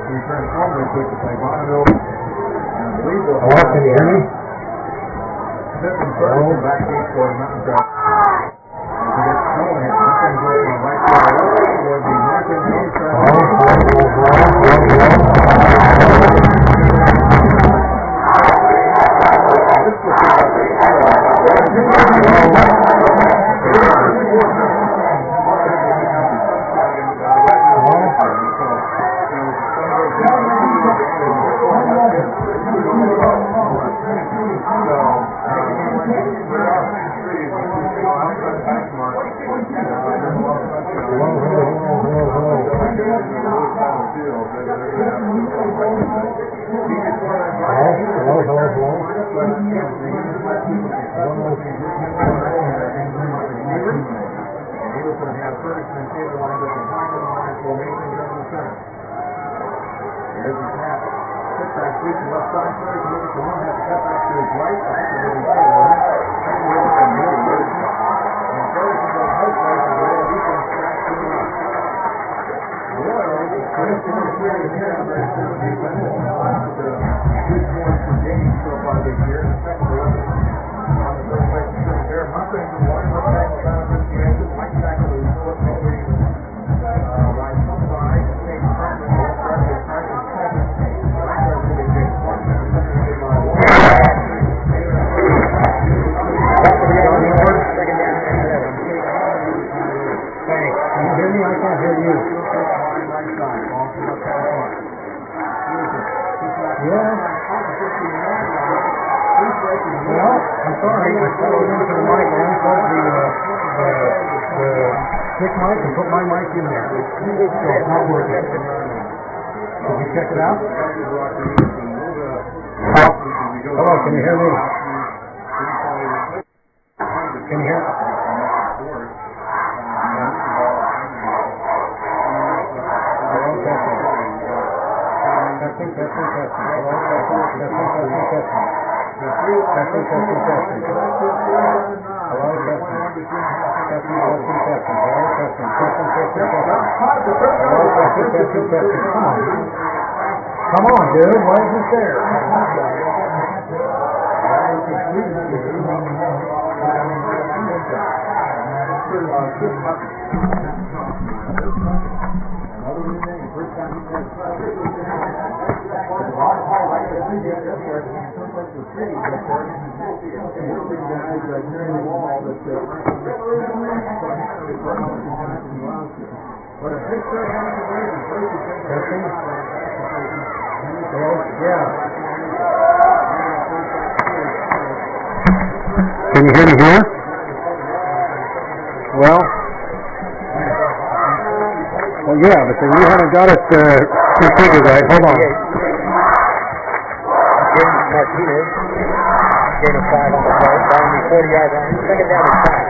We turn home real quick to play Bonneville. And I believe we'll Hello, can you hear me? fifth and third in backseat for the Mountain Crest. We get snow in it. Nothing goes from right to our left toward the Mountain Main Crest. Check it out. Hello, can you hear me? Can you hear me? Testing. Hello, testing. Come on, dude. Why is it there? Can you hear me here? Well, yeah, but then you haven't got it configured right. Hold on. Martinez, gain of 5 on the play, down the 40-yard line, second down and 5.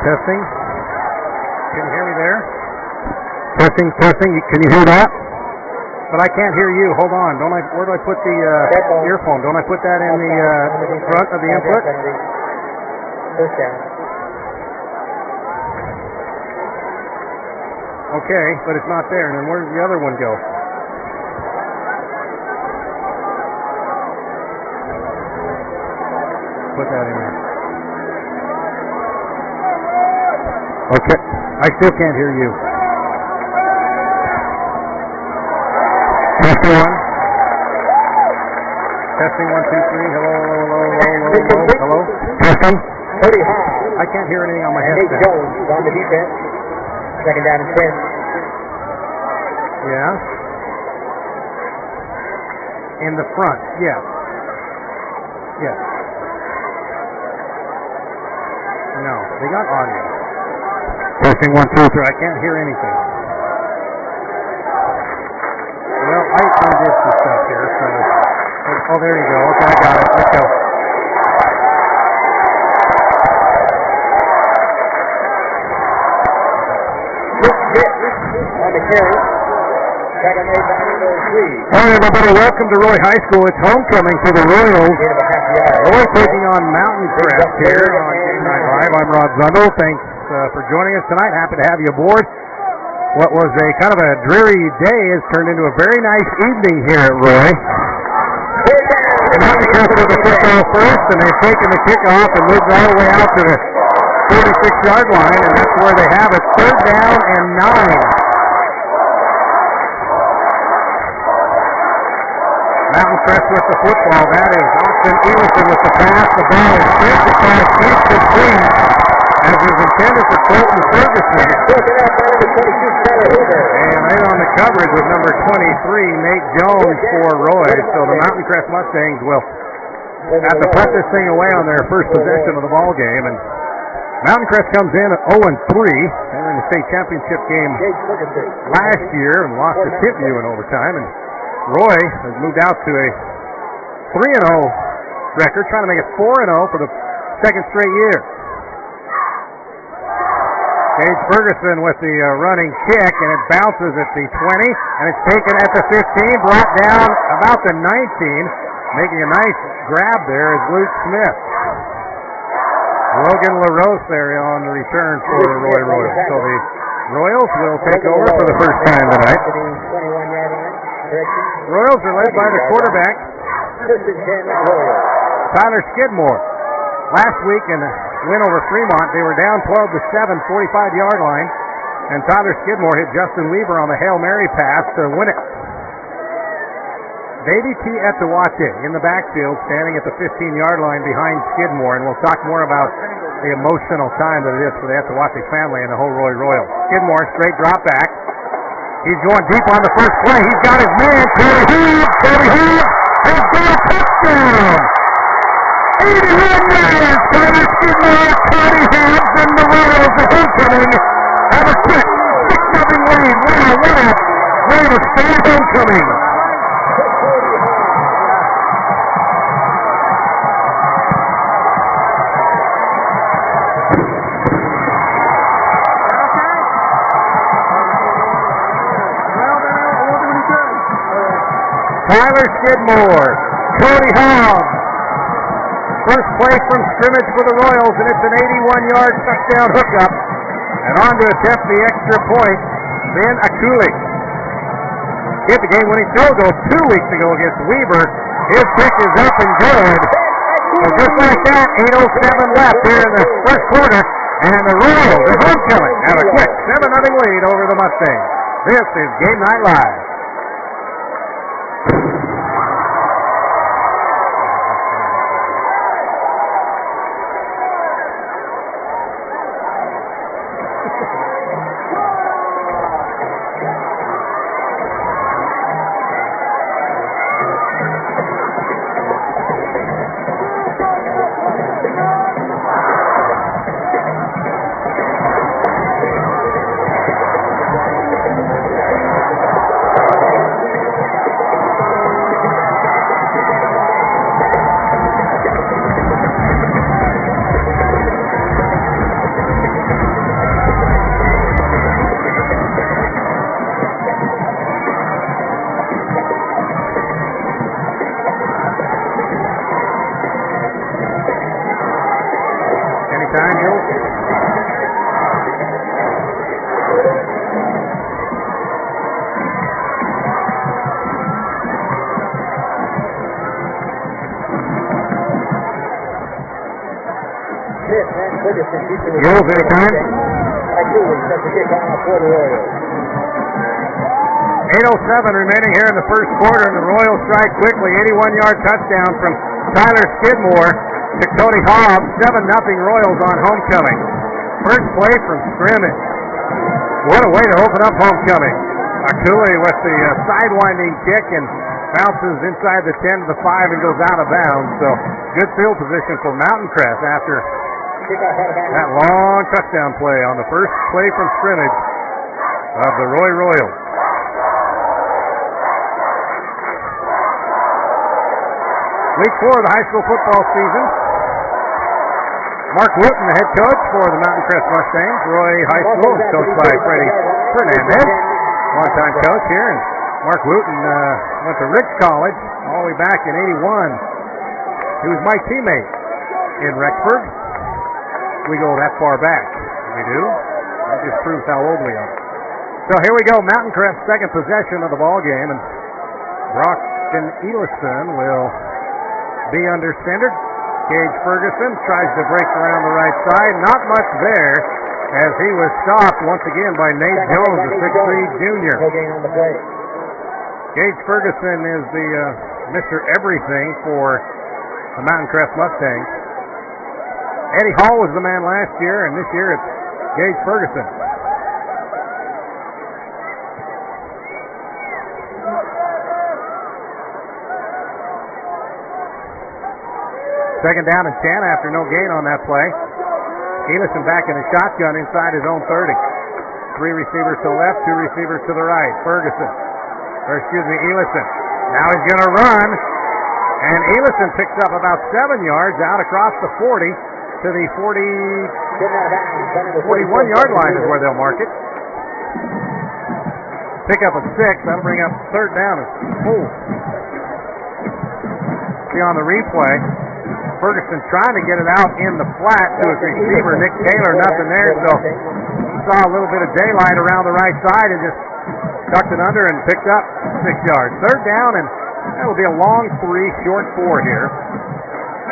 Testing. Can you hear me there? Testing. Can you hear that? But I can't hear you. Hold on. Where do I put the earphone? Don't I put that in the front of the input? First down. Okay, but it's not there. And then where does the other one go? Put that in there. Okay. I still can't hear you. Testing 1. Testing 1, 2, 3. Hello. Testing. Pretty high. I can't hear anything on my Nate headset. Jones is on the defense. Second down and 10. Yeah. In the front. Yes. No, they got audio. Testing 1, 2, 3. I can't hear anything. Well, I did some stuff here, so. Oh, there you go. Okay, I got it. Let's go. On the carry. Second made by number 3. All right, everybody, welcome to Roy High School. It's homecoming for the Royals. Roy taking on Mountain Crest here on Game Night Live. I'm Rod Zundel. Thanks for joining us tonight. Happy to have you aboard. What was a kind of a dreary day has turned into a very nice evening here at Roy. Mountain Crest with the football first, and they've taken the kickoff and moved all the way out to the 36-yard line, and that's where they have it. 3rd down and 9. Mountain Crest with the football. That is Austin Edelson with the pass. The ball is sent across incomplete, as was intended for Colton Ferguson. And right on the coverage with number 23, Nate Jones for Roy. So the Mountain Crest Mustangs will have to put this thing away on their first possession of the ball game. And Mountain Crest comes in at 0-3. They were in the state championship game last year and lost to Tippview in overtime. And Roy has moved out to a 3-0 record, trying to make it 4-0 for the second straight year. Gage Ferguson with the running kick, and it bounces at the 20, and it's taken at the 15, brought down about the 19, making a nice grab there is Luke Smith. Logan LaRose there on the return for Roy Royals. So the Royals will take over for the first time tonight. Royals are led by the quarterback, Tyler Skidmore. Last week in a win over Fremont, they were down 12-7, 45-yard line, and Tyler Skidmore hit Justin Weaver on the Hail Mary pass to win it. Davey T. Watchit in the backfield, standing at the 15-yard line behind Skidmore, and we'll talk more about the emotional time that it is for the Watchit family and the whole Roy Royals. Skidmore, straight drop back. He's going deep on the first play. He's got his man, Cody Hughes. Cody Hughes has got a touchdown. 81 yards. Tyler Skidmore, Cody Hughes, and the Royals are homecoming. Have a quick 6-0 lead. Wow, what a way to start homecoming. Tyler Skidmore, Cody Hobbs. First play from scrimmage for the Royals, and it's an 81-yard touchdown hookup. And on to attempt the extra point, Ben Akuli. Hit the game-winning field goal 2 weeks ago against Weaver. His kick is up and good. So just like that, 8:07 left here in the first quarter, and the Royals are homecoming. Have a quick 7-0 lead over the Mustangs. This is Game Night Live. Yours anytime. 8:07 remaining here in the first quarter, and the Royals strike quickly. 81-yard touchdown from Tyler Skidmore to Cody Hobbs. 7-0 Royals on homecoming. First play from scrimmage. What a way to open up homecoming. Akuli with the sidewinding kick and bounces inside the 10 to the 5 and goes out of bounds. So good field position for Mountain Crest after that long touchdown play on the first play from scrimmage of the Roy Royals. Week 4 of the high school football season. Mark Wooten, the head coach for the Mountain Crest Mustangs. Roy High School is coached by Freddie Fernandez, longtime coach here. And Mark Wooten went to Rich College all the way back in '81. He was my teammate in Rexburg. We go that far back. We do. That just proves how old we are. So here we go, Mountain Crest, second possession of the ball game, and Brockton Elison will be under center. Gage Ferguson tries to break around the right side. Not much there, as he was stopped once again by Nate Jones, the 6'3 junior. Gage Ferguson is the Mr. Everything for the Mountain Crest Mustangs. Eddie Hall was the man last year, and this year it's Gage Ferguson. Second down and 10 after no gain on that play. Elison back in a shotgun inside his own 30. 3 receivers to the left, 2 receivers to the right. Elison. Now he's going to run, and Elison picks up about 7 yards out across the 40 to the 41-yard line is where they'll mark it. Pick up a 6. That'll bring up third down. See on the replay, Ferguson trying to get it out in the flat to his receiver, Nick Taylor, nothing there, so saw a little bit of daylight around the right side and just tucked it under and picked up 6 yards. Third down, and that'll be a long 3, short 4 here.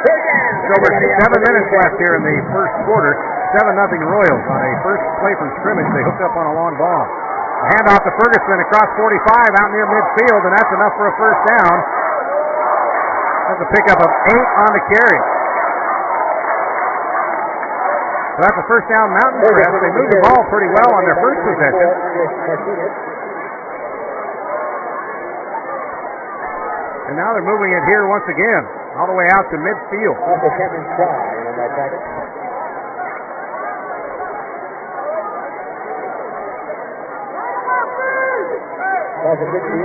It's over 7 minutes left here in the first quarter. 7-0 Royals on a first play from scrimmage. They hooked up on a long ball. A handoff to Ferguson across 45 out near midfield, and that's enough for a first down. That's a pickup of 8 on the carry. So that's a first down, Mountain Crest. They moved the ball pretty well on their first possession. And now they're moving it here once again, all the way out to midfield.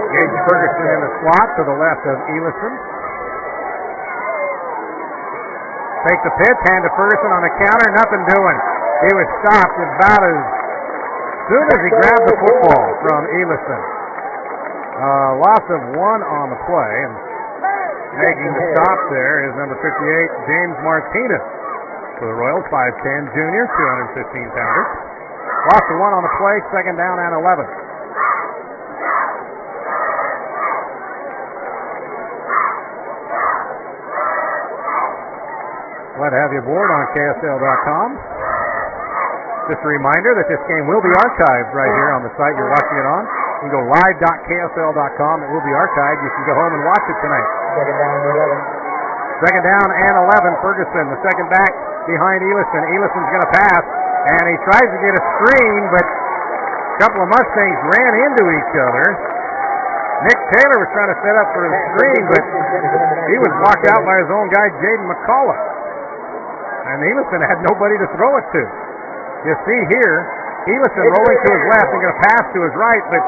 Gage Ferguson in the slot to the left of Elison. Take the pitch, hand to Ferguson on the counter, nothing doing. He was stopped about as soon as he grabbed the football from Elison. Loss of 1 on the play, and making the stop there is number 58, James Martinez. For the Royals, 5'10 junior, 215-pounder. Loss of 1 on the play, second down and 11. Glad to have you aboard on KSL.com. Just a reminder that this game will be archived right here on the site you're watching it on. You can go live.ksl.com. It will be archived. You can go home and watch it tonight. Second down and 11. Ferguson, the second back behind Elison. Elison's going to pass, and he tries to get a screen, but a couple of Mustangs ran into each other. Nick Taylor was trying to set up for a screen, but he was blocked out by his own guy, Jaden McCullough. And Elison had nobody to throw it to. You see here, Elison rolling to his left and going to pass to his right, but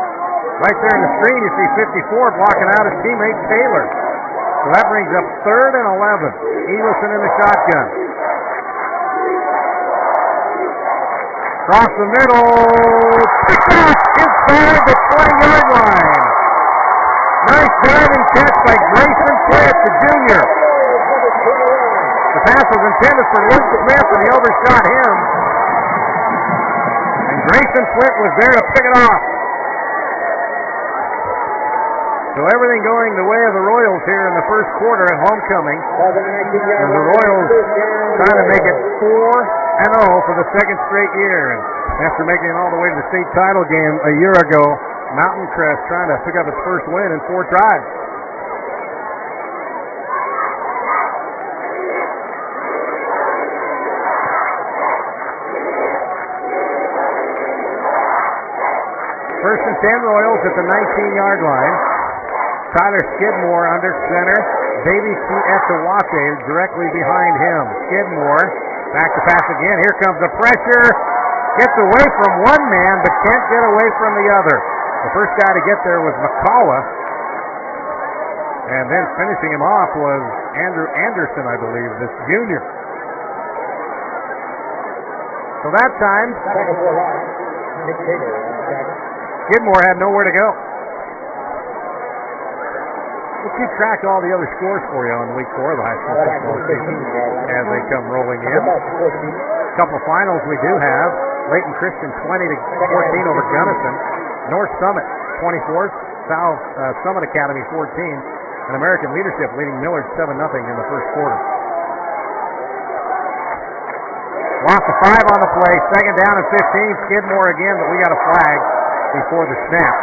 right there in the screen you see 54 blocking out his teammate Taylor. So that brings up third and 11. Elison in the shotgun. Across the middle, picked off inside the 20-yard line. Nice diving catch by Grayson Flint, the junior. The pass was intended for Luke Smith, and he overshot him. And Grayson Flint was there to pick it off. So everything going the way of the Royals here in the first quarter at homecoming. As the Royals trying to make it 4-0 for the second straight year. And after making it all the way to the state title game a year ago, Mountain Crest trying to pick up its first win in 4 tries. First and 10 Royals at the 19-yard line. Tyler Skidmore under center. Davey C. Etawate directly behind him. Skidmore back to pass again. Here comes the pressure. Gets away from one man, but can't get away from the other. The first guy to get there was McCullough. And then finishing him off was Andrew Anderson, I believe, this junior. So that time, Skidmore had nowhere to go. We'll keep track of all the other scores for you on week 4 of the high school football season as they come rolling in. A couple of finals we do have. Layton Christian 20-14 over Gunnison. North Summit 24, South Summit Academy 14, and American Leadership leading Millard 7-0 in the first quarter. Loss of 5 on the play, second down and 15. Skidmore again, but we got a flag before the snap.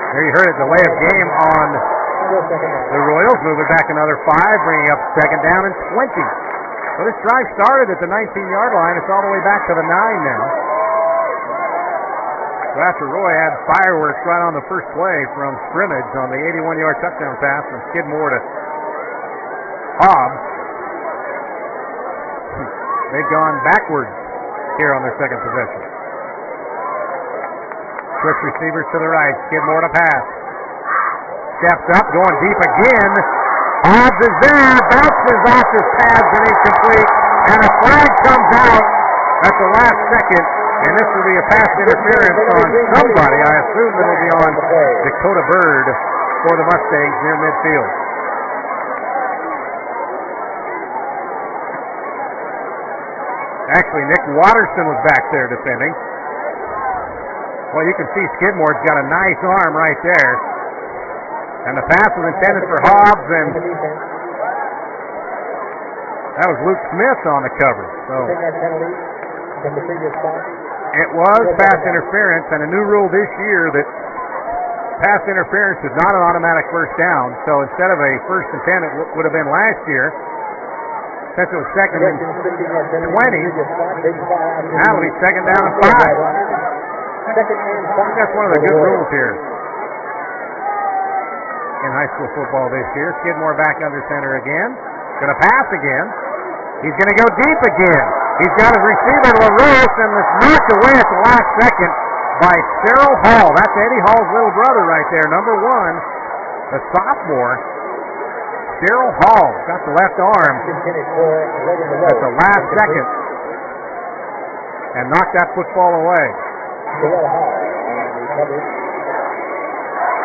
There you heard it, delay of game on the Royals. Moving back another 5, bringing up second down and 20. So this drive started at the 19-yard line. It's all the way back to the 9 now. So after Roy had fireworks right on the first play from scrimmage on the 81-yard touchdown pass from Skidmore to Hobbs, they've gone backwards here on their second possession. Switch receivers to the right. Skidmore to pass. Steps up, going deep again. Hobbs is there, bounces off his pads and incomplete, and a flag comes out at the last second, and this will be a pass interference on somebody. I assume it'll be on Dakota Bird for the Mustangs near midfield. Actually, Nick Watterson was back there defending. Well, you can see Skidmore's got a nice arm right there. And the pass was intended for Hobbs, and that was Luke Smith on the cover. So it was pass interference, and a new rule this year that pass interference is not an automatic first down. So instead of a first and 10, it would have been last year. Since it was second and 20, now it'll be second down and 5. I think that's one of the good rules here in high school football this year. Skidmore back under center again. Going to pass again. He's going to go deep again. He's got his receiver, LaRose, and it's knocked away at the last second by Cyril Hall. That's Eddie Hall's little brother right there, number 1, the sophomore. Cyril Hall got the left arm at the last second and knocked that football away.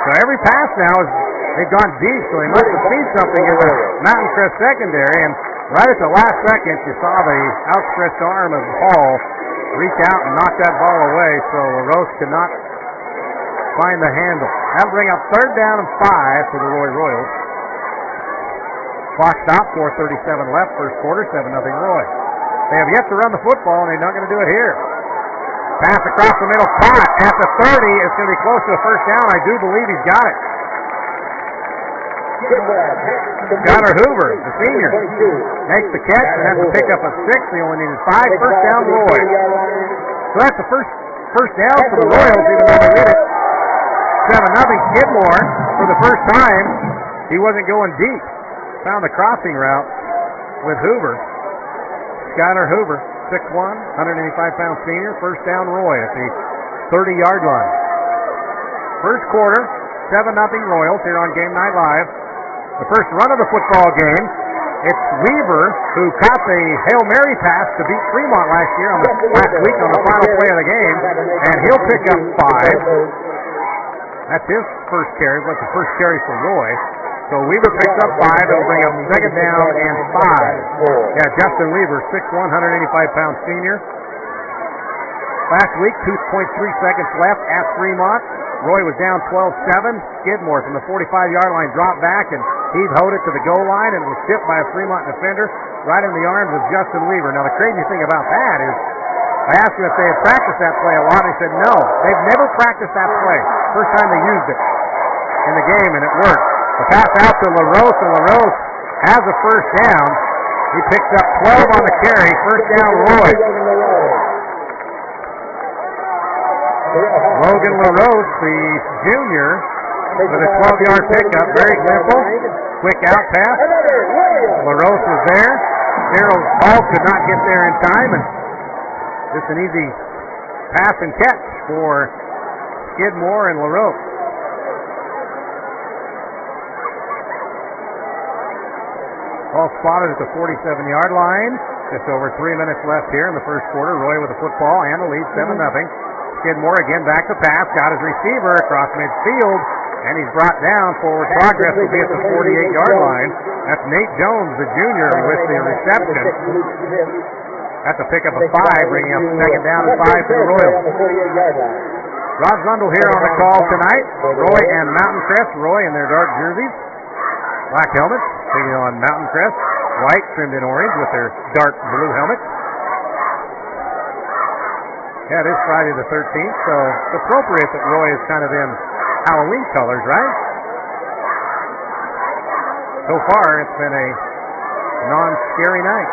So every pass now is they've gone deep, so they must have seen something in the Mountain Crest secondary, and right at the last second you saw the outstretched arm of Hall reach out and knock that ball away, so LaRose could not find the handle. That'll bring up third down and 5 for the Roy Royals. Clock stop, 4:37 left, first quarter, 7-0 Roy. They have yet to run the football, and they're not going to do it here. Pass across the middle, caught at the 30. It's going to be close to a first down. I do believe he's got it. Connor Hoover, the senior, makes the catch and has to pick up a 6. He only needed 5. First down, Roy. So that's the first down for the Royals, even though they did it. 7-0 Skidmore for the first time. He wasn't going deep. Found the crossing route with Hoover. Skylar Hoover, 6'1", 185-pound senior. First down, Roy at the 30-yard line. First quarter, 7-0 Royals here on Game Night Live. The first run of the football game. It's Weaver who caught the Hail Mary pass to beat Fremont last week on the final play of the game, and he'll pick up 5. That's his first carry, but the first carry for Roy. So Weaver picks up 5. It'll bring up second down and 5. Yeah, Justin Weaver, 6'1", 185-pound senior. Last week, 2.3 seconds left at Fremont. Roy was down 12-7. Skidmore from the 45-yard line dropped back, and he hoed it to the goal line, and it was tipped by a Fremont defender right in the arms of Justin Weaver. Now, the crazy thing about that is I asked him if they had practiced that play a lot, and he said no. They've never practiced that play. First time they used it in the game, and it worked. The pass out to LaRose, and LaRose has a first down. He picks up 12 on the carry. First down, Roy. Logan LaRose, the junior, with a 12-yard pickup. Very simple. Quick out pass. LaRose was there. Cyril Hall could not get there in time, and just an easy pass and catch for Skidmore and LaRose. Ball spotted at the 47-yard line. Just over 3 minutes left here in the first quarter. Roy with the football and the lead, 7-0. Skidmore again back to pass, got his receiver across midfield, and he's brought down. Forward progress will be at the 48-yard line. That's Nate Jones, the junior, with the reception. That's a pickup of 5, bringing up second down and 5 for the Royals. Rod Zundel here on the call tonight. Roy and Mountain Crest. Roy in their dark jerseys, black helmets, taking on Mountain Crest. White trimmed in orange with their dark blue helmets. Yeah, it is Friday the 13th, so it's appropriate that Roy is kind of in Halloween colors, right? So far, it's been a non-scary night.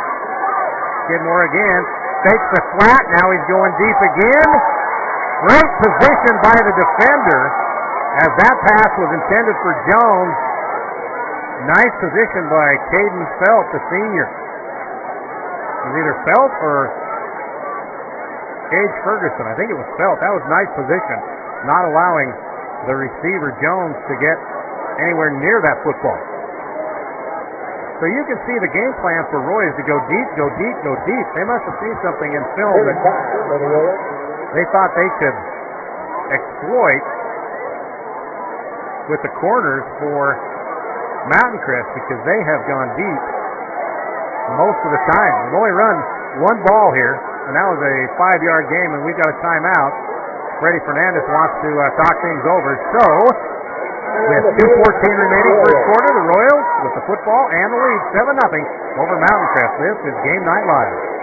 Skidmore again, fakes the flat, now he's going deep again. Great position by the defender as that pass was intended for Jones. Nice position by Caden Felt, the senior. It was either Felt or Gage Ferguson. I think it was Felt. That was nice position, not allowing the receiver Jones to get anywhere near that football. So you can see the game plan for Roy is to go deep, go deep, go deep. They must have seen something in film that they thought they could exploit with the corners for Mountain Crest, because they have gone deep most of the time. They've only run one ball here, and that was a 5-yard game, and we've got a timeout. Freddie Fernandez wants to talk things over. So, with 2:14 remaining first quarter, the Royals with the football and the lead, 7-0 over Mountain Crest. This is Game Night Live.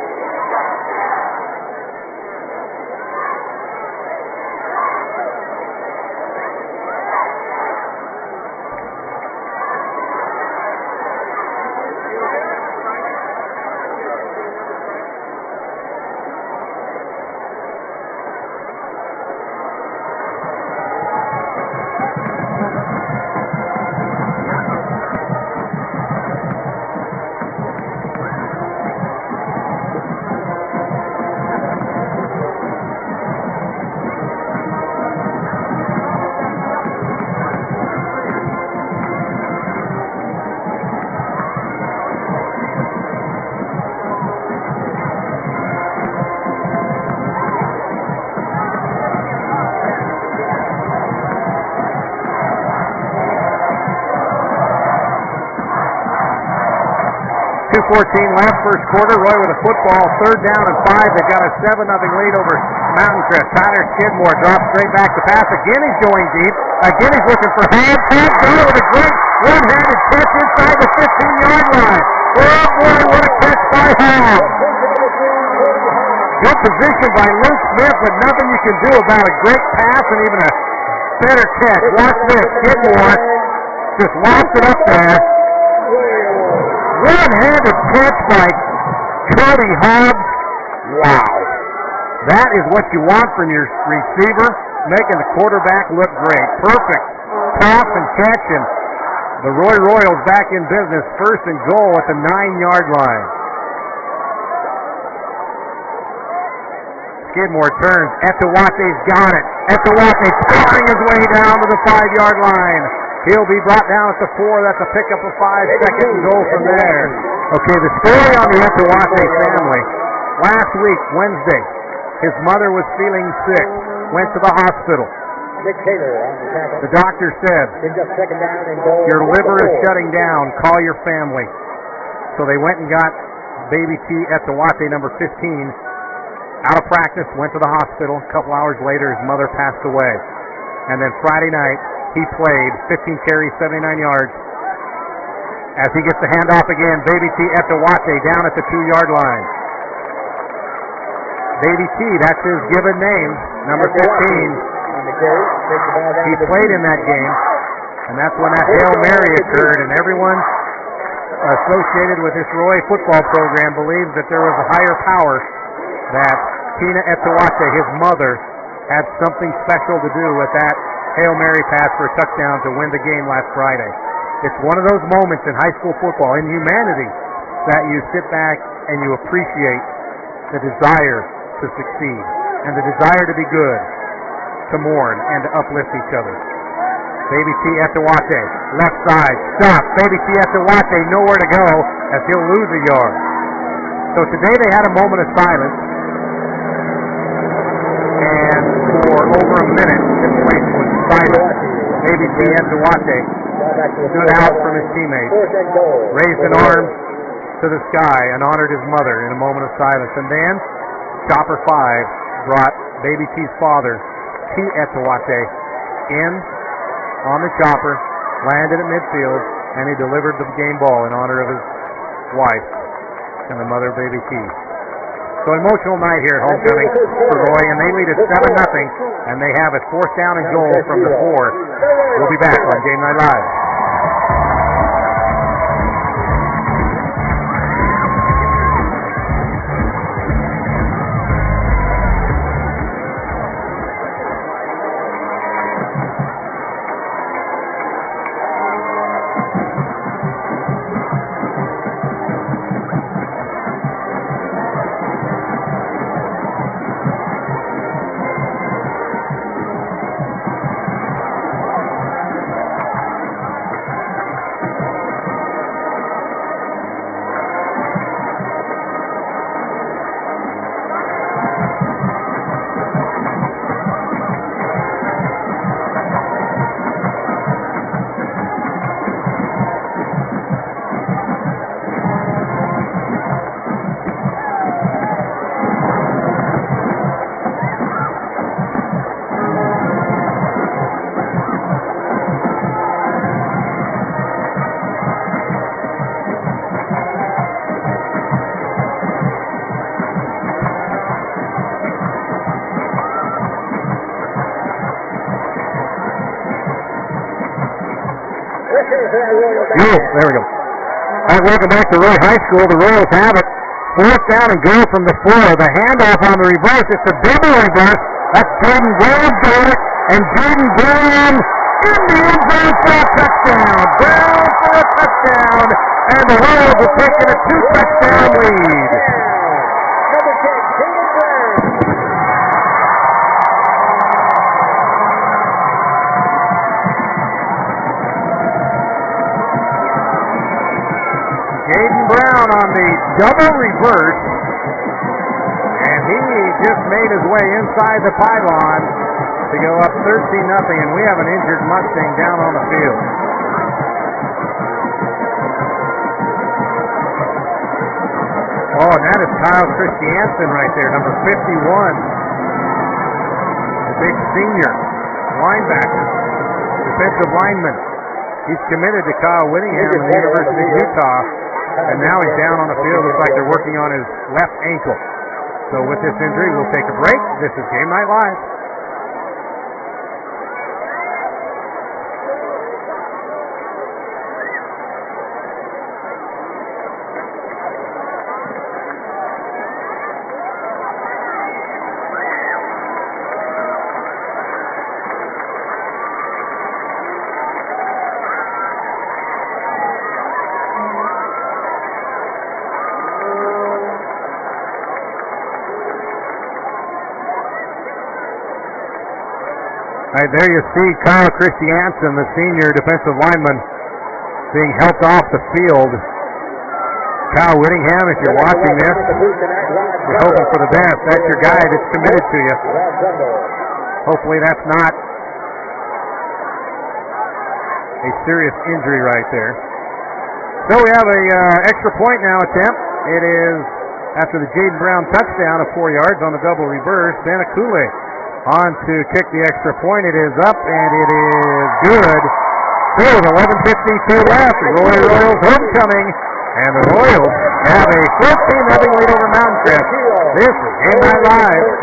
.2:14 left first quarter. Roy with a football, 3rd down and 5. They've got a 7-0 lead over Mountain Crest. Tyler Skidmore drops straight back to pass. Again he's going deep. Again he's looking for hands. Got with a great one-handed catch inside the 15-yard line. Oh boy, what a catch by Hall. Good position by Luke Smith, but nothing you can do about a great pass and even a better catch. Watch this. Skidmore just locks it up there. One-handed catch by Cody Hobbs. Wow. That is what you want from your receiver, making the quarterback look great. Perfect pass and catch, and the Roy Royals back in business. 1st and goal at the 9-yard line. Skidmore turns. Etawate's got it. Etawate powering his way down to the 5-yard line. He'll be brought down at the 4. That's a pickup of 5. 2nd and goal from there. Okay, the story on the Etawate family. Last week, Wednesday, his mother was feeling sick. Went to the hospital. The doctor said, your liver is shutting down. Call your family. So they went and got baby T. Etawate, number 15, out of practice, went to the hospital. A couple hours later, his mother passed away. And then Friday night, he played 15 carries, 79 yards. As he gets the handoff again, Baby T. Etawate down at the 2-yard line. Baby T, that's his given name, number 15. He played in that game, and that's when that Hail Mary occurred, and everyone associated with this Roy football program believes that there was a higher power, that Tina Etawate, his mother, had something special to do with that Hail Mary pass for a touchdown to win the game last Friday. It's one of those moments in high school football, in humanity, that you sit back and you appreciate the desire to succeed and the desire to be good, to mourn and to uplift each other. Baby T. Etawate, left side, stop. Baby T. Etawate, nowhere to go as he'll lose a yard. So today they had a moment of silence, and T. Etowate stood out from his teammates, raised an arm to the sky, and honored his mother in a moment of silence. And then Chopper 5 brought Baby T's father, T. Etowate, in on the chopper, landed at midfield, and he delivered the game ball in honor of his wife and the mother of Baby T. So emotional night here at homecoming for Roy, and they lead at 7-0, and they have a 4th down and goal from the 4. We'll be back on Game Night Live. There we go. All right, welcome back to Roy High School. The Royals have it. 4th down and goal from the 4. The handoff on the reverse. It's a double reverse. That's Jaden Brown got it. And Jaden Brown in the end zone for a touchdown. Brown for a touchdown. And the Royals have taken a 2-touchdown lead. Jaden Brown on the double reverse, and he just made his way inside the pylon to go up 13-0, and we have an injured Mustang down on the field. Oh, and that is Kyle Christiansen right there, number 51, the big senior linebacker, defensive lineman. He's committed to Kyle Whittingham in the University of Utah. And now he's down on the field. Looks like they're working on his left ankle. So with this injury, we'll take a break. This is Game Night Live. All right, there you see Kyle Christiansen, the senior defensive lineman, being helped off the field. Kyle Whittingham, if you're watching this, we're hoping for the best. That's your guy that's committed to you. Hopefully that's not a serious injury right there. So we have a extra point now attempt. It is after the Jaden Brown touchdown of 4 yards on the double reverse. Santa Cule on to kick the extra point. It is up, and it is good. So with 11:52 left, the Royals homecoming, and the Royals have a 14-0 lead over Mountain Crest. This is Game Night Live.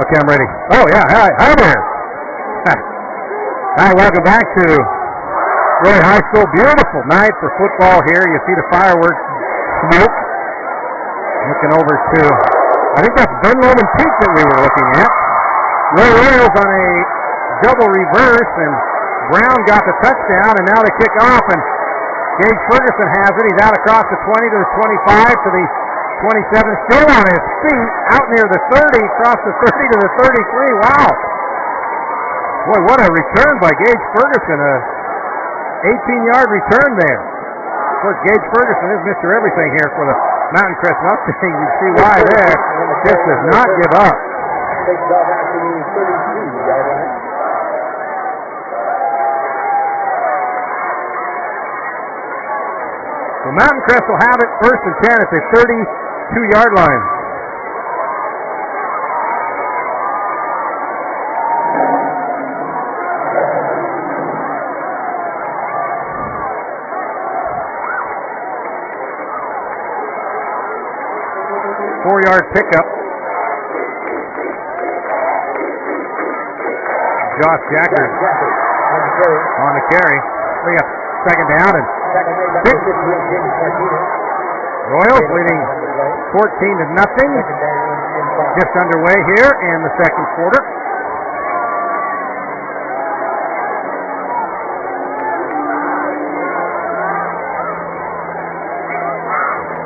Okay, I'm ready. Oh, yeah. Hi there. Hi, welcome back to Roy High School. Beautiful night for football here. You see the fireworks smoke. Looking over to, I think that's Ben Lomond Peak that we were looking at. Royals on a double reverse, and Brown got the touchdown, and now they kick off, and Gage Ferguson has it. He's out across the 20 to the 25 to the 27, still on his feet, out near the 30, across the 30 to the 33. Wow. Boy, what a return by Gage Ferguson. A 18-yard return there. Of course, Gage Ferguson is Mr. Everything here for the Mountain Crest Mustangs. You see why there. Just does not give up. Takes ball back to the 32-yard line. So Mountain Crest will have it first and 10 at the 32-yard line. Four-yard pickup. Josh Jacker on the carry. We got second down and Royals leading 14-0. Just underway here in the second quarter.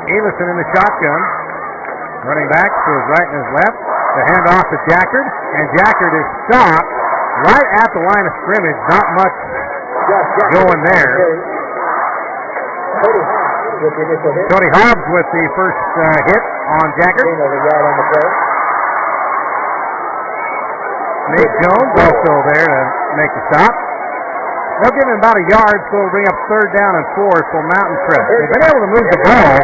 Elison in the shotgun. Running back to his right and his left. The handoff to Jackard, and Jackard is stopped right at the line of scrimmage. Not much going there. Cody Hobbs with the first hit on Jackard. Nate Jones also there to make the stop. They'll give him about a yard, so it'll bring up third down and 4 for Mountain Crest. They've been able to move the ball,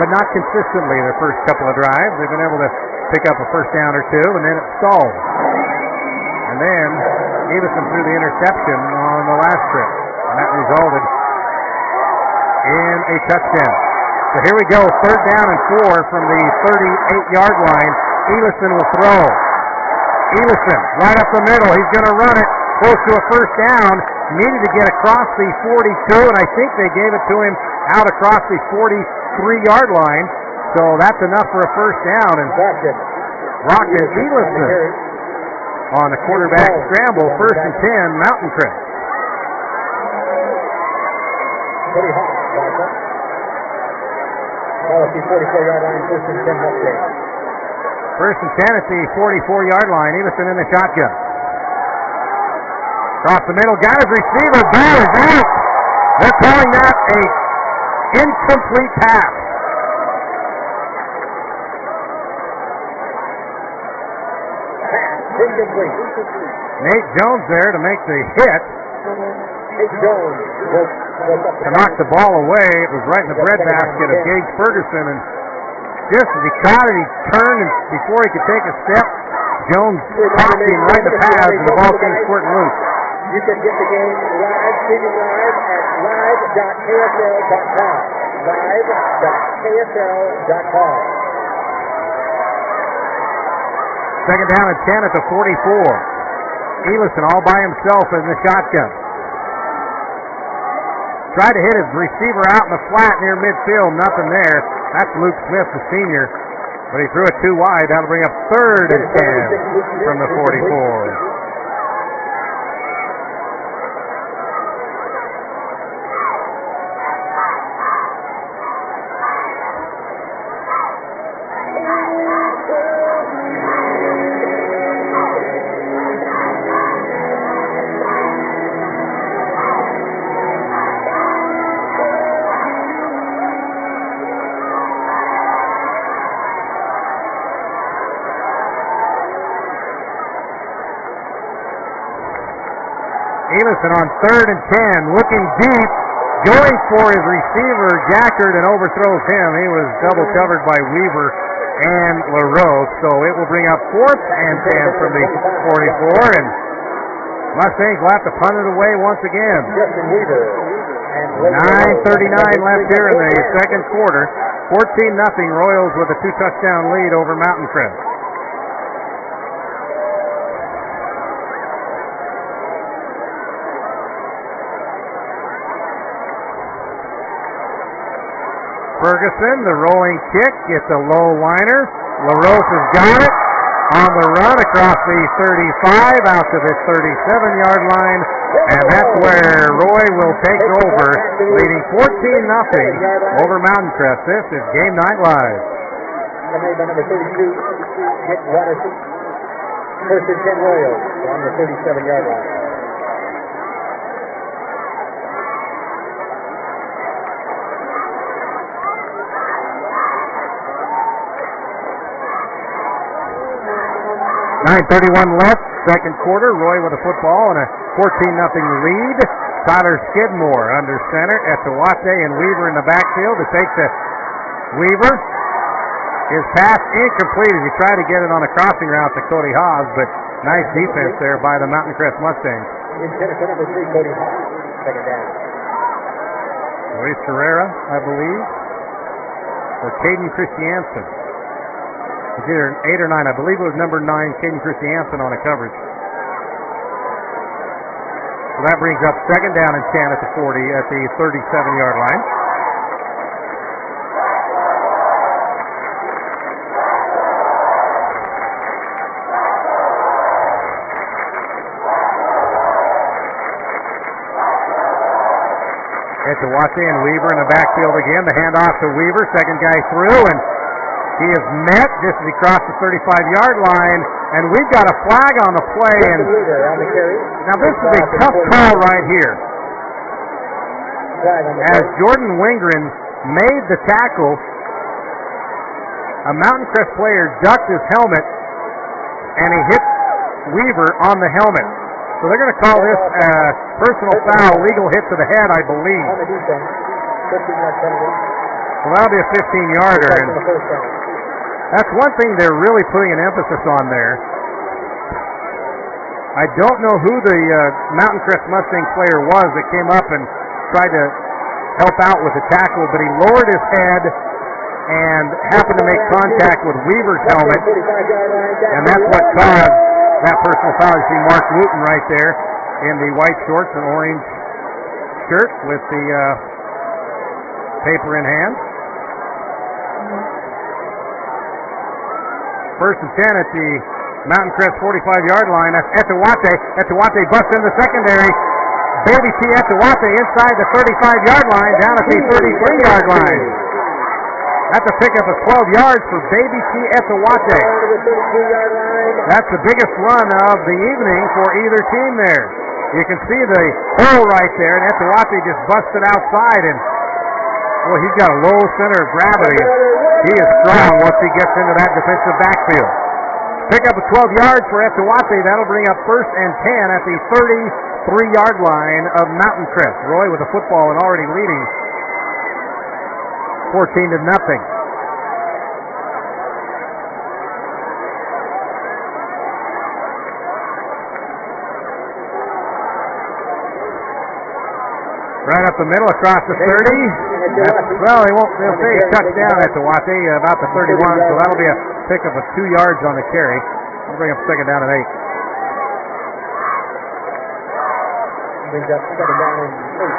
but not consistently their first couple of drives. They've been able to pick up a first down or two, and then it stalled. And then Davison threw the interception on the last trip, and that resulted in a touchdown. So here we go, third down and 4 from the 38-yard line. Elison will throw. Elison right up the middle. He's going to run it close to a first down. Needed to get across the 42, and I think they gave it to him out across the 43-yard line. So that's enough for a first down. And Rocket Elison on the quarterback scramble, first and 10, Mountain Crest. Pretty hot. Ball at the 44-yard line, first and 10 update. First and 10 at the 44-yard line. Elison in the shotgun. Across the middle, got his receiver. Ball is out. They're calling that a incomplete pass. Incomplete. Nate Jones there to make the hit. Nate Jones to knock the ball away. It was right in the breadbasket of Gage Ferguson, and just as he caught it, he turned, and before he could take a step, Jones popped him right in the pads, and the ball came squirting loose. You can get the game live, streaming live at live.ksl.com. Live.ksl.com. Second down and 10 at the 44. Elison all by himself in the shotgun. Tried to hit his receiver out in the flat near midfield. Nothing there. That's Luke Smith, the senior. But he threw it too wide. That'll bring up third and 10 from the 44. Elison on third and 10, looking deep, going for his receiver, Jackard, and overthrows him. He was double covered by Weaver and LaRose, so it will bring up fourth and 10 from the 44, and Mustangs will have to punt it away once again. 9:39 left here in the second quarter. 14-0 Royals with a 2-touchdown lead over Mountain Crest. Ferguson, the rolling kick, it's a low liner. LaRose has got it. On the run across the 35 out to the 37-yard line, and that's where Roy will take over, leading 14-0 over Mountain Crest. This is Game Night Live. Made by number 32, Nick Watterson. First and 10 Royals on the 37-yard line. .9:31 left, second quarter. Roy with a football and a 14-0 lead. Tyler Skidmore under center. Etowate and Weaver in the backfield to take the Weaver. His pass incomplete as he tried to get it on a crossing route to Cody Haas, but nice defense there by the Mountain Crest Mustangs. In center for number 3, Cody Haas. Second down. Luis Herrera, I believe, or Caden Christiansen. It's either 8 or 9. I believe it was number 9, Caden Christiansen on a coverage. So that brings up second down and 10 at the 40 at the 37-yard line. Etowate and Weaver in the backfield again. The handoff to Weaver. Second guy through, and he is met just as he crossed the 35-yard line. And we've got a flag on the play. And now this is a tough call right here. As Jordan Wingren made the tackle, a Mountain Crest player ducked his helmet, and he hit Weaver on the helmet. So they're going to call this personal foul, legal hit to the head, I believe. On the defense, 15-yard penalty. So that'll be a 15-yarder. And that's one thing they're really putting an emphasis on there. I don't know who the Mountain Crest Mustang player was that came up and tried to help out with the tackle, but he lowered his head and happened to make contact with Weaver's helmet, and that's what caused that personal foul. You see Mark Wooten right there in the white shorts and orange shirt with the paper in hand. First and 10 at the Mountain Crest 45-yard line. That's Etowate. Etowate busts in the secondary. Baby T. Etowate inside the 35-yard line, down at the 33-yard line. That's a pickup of 12 yards for Baby T. Etowate. That's the biggest run of the evening for either team there. You can see the hole right there, and Etowate just busted outside, and well, he's got a low center of gravity. He is strong once he gets into that defensive backfield. Pickup of 12 yards for Etowate. That'll bring up first and 10 at the 33-yard line of Mountain Crest. Roy with the football and already leading 14-0. Right up the middle, across the 30. Well, they'll say a touchdown at Etowate, about the 31, so that'll be a pickup of 2 yards on the carry. That'll bring up second down and 8. Brings up second down and 8.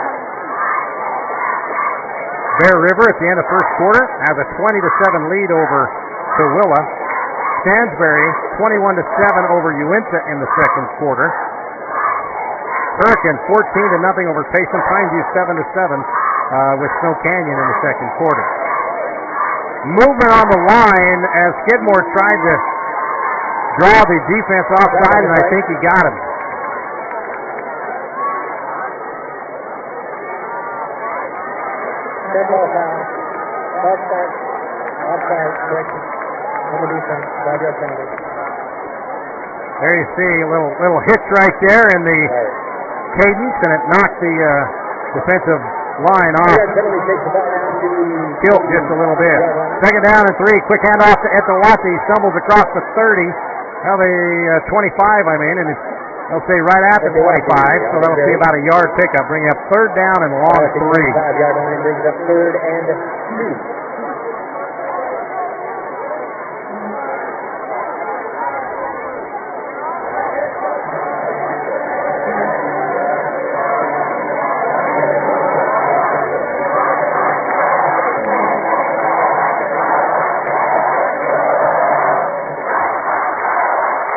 Bear River at the end of first quarter has a 20-7 lead over Tooele. Stansbury 21-7 over Uinta in the second quarter. Hurricane 14-0 over Payson. Pineview 7-7 with Snow Canyon in the second quarter. Movement on the line as Skidmore tried to draw the defense offside, and I think he got him. Dead ball foul. Ball start. Offside. Correction. On the defense. 5-yard penalty. There you see a little hitch right there in the cadence, and it knocked the defensive line off. Tilt just a little bit. Second down and 3. Quick handoff to Etowate. Stumbles across the 30. Now the 25, and they'll say right at the 25, so that'll be about a yard pickup, bringing up third down and long 3. 5-yard line brings up third and 2.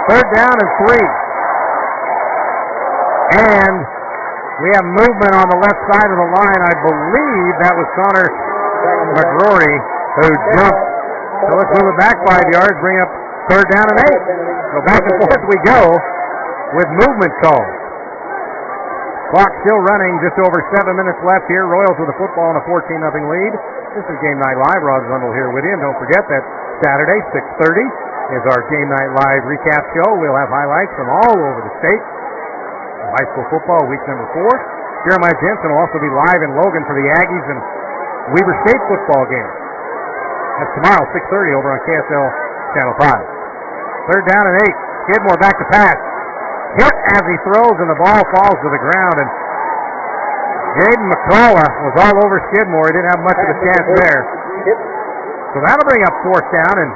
Third down and 3. And we have movement on the left side of the line. I believe that was Connor McGrory who jumped. So let's move it back 5 yards, bring up third down and 8. So back and forth we go with movement calls. Clock still running, just over 7 minutes left here. Royals with the football and a 14-0 lead. This is Game Night Live. Rod Zundel here with you. And don't forget that Saturday, 6:30 is our Game Night Live recap show. We'll have highlights from all over the state. High school football, week number 4. Jeremiah Jensen will also be live in Logan for the Aggies and Weber State football game. That's tomorrow, 6:30 over on KSL Channel 5. Third down and 8. Skidmore back to pass. Hit as he throws, and the ball falls to the ground. And Jaden McCullough was all over Skidmore. He didn't have much of a chance there. So that'll bring up fourth down and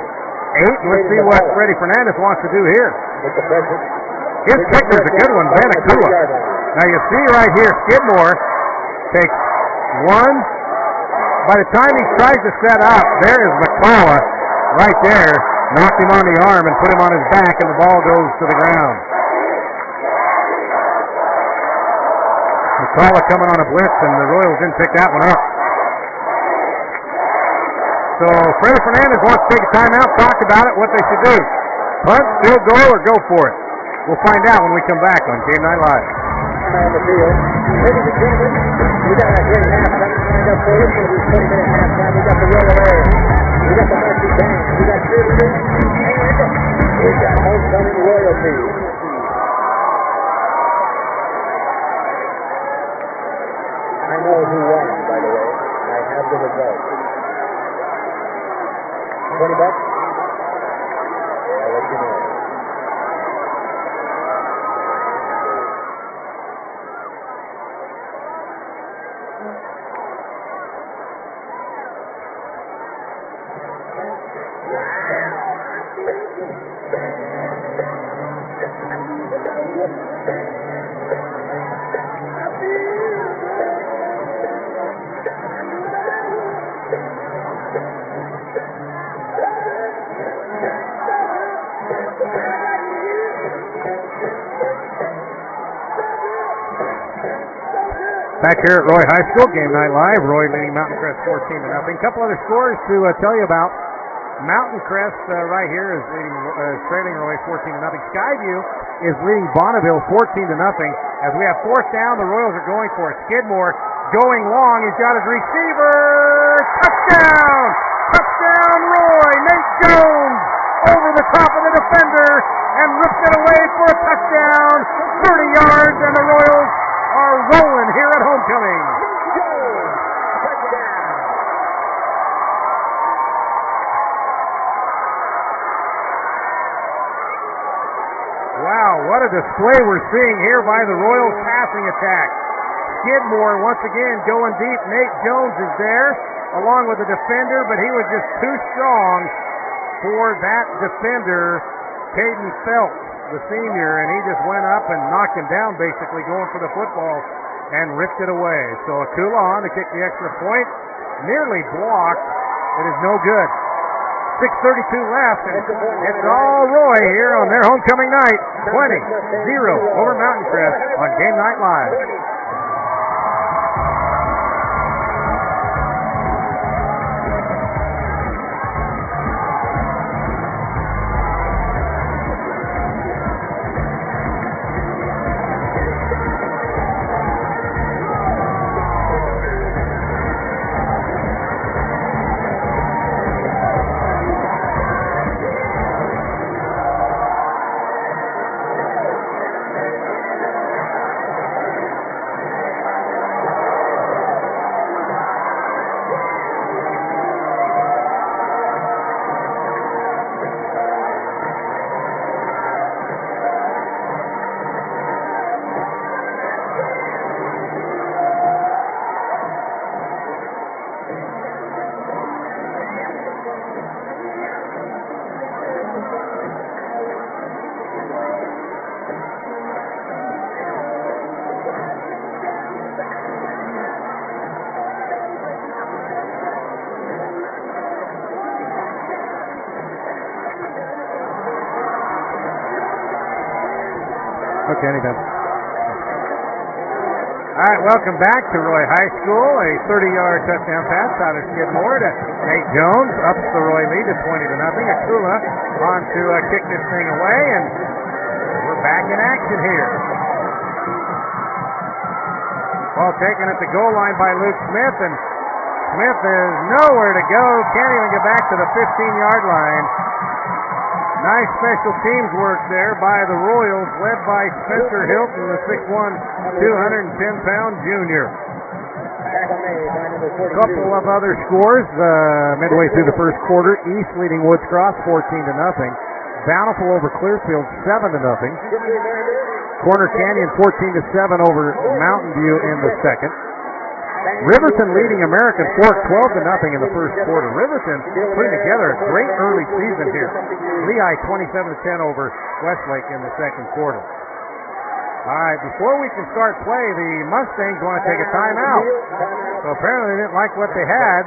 8. Let's see what Freddie Fernandez wants to do here. His kicker's a good one, Ben Akua. Now you see right here, Skidmore takes one. By the time he tries to set up, there is McCullough right there. Knocked him on the arm and put him on his back, and the ball goes to the ground. McCullough coming on a blitz, and the Royals didn't pick that one up. So Freddie Fernandez wants to take a timeout, talk about it, what they should do. Punt, field goal, or go for it. We'll find out when we come back on Game Night Live. On the field. Ladies and gentlemen, we got a great halftime lined up for you. It's going to be 20-minute halftime. We got the Royal Air. We got the Marching Band. We got cheerleaders. And we got homecoming royalty. I know who won, by the way. I have the results. $20? I'll let you know. Back here at Roy High School, Game Night Live. Roy leading Mountain Crest 14-0. A couple other scores to tell you about. Mountain Crest right here is trailing Roy 14-0. Skyview is leading Bonneville 14-0. As we have fourth down, the Royals are going for it. Skidmore going long. He's got his receiver. Touchdown! Touchdown, Roy! Nate Jones over the top of the defender and ripped it away for a touchdown. 30 yards, and the Royals are rolling here at homecoming. Wow, what a display we're seeing here by the Royals passing attack. Skidmore once again going deep. Nate Jones is there along with the defender, but he was just too strong for that defender, Caden Phelps, the senior, and he just went up and knocked him down, basically going for the football and ripped it away. So Akula on to kick the extra point, nearly blocked. It is no good. 6:32 left, and it's all Roy here on their homecoming night. 20-0 over Mountain Crest on Game Night Live. Okay, anytime. All right, welcome back to Roy High School. A 30-yard touchdown pass out of Skidmore to Nate Jones. Ups the Roy lead to 20-0. Akula on to kick this thing away, and we're back in action here. Ball taken at the goal line by Luke Smith, and Smith is nowhere to go. Can't even get back to the 15-yard line. Nice special teams work there by the Royals, led by Spencer Hilton, the 6'1", 210-pound junior. A couple of other scores midway through the first quarter. East leading Woods Cross 14-0. Bountiful over Clearfield 7-0. Corner Canyon 14-7 over Mountain View in the second. Riverton leading American Fork 12-0 in the first quarter. Riverton putting together a great early season here. Lehigh 27-10 over Westlake in the second quarter. All right, before we can start play, the Mustangs want to take a timeout. So apparently they didn't like what they had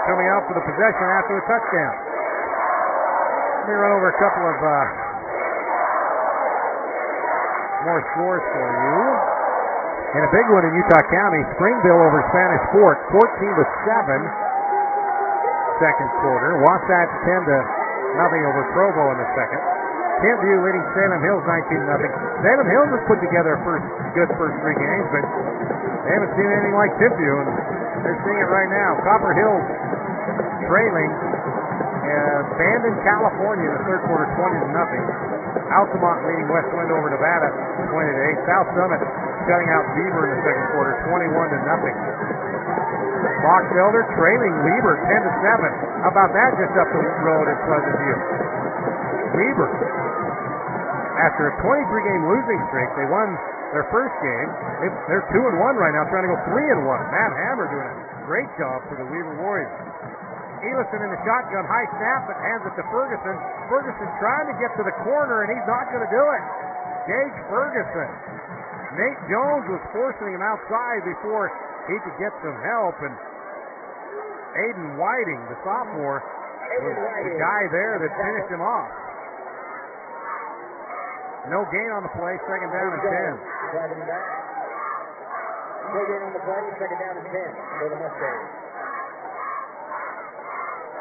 coming out for the possession after the touchdown. Let me run over a couple of more scores for you. And a big one in Utah County, Springville over Spanish Fork, 14-7, second quarter. Wasatch 10-0 over Provo in the second. Kent View leading Salem Hills 19-0. Salem Hills has put together a good first three games, but they haven't seen anything like Kent View, and they're seeing it right now. Copper Hills trailing Bandon, California in the third quarter, 20-0. Altamont leading West Wind over Nevada, 20-8. South Summit shutting out Beaver in the second quarter, 21-0. Fox Elder trailing Weber 10-7. How about that just up the road in Pleasant View? Weber, after a 23-game losing streak, they won their first game. They're 2-1 right now, trying to go 3-1. Matt Hammer doing a great job for the Weber Warriors. Elison in the shotgun, high snap, but hands it to Ferguson. Ferguson trying to get to the corner, and he's not going to do it. Gage Ferguson. Nate Jones was forcing him outside before he could get some help, and Aiden Whiting, the sophomore, was the guy there that finished him off. No gain on the play, second down and 10. No gain on the play, second down and 10 for the Mustangs.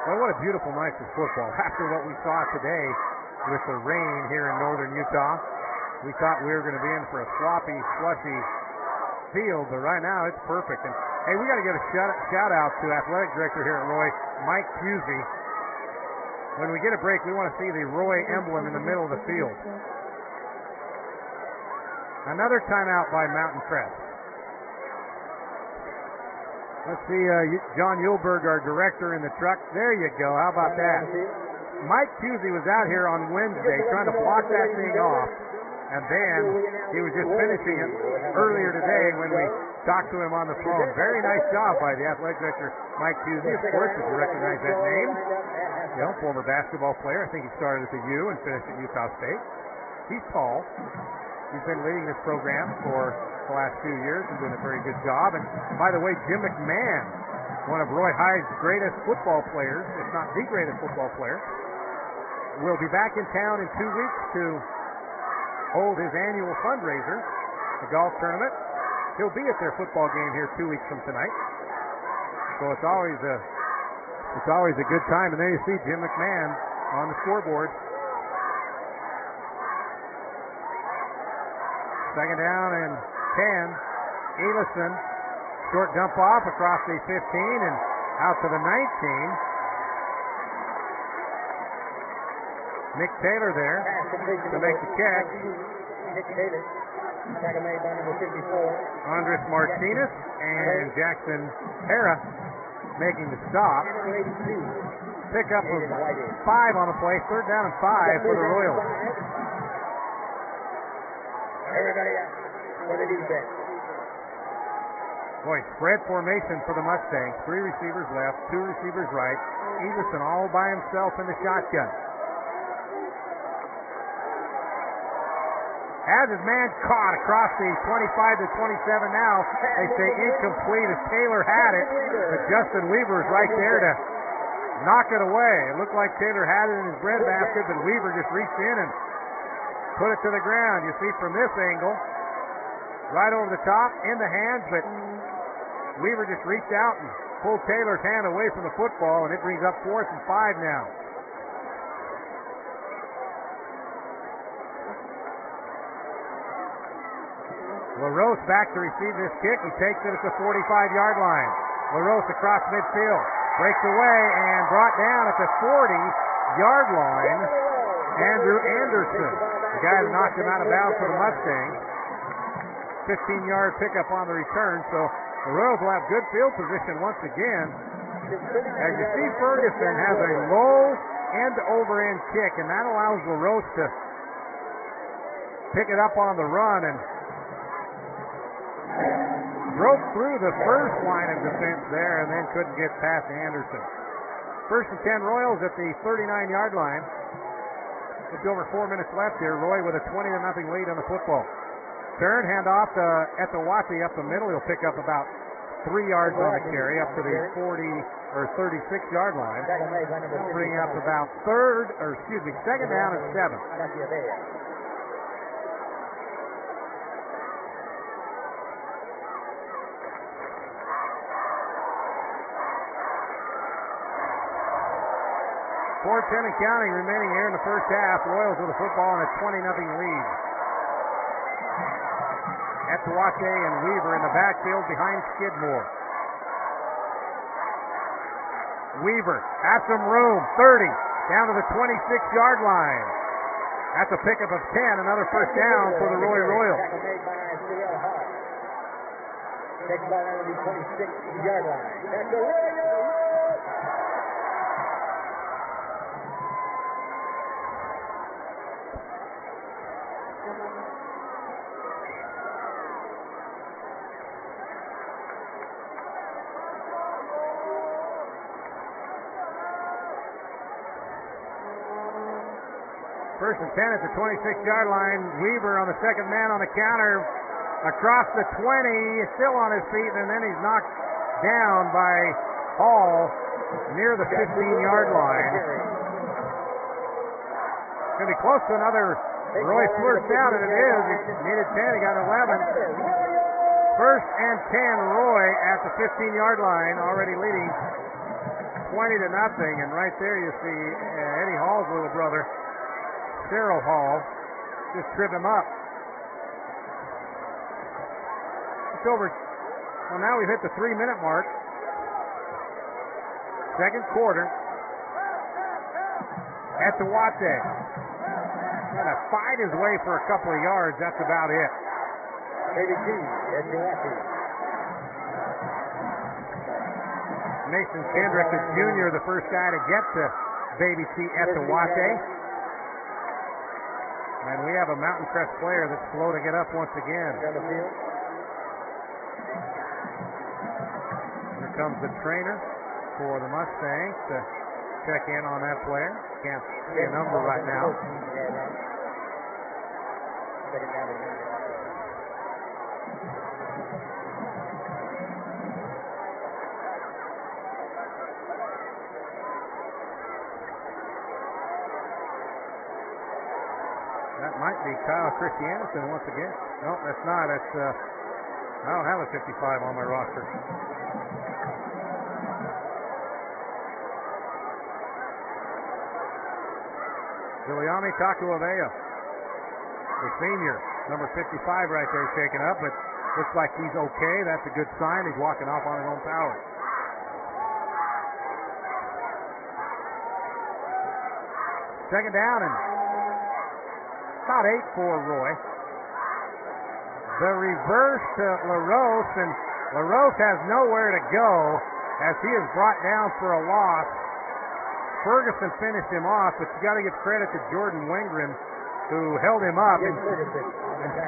Well, what a beautiful night for football. After what we saw today with the rain here in northern Utah, we thought we were going to be in for a sloppy, slushy field, but right now it's perfect. And hey, we got to give a shout out to athletic director here at Roy, Mike Pusey. When we get a break, we want to see the Roy emblem in the middle of the field. Another timeout by Mountain Crest. Let's see, John Yulberg, our director, in the truck. There you go. How about that? Mike Pusey was out here on Wednesday trying to block that thing off, and then he was just finishing it earlier today when we talked to him on the phone. Very nice job by the athletic director, Mike Pusey. Of course, if you recognize that name, you know, former basketball player. I think he started at the U and finished at Utah State. He's tall. He's been leading this program for the last few years and doing a very good job. And by the way, Jim McMahon, one of Roy High's greatest football players, if not the greatest football player, will be back in town in 2 weeks to hold his annual fundraiser, the golf tournament. He'll be at their football game here 2 weeks from tonight. So it's always a good time. And there you see Jim McMahon on the scoreboard. Second down and 10. Elison, short dump off across the 15 and out to the 19. Nick Taylor there to make the catch. Nick Taylor, tackle made by number 54. Andres Martinez and Jackson Hera making the stop. Pick up of 5 on the play, third down and 5 for the Royals. Everybody out for the defense. Boy, spread formation for the Mustangs. 3 receivers left, 2 receivers right. Everson all by himself in the shotgun. Has his man caught across the 25 to 27 now. They say incomplete as Taylor had it, but Justin Weaver is right there to knock it away. It looked like Taylor had it in his breadbasket, but Weaver just reached in and put it to the ground. You see from this angle, right over the top, in the hands, but Weaver just reached out and pulled Taylor's hand away from the football, and it brings up 4th and 5 now. LaRose back to receive this kick. He takes it at the 45-yard line. LaRose across midfield. Breaks away and brought down at the 40-yard line. Andrew Anderson, the guy that knocked him out of bounds for the Mustangs. 15-yard pickup on the return, so the Royals will have good field position once again. As you see, Ferguson has a low end-over-end kick, and that allows LaRose to pick it up on the run and broke through the first line of defense there and then couldn't get past Anderson. 1st and 10 Royals at the 39-yard line. Just over 4 minutes left here. Roy with a 20-0 lead on the football. Turn, hand off at the Watchit up the middle. He'll pick up about 3 yards on the carry up to the 36-yard line. Bring up about 2nd down and 7. .10 and counting remaining here in the first half. Royals with the football and a 20-0 lead. Watchit and Weaver in the backfield behind Skidmore. Weaver has some room. 30 down to the 26-yard line. That's a pickup of 10. Another first down for the Roy Royals. Takes ball down to the 26-yard line. That's the Royals. First and 10 at the 26-yard line. Weaver on the second man on the counter. Across the 20. He's still on his feet, and then he's knocked down by Hall near the 15-yard line. Going to be close to another Roy first down, and it is. He needed 10. He got 11. First and 10, Roy at the 15-yard line, already leading 20-0. And right there you see Eddie Hall's little brother, Cyril Hall, just trip him up. It's over. Well, now we've hit the 3-minute mark. Second quarter. At the Watchit. Going to fight his way for a couple of yards. That's about it. 32 at the Watchit. Mason Kendrick, the junior, the first guy to get to Baby T at the Watchit. And we have a Mountain Crest player that's slow to get up once again. Here comes the trainer for the Mustangs to check in on that player. Can't see a number right now. That might be Kyle Christiansen once again. No, that's not. That's I don't have a 55 on my roster. Giuliani Takuavea, the senior, number 55 right there shaken up, but looks like he's okay. That's a good sign. He's walking off on his own power. Second down and about 8 for Roy. The reverse to LaRose, and LaRose has nowhere to go as he is brought down for a loss. Ferguson finished him off, but you got to give credit to Jordan Wengren, who held him up and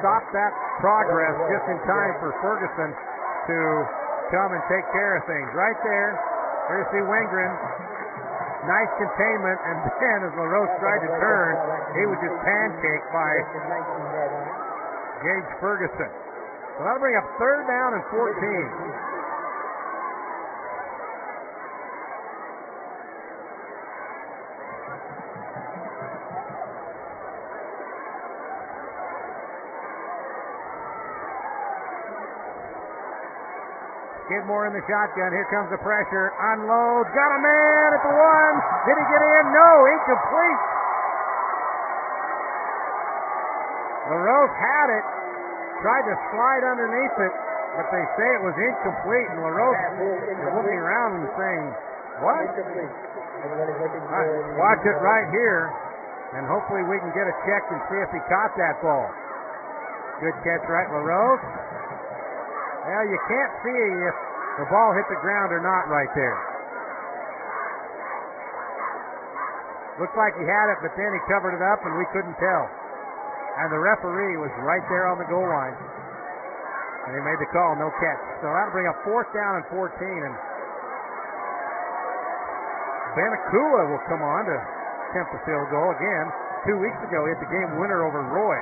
stopped that progress just in time for Ferguson to come and take care of things. Right there, here's see Wengren. Nice containment, and then as LaRose tried to turn, he was just pancaked by Gage Ferguson. So that'll bring up third down and 14. Skidmore in the shotgun. Here comes the pressure. Unloads. Got a man at the one. Did he get in? No. Incomplete. LaRose had it. Tried to slide underneath it, but they say it was incomplete. And LaRose is looking around and saying, what? Watch it right here. And hopefully we can get a check and see if he caught that ball. Good catch, right, LaRose? Well, you can't see if the ball hit the ground or not right there. Looks like he had it, but then he covered it up and we couldn't tell. And the referee was right there on the goal line. And he made the call, no catch. So that'll bring up 4th down and 14. And Benacula will come on to attempt the field goal again. 2 weeks ago, he hit the game winner over Roy.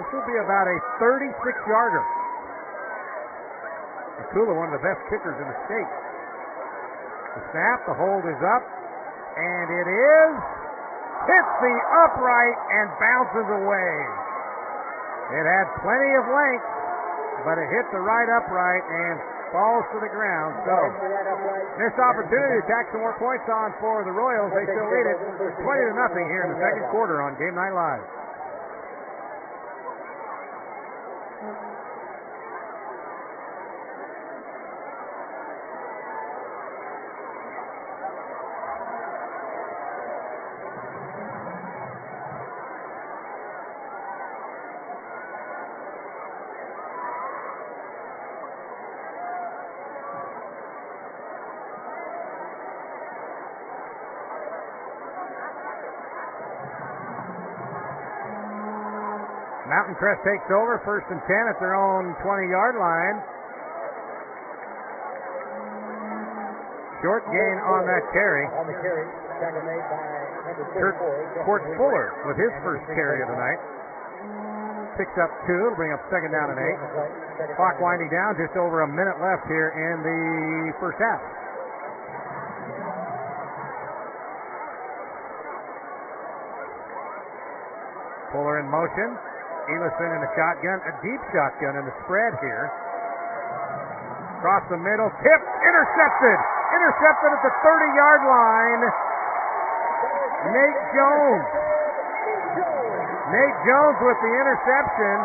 This will be about a 36-yarder. Benacula, one of the best kickers in the state. The snap, the hold is up, and it is hits the upright and bounces away. It had plenty of length, but it hit the right upright and falls to the ground. So, missed opportunity to tack some more points on for the Royals. They still lead it 20-0 here in the second quarter on Game Night Live. Mountain Crest takes over, 1st and 10 at their own 20-yard line. Short gain on that carry. On the carry, tackle made by number 34. Court Fuller with his first carry of the night. Picks up 2, it'll bring up 2nd down and 8. Clock winding down, just over a minute left here in the first half. Fuller in motion. Elison in the shotgun, a deep shotgun in the spread here. Across the middle, tipped, intercepted. Intercepted at the 30-yard line. Nate Jones. Nate Jones with the interception,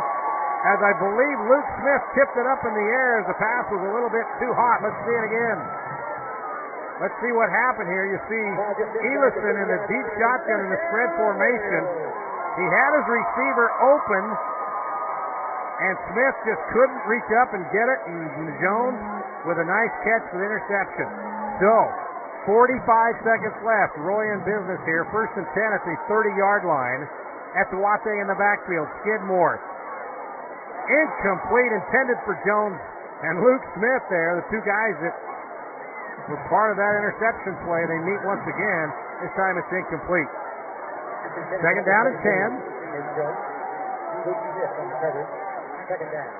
as I believe Luke Smith tipped it up in the air as the pass was a little bit too hot. Let's see it again. Let's see what happened here. You see Elison in the deep shotgun in the spread formation. He had his receiver open, and Smith just couldn't reach up and get it, and Jones with a nice catch for the interception. So, 45 seconds left. Roy in business here. 1st and 10 at the 30-yard line. At the Watchit in the backfield. Skidmore. Incomplete, intended for Jones and Luke Smith there, the two guys that were part of that interception play. They meet once again. This time it's incomplete. 2nd down and 10. Second down.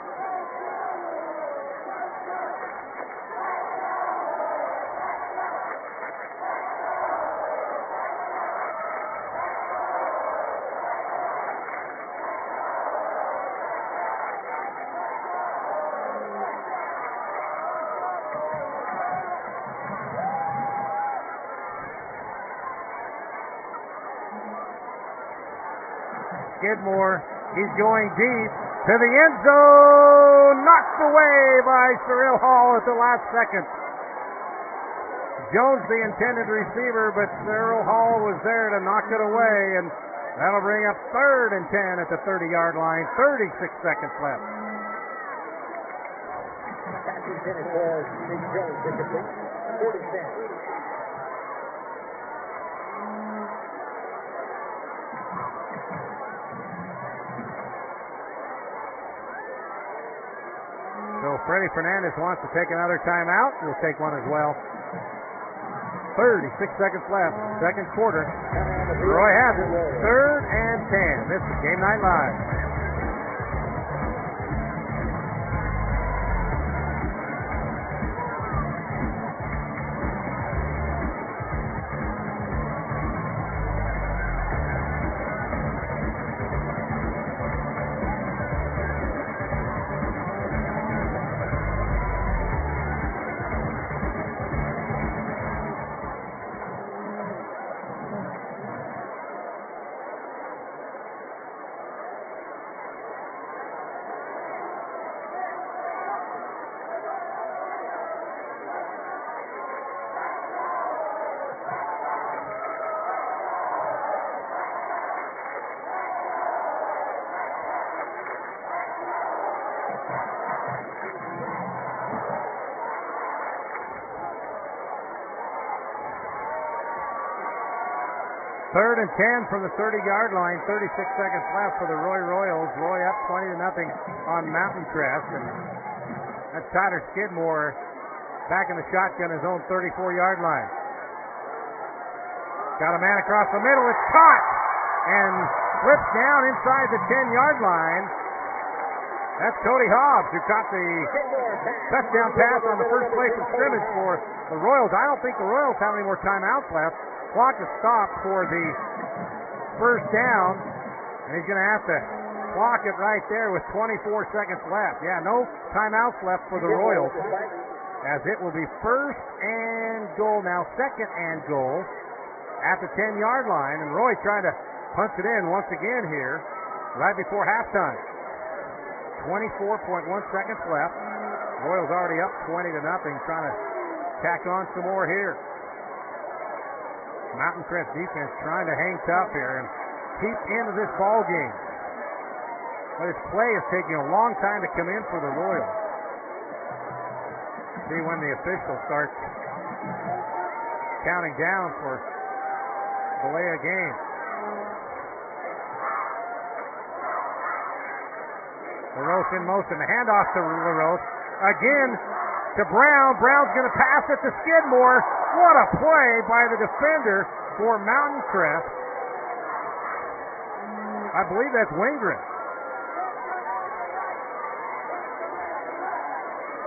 Skidmore, he's going deep to the end zone, knocked away by Cyril Hall at the last second. Jones the intended receiver, but Cyril Hall was there to knock it away, and that'll bring up 3rd and 10 at the 30-yard line, 36 seconds left. Passing finish was Nick Jones, incomplete. 40 cents. So Freddie Fernandez wants to take another timeout. We'll take one as well. 36 seconds left, second quarter. Roy has it, 3rd and 10. This is Game Night Live. 3rd and 10 from the 30-yard line. 36 seconds left for the Roy Royals. Roy up 20-0 on Mountain Crest. And that's Tyler Skidmore back in the shotgun, his own 34-yard line. Got a man across the middle. It's caught and slips down inside the 10-yard line. That's Cody Hobbs, who caught the touchdown pass on the first play from scrimmage for the Royals. I don't think the Royals have any more timeouts left. Clock is stopped for the first down, and he's going to have to clock it right there with 24 seconds left. Yeah, no timeouts left for the Royals, as it will be 1st and goal now, 2nd and goal at the 10-yard line, and Roy trying to punch it in once again here right before halftime. 24.1 seconds left. Royals already up 20-0, trying to tack on some more here. Mountain Crest defense trying to hang tough here and keep into this ball game. But this play is taking a long time to come in for the Royals. See when the official starts counting down for delay of game. LaRose in motion. The handoff to LaRose. Again to Brown. Brown's going to pass it to Skidmore. What a play by the defender for Mountain Crest. I believe that's Wingren.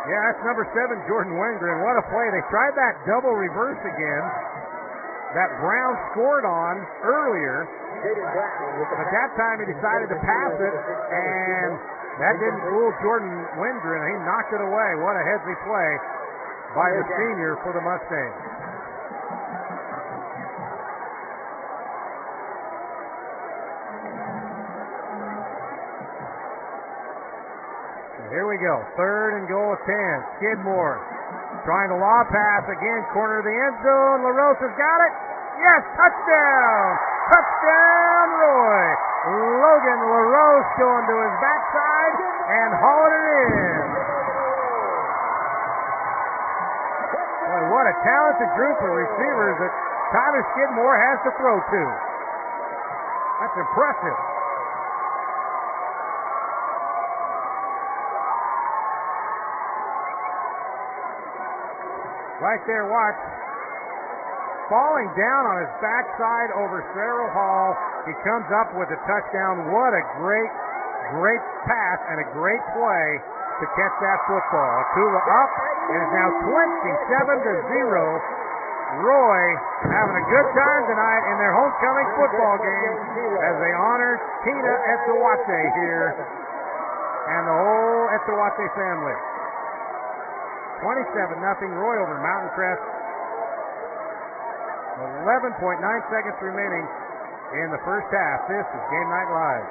Yeah, that's number 7, Jordan Wingren. What a play. They tried that double reverse again that Brown scored on earlier. But that time he decided to pass it, and that didn't fool Jordan Wingren. He knocked it away. What a headsy play by the senior for the Mustangs. Here we go. 3rd and goal at 10. Skidmore trying to lob pass again. Corner of the end zone. LaRose has got it. Yes, touchdown! Touchdown, Roy! Logan LaRose going to his backside and hauling it in. Boy, what a talented group of receivers that Tyler Skidmore has to throw to. That's impressive. Right there, watch. Falling down on his backside over Cerro Hall. He comes up with a touchdown. What a great pass and a great play to catch that football. Akula up. It is now 27-0. Roy having a good time tonight in their homecoming football game as they honor Tina Etowate here and the whole Etowate family. 27-0 Roy over Mountain Crest. 11.9 seconds remaining in the first half. This is Game Night Live.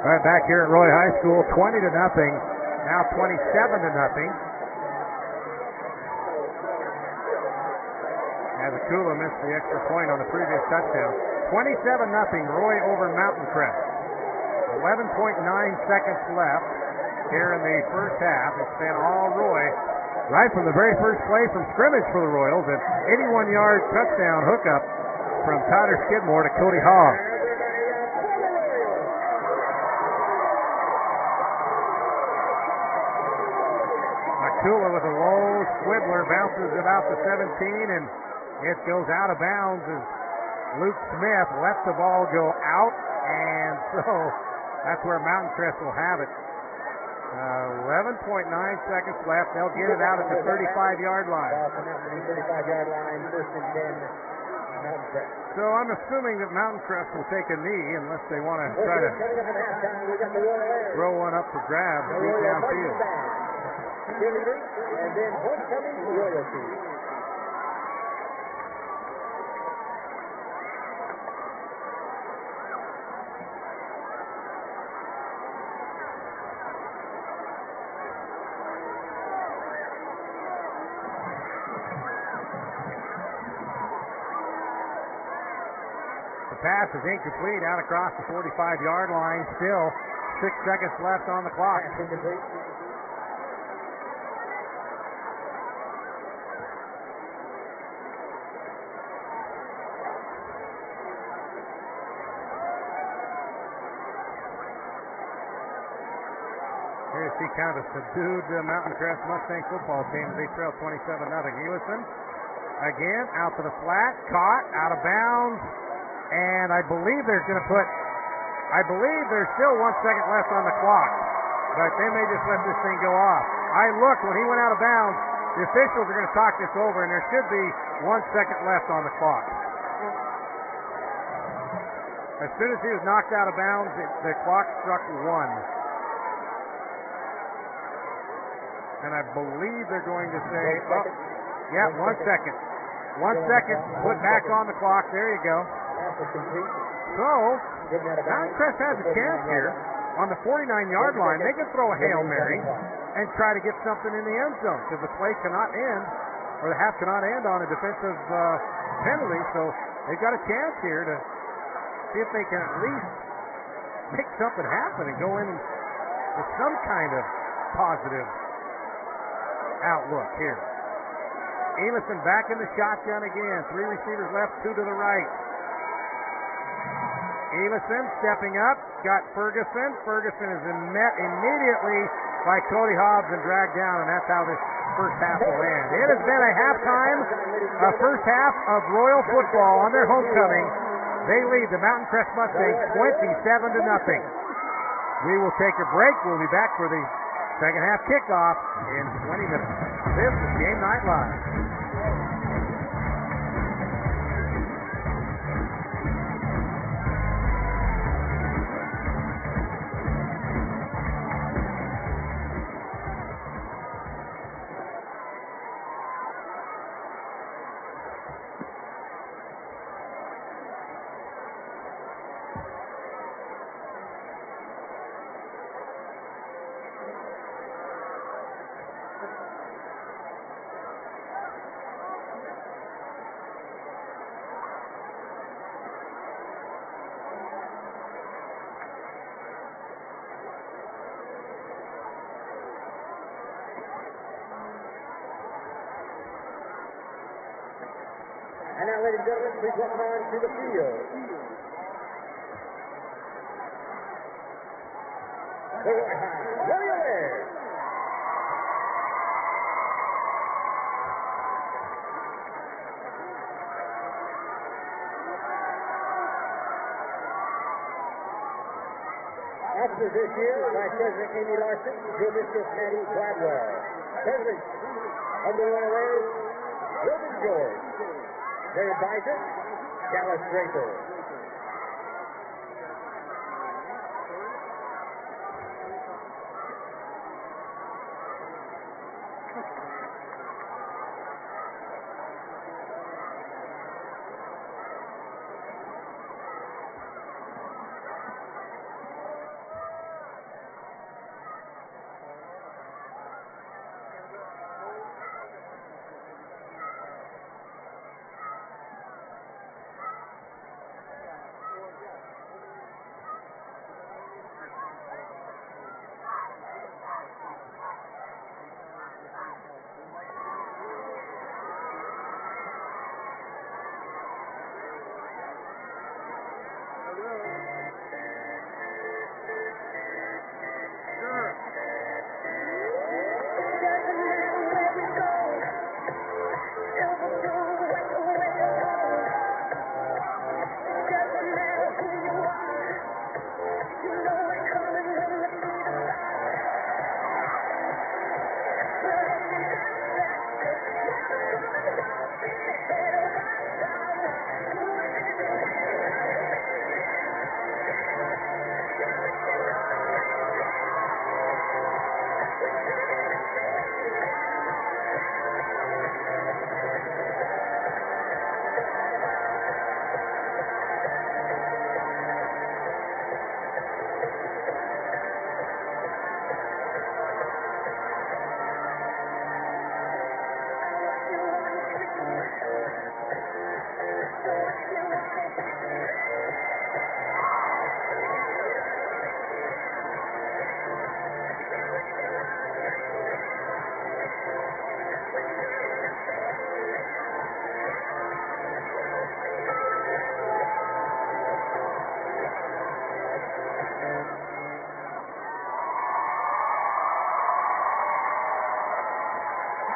Right back here at Roy High School, 20-0, now 27-0. As Akula missed the extra point on the previous touchdown. 27-0, Roy over Mountain Crest. 11.9 seconds left here in the first half. It's been all Roy right from the very first play from scrimmage for the Royals. An 81-yard touchdown hookup from Tyler Skidmore to Cody Hobbs. Akula with a low squibbler bounces about the 17, and it goes out of bounds as Luke Smith lets the ball go out, and so that's where Mountain Crest will have it. 11.9 seconds left. They'll get it out at the 35-yard line. 35-yard line, 1st and 10. So I'm assuming that Mountain Crest will take a knee unless they want to try to throw one up for grabs deep downfield. And then homecoming royalty. pass is incomplete out across the 45-yard line. Still 6 seconds left on the clock. Pass incomplete. Here you see kind of a subdued Mountain Crest Mustang football team as they trail 27-0. Elison again out to the flat, caught out of bounds, and I believe there's still 1 second left on the clock, but they may just let this thing go off. I looked when he went out of bounds. The officials are going to talk this over, and there should be 1 second left on the clock. As soon as he was knocked out of bounds, the clock struck 1. And I believe they're going to say, 1 second. 1 second, put back on the clock. There you go. So, Mountain Crest has a chance here on the 49-yard line. They can throw a Hail Mary and try to get something in the end zone because the play cannot end, or the half cannot end on a defensive penalty. So they've got a chance here to see if they can at least make something happen and go in with some kind of positive outlook here. Elison back in the shotgun again. 3 receivers left, 2 to the right. Elison stepping up, got Ferguson. Ferguson is met immediately by Cody Hobbs and dragged down, and that's how this first half will end. It has been a halftime, first half of Royal football on their homecoming. They lead the Mountain Crest Mustangs 27-0. We will take a break. We'll be back for the second half kickoff in 20 minutes. This is Game Night Live. And now, ladies and gentlemen, please welcome on to the field the Warriors. Officers this year, Vice President Amy Larson, Field Mistress Maddie Gladwell. President of the Warriors, Wilton George. Their advisor, Dallas Draper.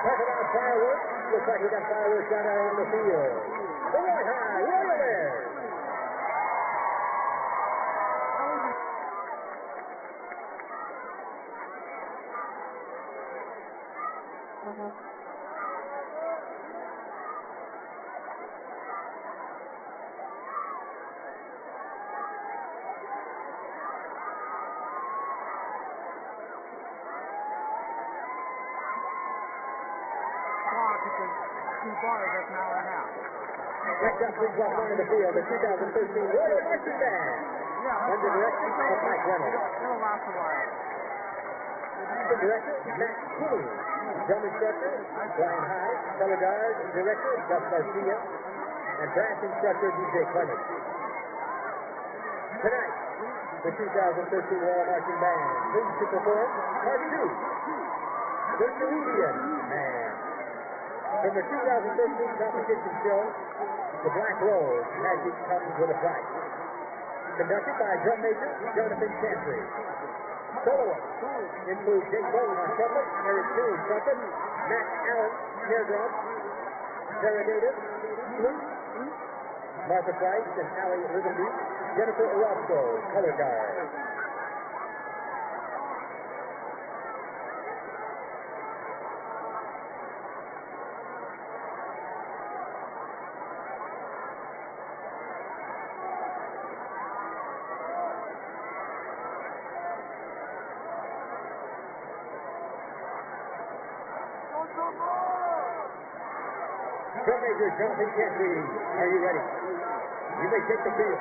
Talk about fireworks. Looks like we got fireworks out on the field. The White High Royalers. Bars, that's an hour and a half. Next up, brings off line of the field, the 2013 Royal Marching Band. Yeah, Under direction of Mike Reynolds. It'll last a while. The director, Matt King. Drum instructor, Brian Hyde. Color guard director, Gus Garcia. And brass instructor, DJ Clemens. Tonight, the 2013 Royal Marching Band brings to perform part 2, the Caribbean Man. From the 2013 competition show, The Black Rose, Magic Comes with a Price. Conducted by drum major Jonathan Chantry. Soloists include Jake Bowling on trumpet, Eric Coon trumpet, Matt Allen snare drum, Sarah Davis flute, Martha Price and Allie Rivenby, Jennifer Orozco color guard. Drum major Jonathan Chantry, are you ready? You may take the field.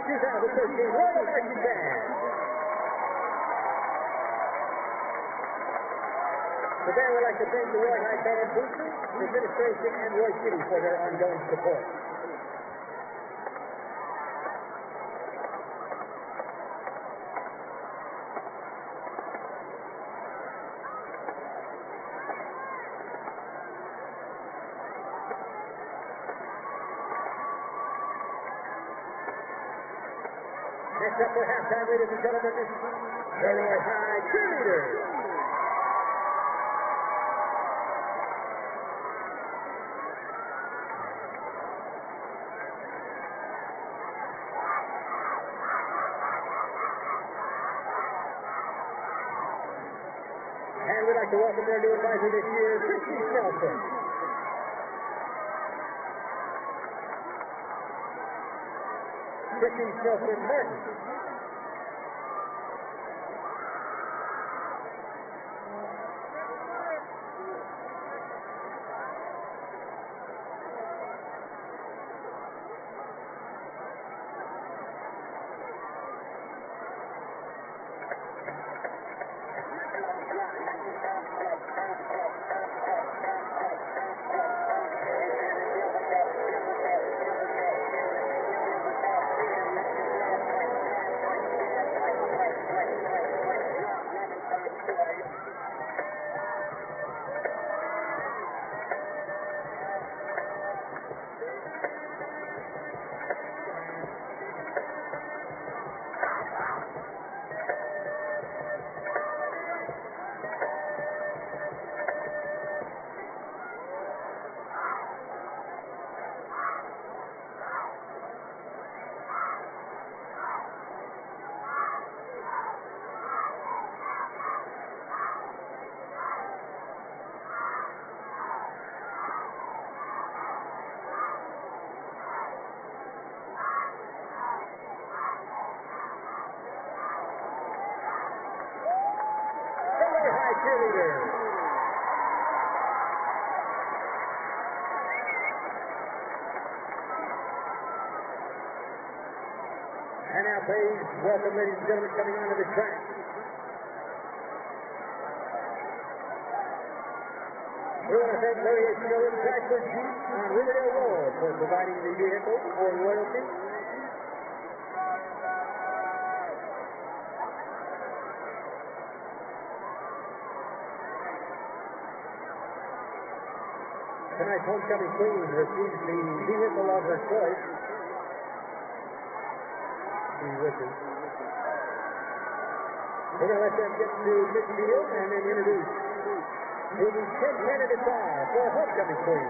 2013 Royal Marching Band. The band would like to thank the Roy High Band boosters, administration, and Roy City for their ongoing support. Next up for halftime, ladies and gentlemen, the Roy High Cheerleaders. And we'd like to welcome their new advisor this year, Christy Nelson. Christy Nelson Martin. And now, please, welcome, ladies and gentlemen, coming onto the track. We want to thank Larry H. Miller, Tractor Jeep on Riverdale Road for providing the vehicle for royalty. Tonight's homecoming queen receives the vehicle of her choice. We're going to let them get to midfield and then introduce who the 10 candidates are for homecoming queen.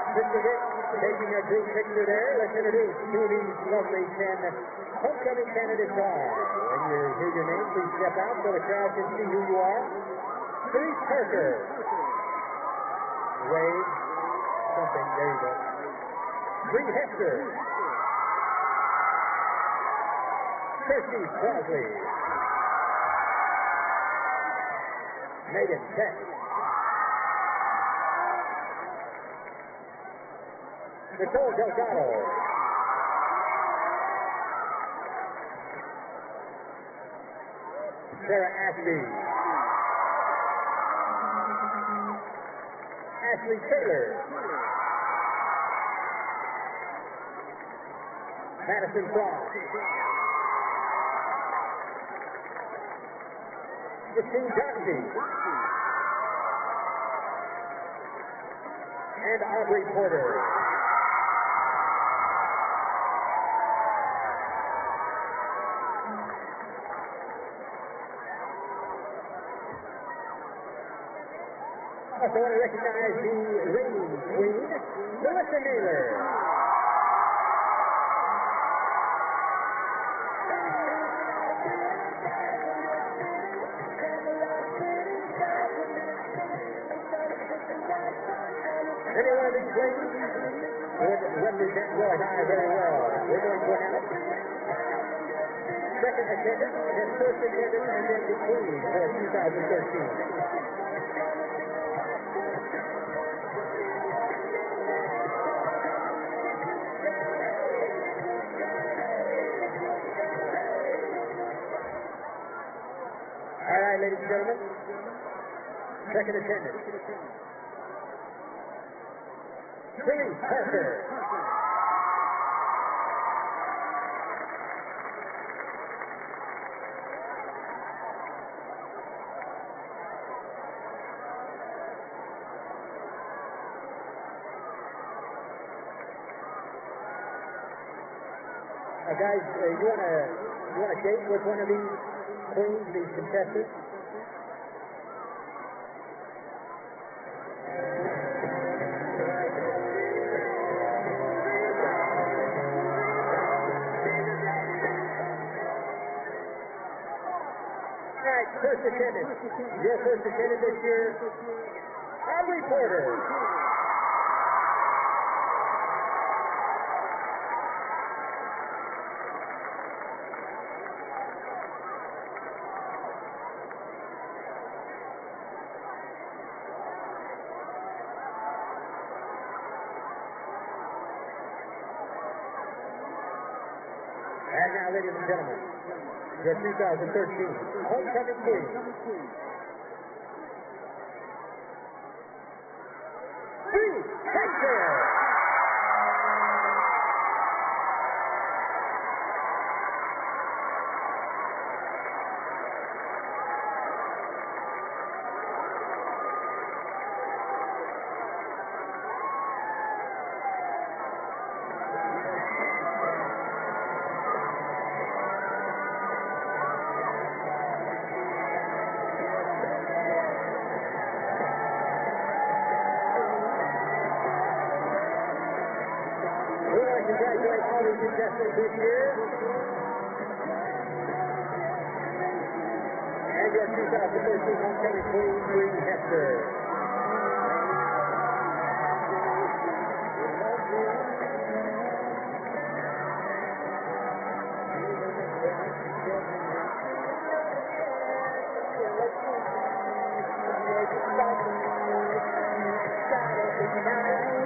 Mr. Rick taking a group picture there. Let's introduce who these lovely 10 homecoming candidates are. When you hear your name, please step out so the crowd can see who you are. Bruce Parker. Wade. Something. There you go. Bree Hester. Kirsty Crosby. Megan Peck. Nicole Delgado. Sarah Ashby. Ashley Taylor. Madison Frost. Christine Doxey. And Aubrey Porter. Also want to recognize the reigning queen, Melissa Naylor. Any one of these ladies would represent Roy High very well. We're going to announce second attendance, then first attendance, and then the queen for 2013. All right, ladies and gentlemen, second attendance. Billy Parker. Guys, you want to date with one of these queens, these contestants? First attendance. Your first attendance this year, Aubrey Porter. And now, ladies and gentlemen, your 2013 homecoming queen. Bree Hester. Congratulate all the contestants this year. And your 2013 homecoming queen, Bree Hester. Behind you.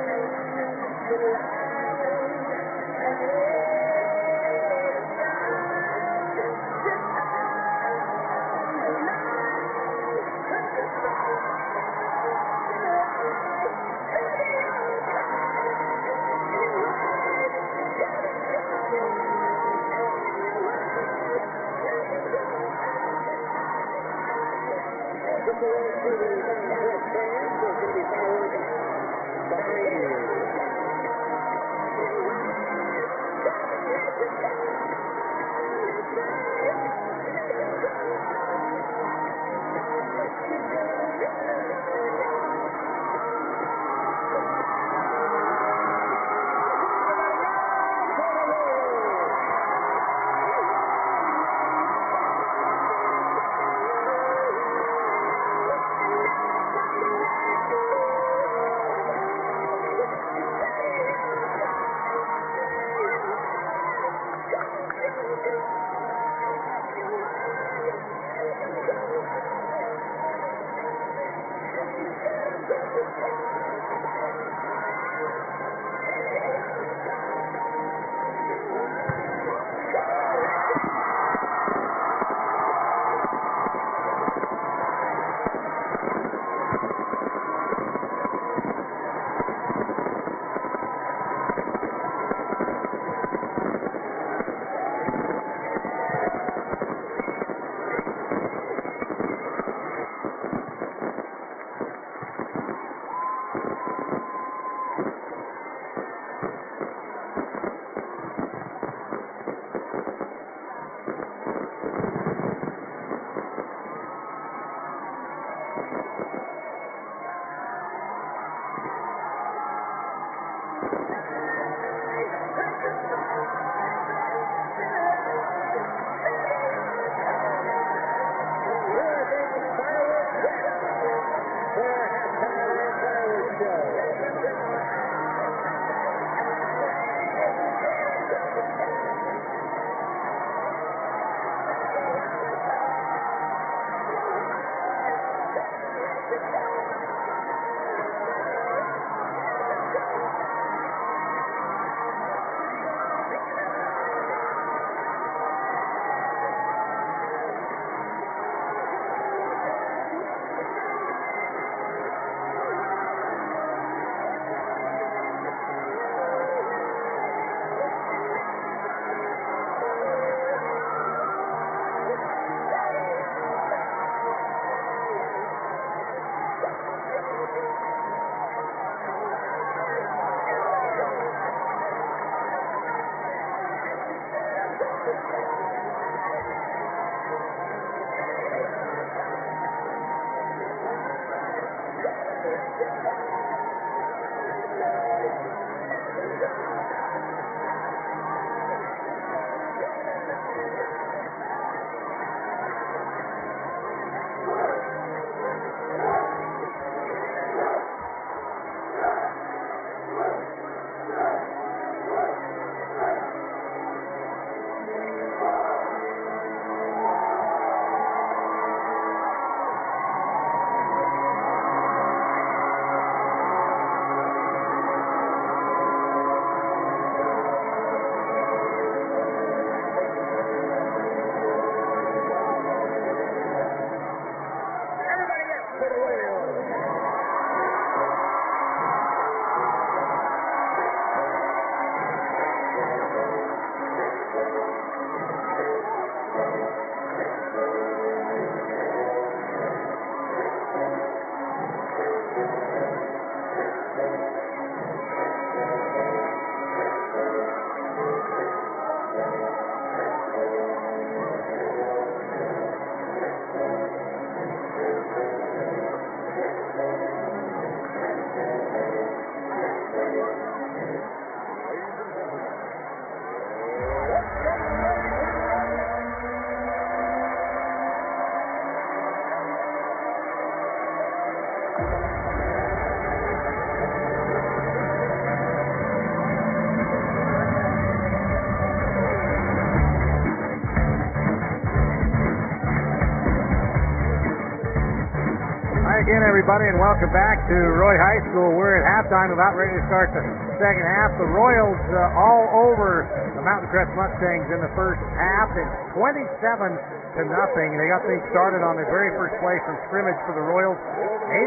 again, everybody, and welcome back to Roy High School. We're at halftime, about ready to start the second half. The Royals all over the Mountain Crest Mustangs in the first half. It's 27-0. They got things started on their very first play from scrimmage for the Royals.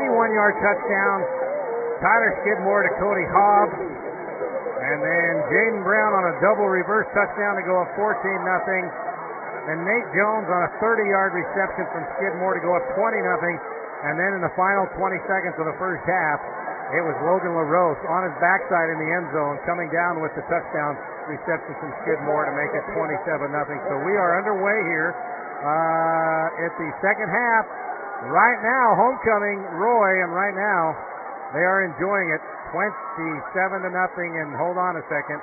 81-yard touchdown. Tyler Skidmore to Cody Hobbs. And then Jaden Brown on a double reverse touchdown to go up 14-0. Then Nate Jones on a 30-yard reception from Skidmore to go up 20-0. And then in the final 20 seconds of the first half, it was Logan LaRose on his backside in the end zone coming down with the touchdown reception from Skidmore to make it 27-0. So we are underway here at the second half. Right now, homecoming Roy, and right now they are enjoying it 27-0. And hold on a second.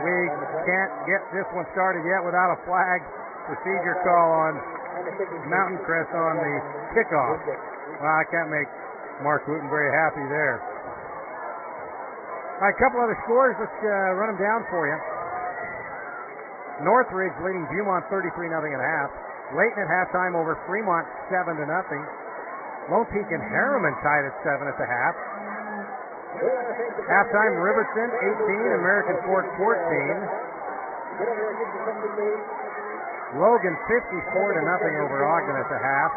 We can't get this one started yet without a flag procedure call on Mountain Crest on the kickoff. Well, I can't make Mark Wooten very happy there. All right, a couple other scores. Let's run them down for you. Northridge leading Beaumont 33-0 at half. Layton at halftime over Fremont 7-0. Lone Peak and Harriman tied at 7 at the half. Halftime Riverton 18, American Fork 14. Logan 54-0 over Ogden at the half.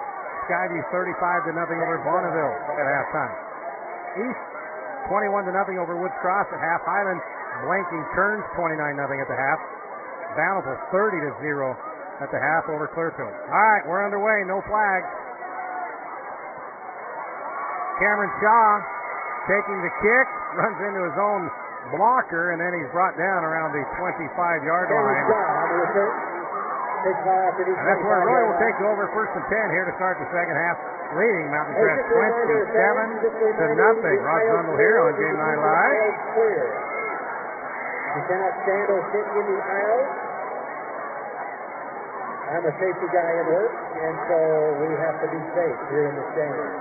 Skyview 35-0 over Bonneville at halftime. East 21-0 over Woods Cross at half. Highland blanking Kearns 29-0 at the half. Bountiful 30-0 at the half over Clearfield. All right, we're underway. No flags. Cameron Shaw taking the kick, runs into his own blocker, and then he's brought down around the 25-yard line. And that's where Roy will take over first and 10 here to start the second half, leading Mountain Crest 27-0. Rod Brundle here on Game 9 Live. You cannot stand or sit in the aisle. I'm a safety guy at work, and so we have to be safe here in the stands.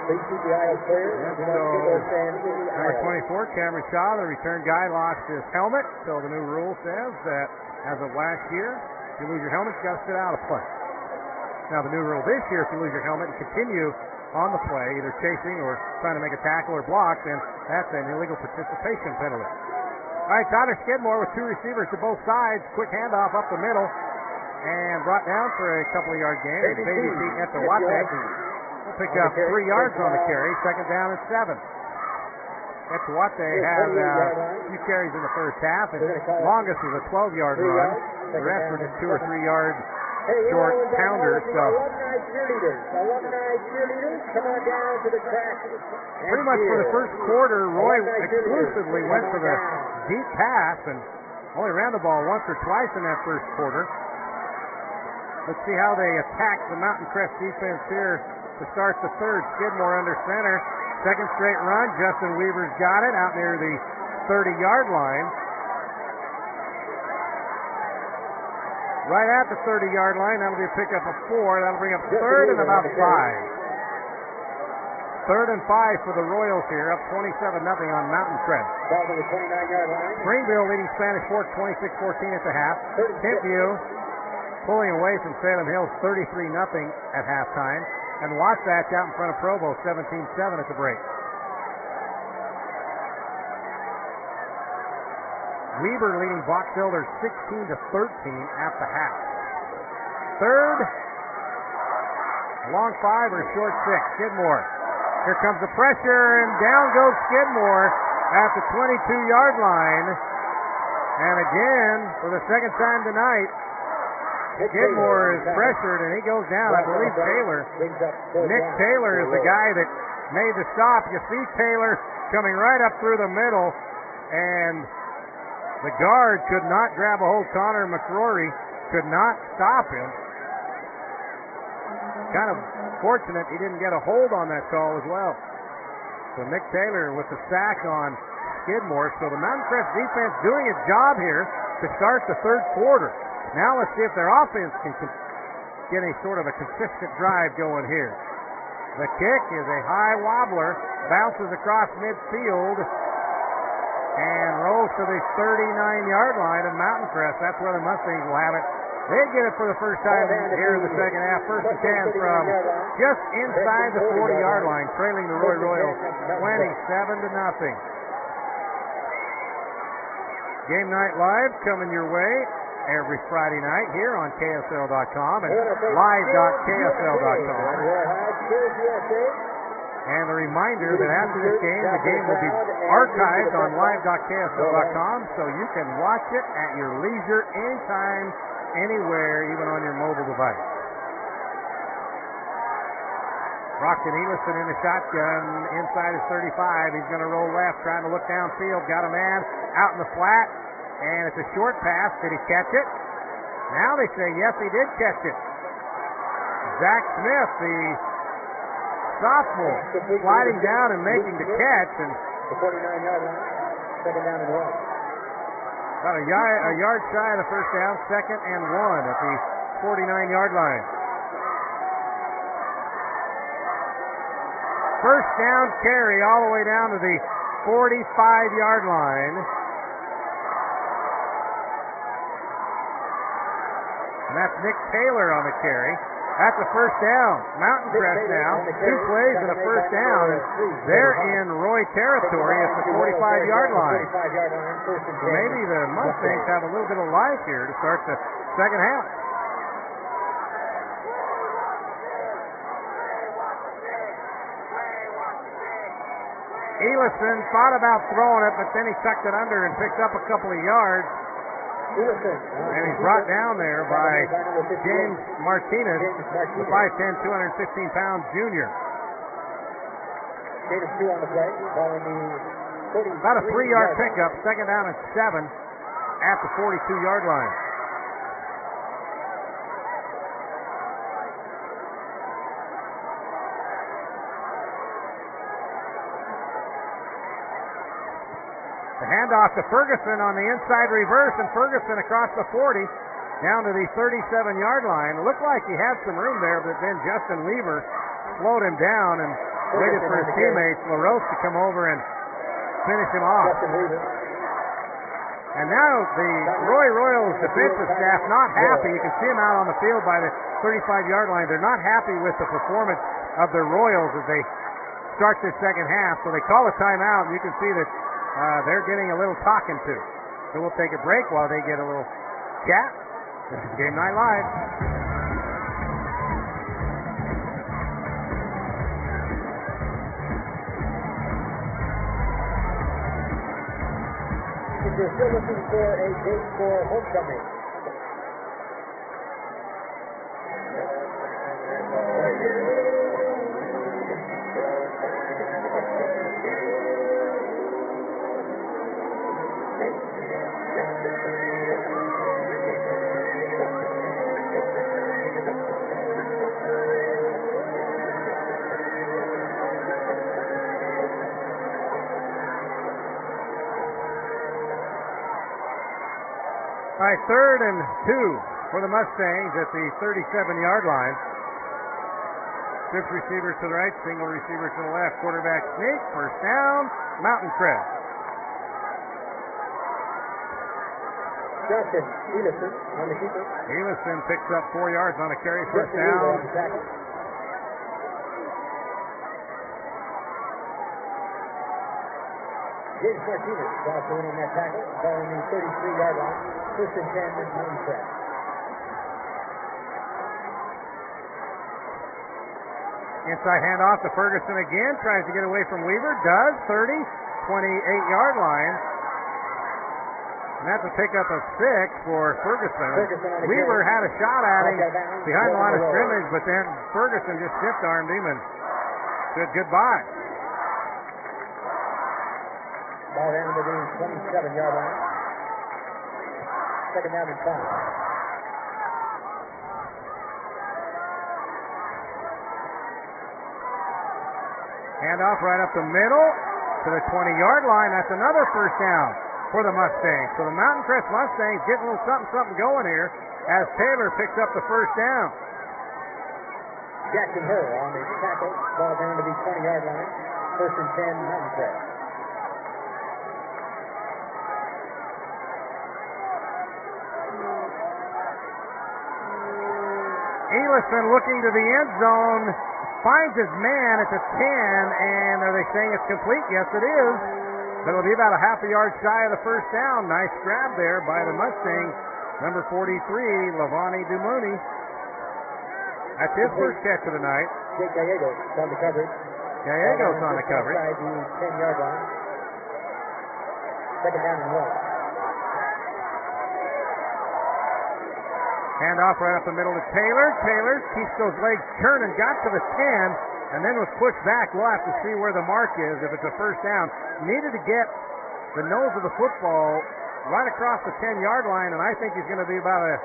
Please keep the aisle clear. Do not sit or stand in the aisle. Number 24, Cameron Shaw, the return guy, lost his helmet. So the new rule says that as of last year, if you lose your helmet, you got to sit out of play. Now the new rule this year, if you lose your helmet and continue on the play, either chasing or trying to make a tackle or block, then that's an illegal participation penalty. All right, Tyler Skidmore with two receivers to both sides. Quick handoff up the middle and brought down for a couple of yard gain. Baby feet at the Watchit. We'll pick up 3 yards on the carry. Second down and 7. Watchit had a few carries in the first half, and longest was a 12-yard run. The rest were just 2 or 3 yards short pounders. So Alumni cheerleaders, come on down to the track. Pretty much for the first quarter, Roy exclusively went for the deep pass and only ran the ball once or twice in that first quarter. Let's see how they attack the Mountain Crest defense here to start the third. Skidmore under center. Second straight run. Justin Weaver's got it out near the 30-yard line. Right at the 30-yard line. That'll be a pickup of 4. That'll bring up third and about 5. Third and 5 for the Royals here, up 27-0 on Mountain Crest. Ball to the 29-yard line. Springville leading Spanish Fork 26-14 at the half. Timpview pulling away from Salem Hills 33-0 at halftime. And Wasatch out in front of Provo 17-7 at the break. Weber leading Box Elder 16-13 at the half. Third, long 5 or short 6. Skidmore. Here comes the pressure, and down goes Skidmore at the 22-yard line. And again, for the second time tonight, Skidmore is pressured, and he goes down. I believe Nick Taylor is the guy that made the stop. You see Taylor coming right up through the middle, and the guard could not grab a hold. Connor McRory could not stop him. Kind of fortunate he didn't get a hold on that call as well. So Nick Taylor with the sack on Skidmore. So the Mountain Crest defense doing its job here to start the third quarter. Now let's see if their offense can get a sort of a consistent drive going here. The kick is a high wobbler, bounces across midfield, and rolls to the 39-yard line of Mountain Crest. That's where the Mustangs will have it. They get it for the first time here in the second half. First and 10 from just inside the 40-yard line, trailing the Roy Royals 27-0. Game Night Live coming your way every Friday night here on KSL.com and live.ksl.com. And a reminder that after this game, the game will be archived on live.ksl.com, so you can watch it at your leisure anytime, anywhere, even on your mobile device. Brockton Elison in the shotgun inside his 35. He's going to roll left, trying to look downfield. Got a man out in the flat. And it's a short pass. Did he catch it? Now they say, yes, he did catch it. Zach Smith, the sophomore, sliding down and making the catch. And the 49-yard line, second down and 1. About a yard shy of the first down, second and 1 at the 49-yard line. First down carry all the way down to the 45-yard line. And that's Nick Taylor on the carry. That's a first down. Mountain Crest now. 2 plays and a first down. They're in Roy territory at the 45-yard line. So maybe the Mustangs have a little bit of life here to start the second half. Elison thought about throwing it, but then he tucked it under and picked up a couple of yards. And he's brought down there by James Martinez, the 5'10", 215-pound junior. About a 3-yard pickup, second down and 7 at the 42-yard line. The Handoff to Ferguson on the inside reverse, and Ferguson across the 40 down to the 37-yard line. It looked like he had some room there, but then Justin Weaver slowed him down and waited for his teammates, LaRose, to come over and finish him off. And now the Roy Royals defensive staff not happy. You can see them out on the field by the 35-yard line. They're not happy with the performance of the Royals as they start this second half. So they call a timeout, and you can see that they're getting a little talking to. So we'll take a break while they get a little chat. This is Game Night Live. If you're still looking for a date for homecoming, All right, 3rd and 2 for the Mustangs at the 37-yard line. Six receivers to the right, single receiver to the left. Quarterback sneak, first down, Mountain Crest. Justin Elison on the keeper. Elison picks up 4 yards on a carry, first down. James Martinez also in on that tackle, ball on the 33-yard line. First and 10 with Mountain Crest. Inside handoff to Ferguson again, tries to get away from Weaver, does, 30, 28-yard line. And that's a pickup of 6 for Ferguson. Weaver had a shot at him behind the line of scrimmage, but then Ferguson just stiff-armed him and said goodbye. Ball down to the 27-yard line. Second down and 5. Handoff right up the middle to the 20-yard line. That's another first down for the Mustangs. So the Mountain Crest Mustangs getting a little something going here as Taylor picks up the first down. Jackson Hurr on the tackle. Ball down to the 20-yard line. First and 10, Mountain Crest. Elison looking to the end zone, finds his man at the 10, and are they saying it's complete? Yes, it is. But it'll be about a half a yard shy of the first down. Nice grab there by the Mustangs. Number 43, Lavani Dumouni. That's his first catch of the night. Jake Gallegos on the coverage. Gallegos on the coverage. Outside the 10-yard line. Second down and 1. Handoff right up the middle to Taylor. Taylor keeps those legs turning, got to the 10, and then was pushed back. We'll have to see where the mark is if it's a first down. Needed to get the nose of the football right across the 10-yard line, and I think he's going to be about a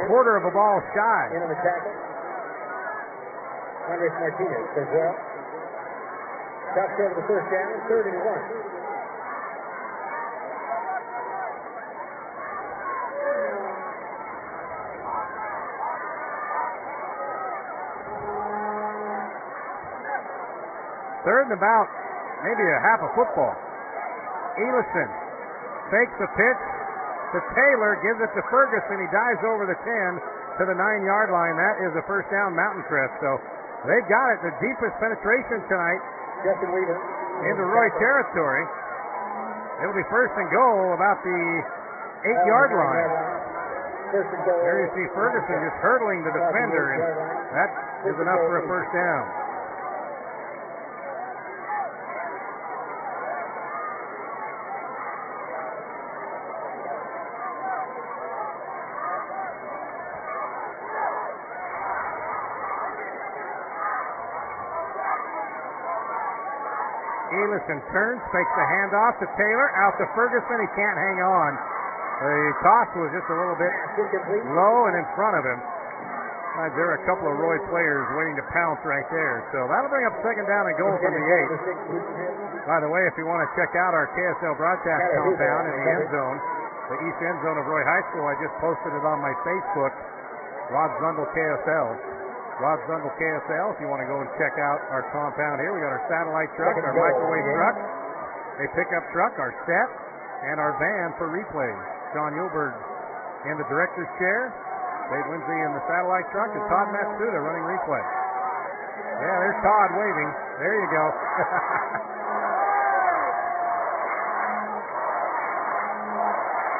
quarter of a ball shy. In on the tackle. Andres Martinez as well. Stop short of the first down, 3rd and 1. Third and about maybe a half a football. Elison fakes the pitch to Taylor, gives it to Ferguson. He dives over the 10 to the 9-yard line. That is a first down, Mountain Crest. So they've got it. The deepest penetration tonight Justin Weaver into Roy territory. It'll be first and goal about the 8-yard line. First and goal. There you see Ferguson just hurdling the defender, and that is enough for a first down. Elison turns, fakes the handoff to Taylor, out to Ferguson. He can't hang on. The toss was just a little bit low and in front of him. There are a couple of Roy players waiting to pounce right there. So that'll bring up second down and goal from the 8. By the way, if you want to check out our KSL broadcast compound in the end zone, the east end zone of Roy High School, I just posted it on my Facebook, Rod Zundel KSL. Rod Zundel KSL, if you want to go and check out our compound here. We got our satellite truck, our microwave truck, a pickup truck, our set, and our van for replays. John Yulberg in the director's chair. Dave Lindsay in the satellite truck, and Todd Matsuda running replay. Yeah, there's Todd waving. There you go.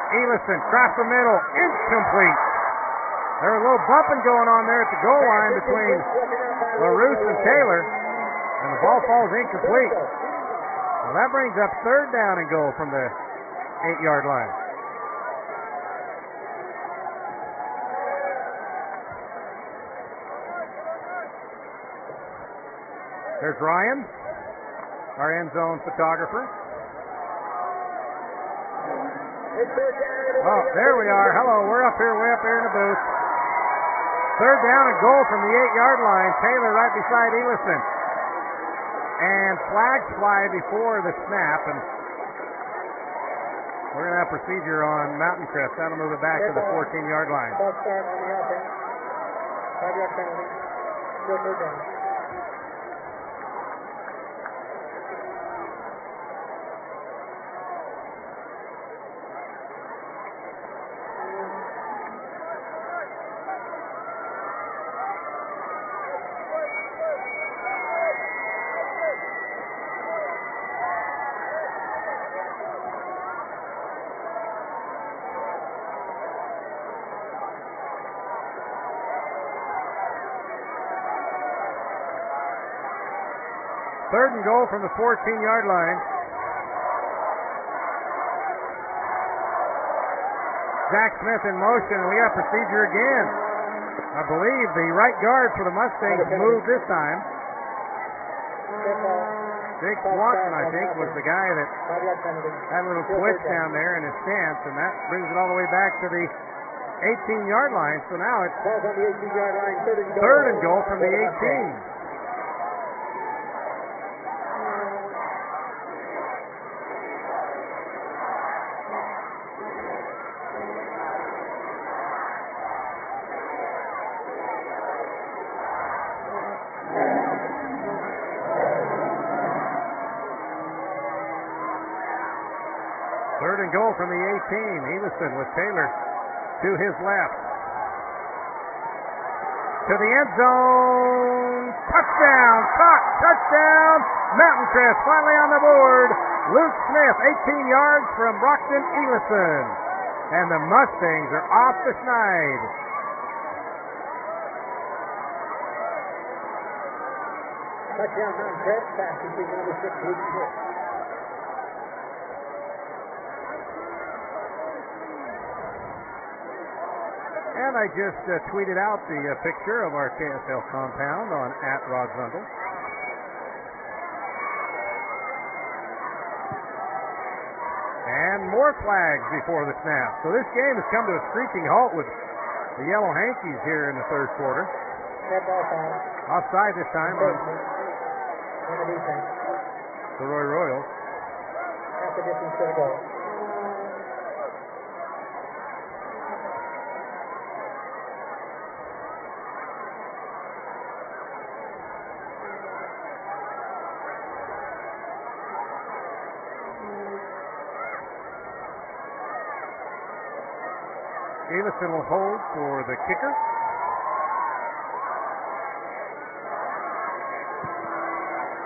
Elison, across the middle, incomplete. There's a little bumping going on there at the goal line between LaRousse and Taylor, and the ball falls incomplete. Well, that brings up third down and goal from the 8-yard line. There's Ryan, our end zone photographer. Oh, there we are. Hello, we're up here, way up here in the booth. Third down and goal from the 8-yard line. Taylor right beside Elison. And flags fly before the snap, and we're going to have procedure on Mountain Crest. That'll move it back to the 14-yard line. 5-yard penalty. Still third down. Third and goal from the 14-yard line. Zach Smith in motion, and we got procedure again. I believe the right guard for the Mustangs moved this time. Jake Swanson, I think, was the guy that had a little twitch down there in his stance, and that brings it all the way back to the 18-yard line. So now it's third and goal from the 18. Third and goal from the 18. Elison with Taylor to his left. To the end zone. Touchdown. Caught. Touchdown. Mountain Crest finally on the board. Luke Smith, 18 yards from Brockton Elison. And the Mustangs are off the schneid. Touchdown, Mountain Crest. Pass complete number 6, Luke Smith. And I just tweeted out the picture of our KSL compound on @RodZundel. And more flags before the snap. So this game has come to a screeching halt with the Yellow Hankies here in the third quarter. Offside this time on the Roy Royals. Half the distance to the goal. Elison will hold for the kicker.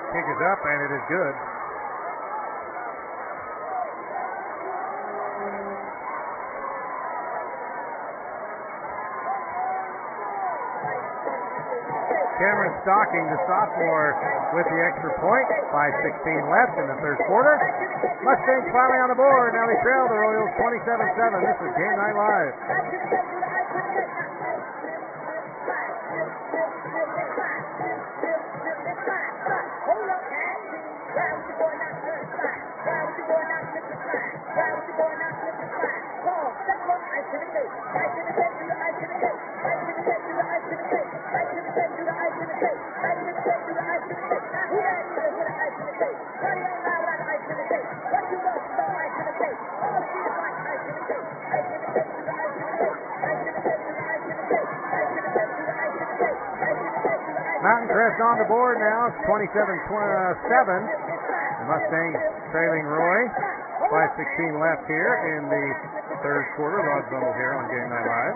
Kick is up, and it is good. Cameron Stocking, the sophomore, with the extra point. 5:16 left in the third quarter. Mustangs finally on the board. Now they trail the Royals 27-7. This is Game Night Live. Ice in the gate. Crest on the board now. It's 27-7. The Mustangs trailing Roy. 5:16 left here in the third quarter. Rod Bundle here on Game Night Live.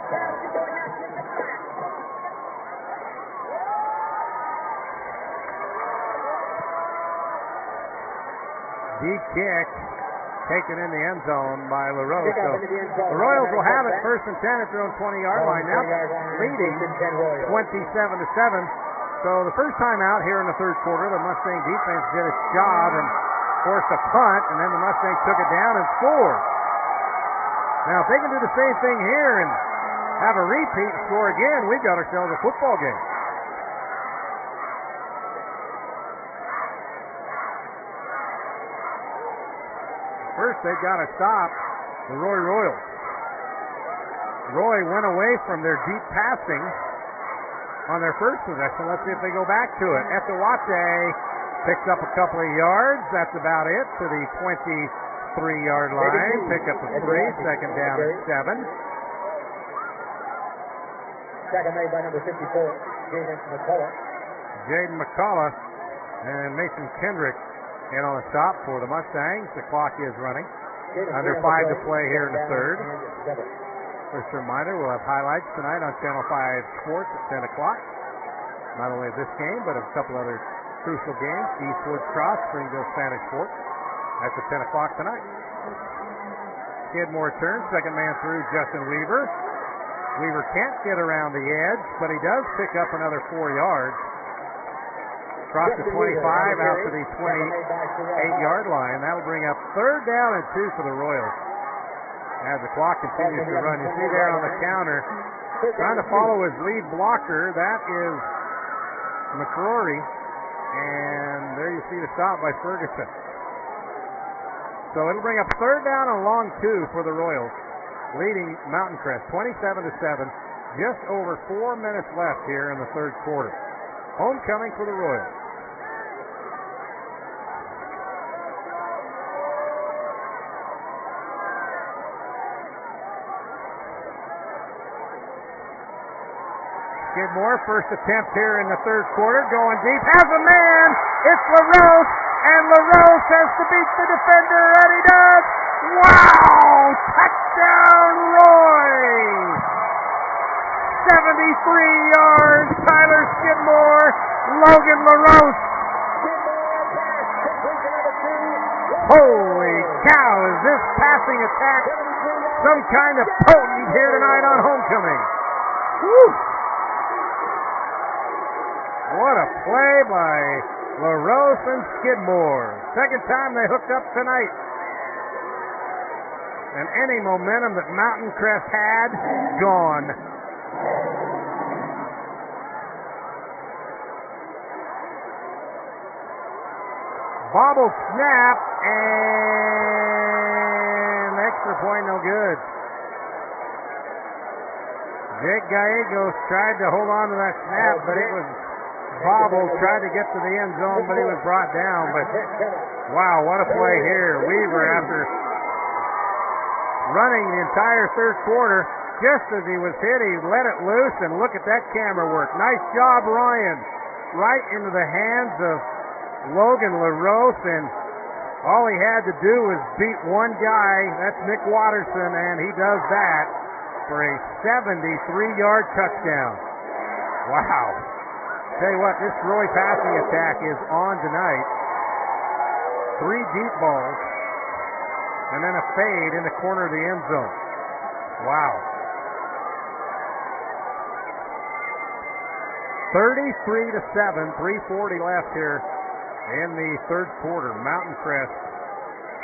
Deep kick taken in the end zone by LaRose. So the Royals will have it first and 10 at their own 20-yard line. Now leading 27-7. So the first time out here in the third quarter, the Mustang defense did its job and forced a punt, and then the Mustangs took it down and scored. Now if they can do the same thing here and have a repeat and score again, we've got ourselves a football game. First, they've got to stop the Roy Royals. Roy went away from their deep passing on their first possession. Let's see if they go back to it. Watchit picks up a couple of yards. That's about it to the 23-yard line. Pick up a 3. Second down at 7. Second made by number 54, Jaden McCullough. Jaden McCullough and Mason Kendrick in on the stop for the Mustangs. The clock is running. Under 5 to play here in the third. First reminder, we'll have highlights tonight on Channel 5 Sports at 10 o'clock. Not only of this game, but of a couple other crucial games. Eastwood Cross, Springville Spanish Sports. That's at 10 o'clock tonight. Skidmore turns. Second man through, Justin Weaver. Weaver can't get around the edge, but he does pick up another 4 yards. Across the 25 out to the 28-yard line. That'll bring up third down and 2 for the Royals. As the clock continues to run, you see there on the counter, trying to follow his lead blocker. That is McCrory. And there you see the stop by Ferguson. So it'll bring up third down and long 2 for the Royals, leading Mountain Crest 27-7. Just over 4 minutes left here in the third quarter. Homecoming for the Royals. Skidmore, first attempt here in the third quarter, going deep, has a man, it's LaRose, and LaRose has to beat the defender, and he does. Wow! Touchdown, Roy! 73 yards, Tyler Skidmore, Logan LaRose. Holy cow, is this passing attack some kind of potent here tonight on homecoming? Woo! What a play by LaRose and Skidmore. Second time they hooked up tonight. And any momentum that Mountain Crest had, gone. Bobble snap, and extra point no good. Jake Gallegos tried to hold on to that snap, but it was bobbled, tried to get to the end zone, but he was brought down. But wow, what a play here. Weaver, after running the entire third quarter, just as he was hit, he let it loose, and look at that camera work. Nice job, Ryan. Right into the hands of Logan LaRose, and all he had to do was beat one guy. That's Nick Watterson, and he does that for a 73-yard touchdown. Wow. Tell you what, this Roy passing attack is on tonight. 3 deep balls, and then a fade in the corner of the end zone. Wow. 33-7, 3:40 left here in the third quarter. Mountain Crest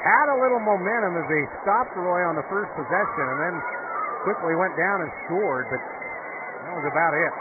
had a little momentum as they stopped Roy on the first possession and then quickly went down and scored, but that was about it.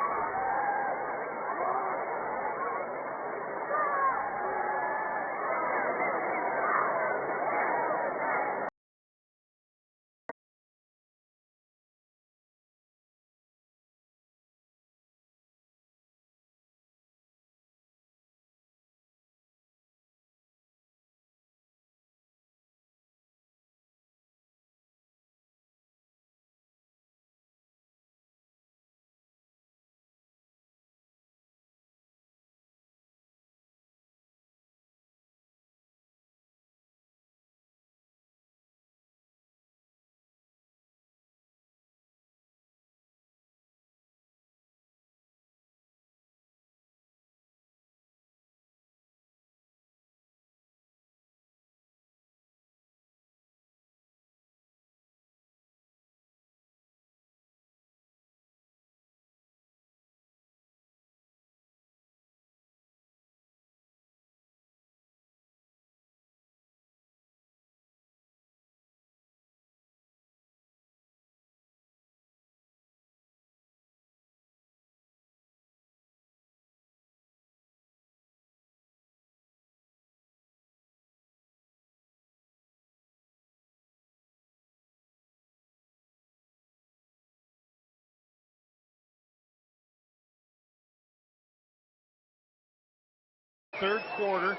third quarter.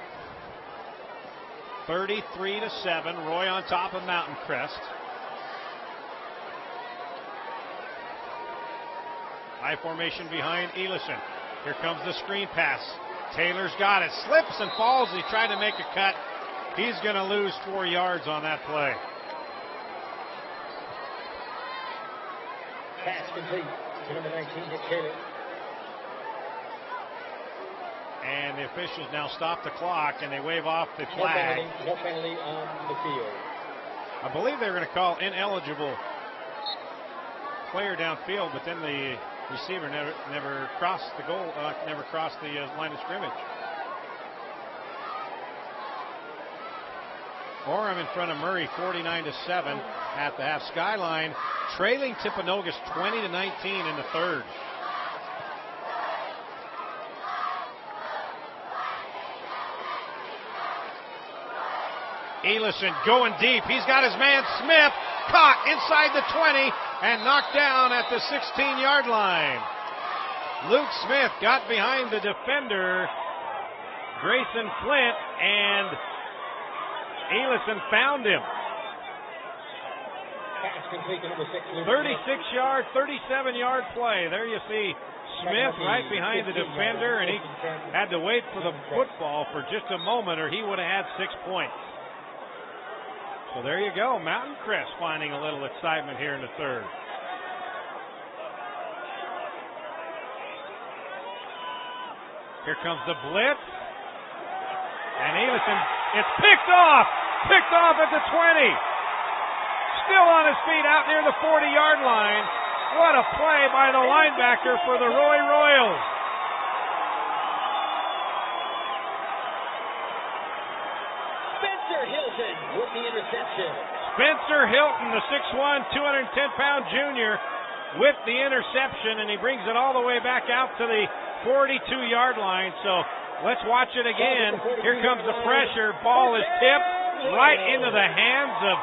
33-7. Roy on top of Mountain Crest. High formation behind Elison. Here comes the screen pass. Taylor's got it. Slips and falls. He tried to make a cut. He's going to lose 4 yards on that play. Pass complete to number 19, Nick Taylor. And the officials now stop the clock and they wave off the flag. No penalty on the field. I believe they were going to call ineligible player downfield, but then the receiver never crossed the goal, never crossed the line of scrimmage. Orem in front of Murray, 49-7 at the half. Skyline trailing Timpanogos 20-19 in the third. Elison going deep. He's got his man Smith caught inside the 20 and knocked down at the 16-yard line. Luke Smith got behind the defender, Grayson Flint, and Elison found him. 36-yard, 37-yard play. There you see Smith right behind the defender, and he had to wait for the football for just a moment or he would have had 6 points. So there you go, Mountain Crest finding a little excitement here in the third. Here comes the blitz. And Elison, it's picked off at the 20. Still on his feet out near the 40-yard line. What a play by the linebacker for the Roy Royals. Spencer Hilton with the interception. Spencer Hilton, the 6'1", 210-pound junior, with the interception, and he brings it all the way back out to the 42-yard line. So let's watch it again. Here comes the pressure. Ball is tipped right into the hands of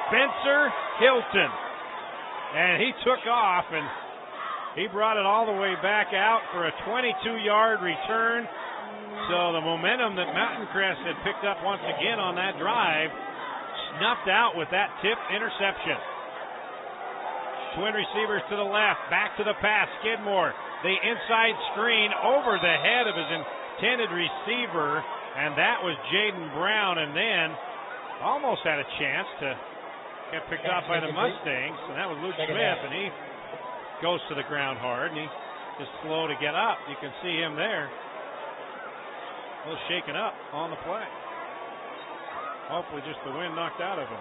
Spencer Hilton. And he took off, and he brought it all the way back out for a 22-yard return. So the momentum that Mountain Crest had picked up once again on that drive snuffed out with that tipped interception. Twin receivers to the left, back to the pass. Skidmore, the inside screen over the head of his intended receiver, and that was Jaden Brown, and then almost had a chance to get picked off by the Mustangs, and that was Luke Smith, and he goes to the ground hard, and he is slow to get up. You can see him there. A little shaken up on the play. Hopefully just the wind knocked out of him.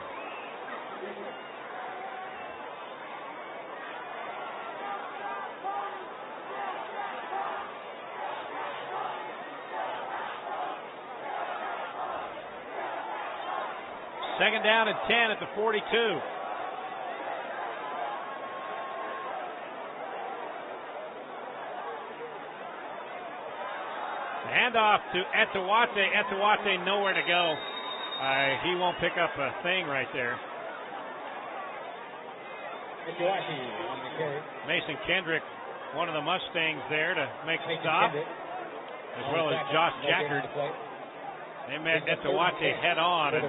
Second down and 10 at the 42. Handoff to Etawate. Etawate nowhere to go. He won't pick up a thing right there. Mason Kendrick, one of the Mustangs there to make the stop, as well as Josh Jackard. They met Etawate head on, and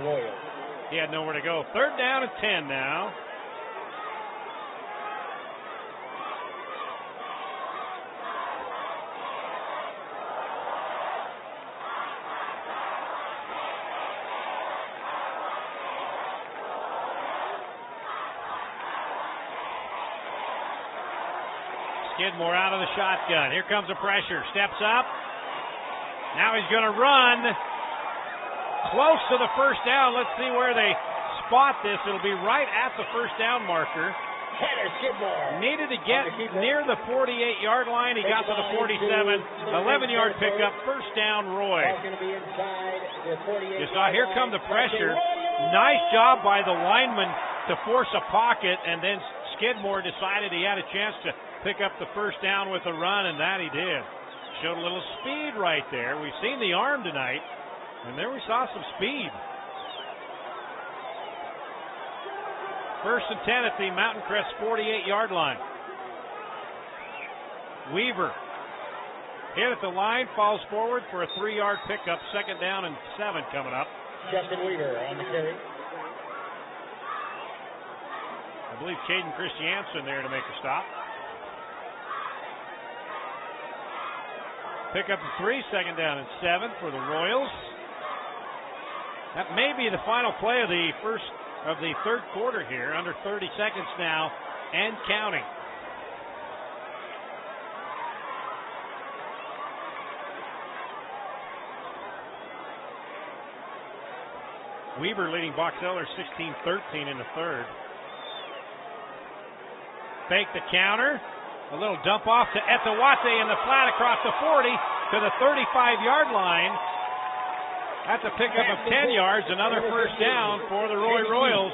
he had nowhere to go. Third down and 10 now. Skidmore out of the shotgun. Here comes the pressure. Steps up. Now he's going to run close to the first down. Let's see where they spot this. It'll be right at the first down marker. Skidmore needed to get near the 48-yard line. He got to the 47. 11-yard pickup. First down, Roy. You saw, here come the pressure. Nice job by the lineman to force a pocket, and then Skidmore decided he had a chance to pick up the first down with a run, and that he did. Showed a little speed right there. We've seen the arm tonight, and there we saw some speed. First and 10 at the Mountain Crest 48-yard line. Weaver hit at the line, falls forward for a 3-yard pickup. 2nd down and 7 coming up. Justin Weaver on the carry. I believe Caden Christiansen there to make a stop. Pick up the 3, 2nd down and 7 for the Royals. That may be the final play of the third quarter here. Under 30 seconds now and counting. Weaver leading Box Elder 16-13 in the third. Fake the counter. A little dump off to Etawate in the flat across the 40 to the 35-yard line. That's a pickup of 10 yards. Another first down for the Roy Royals.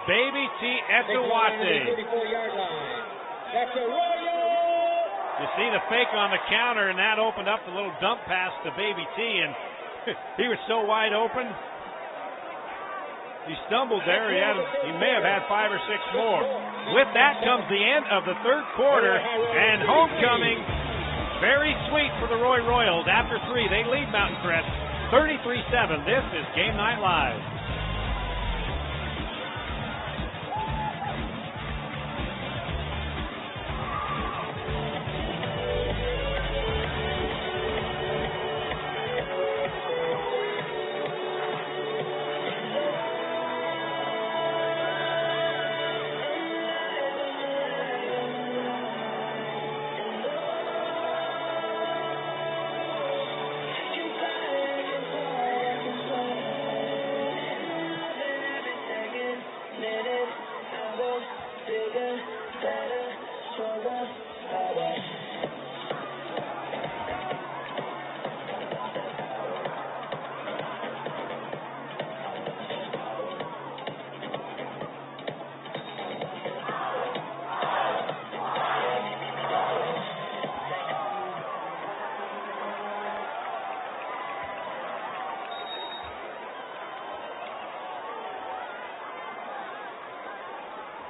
Baby T. Etawate. You see the fake on the counter, and that opened up the little dump pass to Baby T, and he was so wide open. He stumbled there. He may have had 5 or 6 more. With that comes the end of the third quarter, and homecoming very sweet for the Roy Royals. After 3, they lead Mountain Crest 33-7. This is Game Night Live.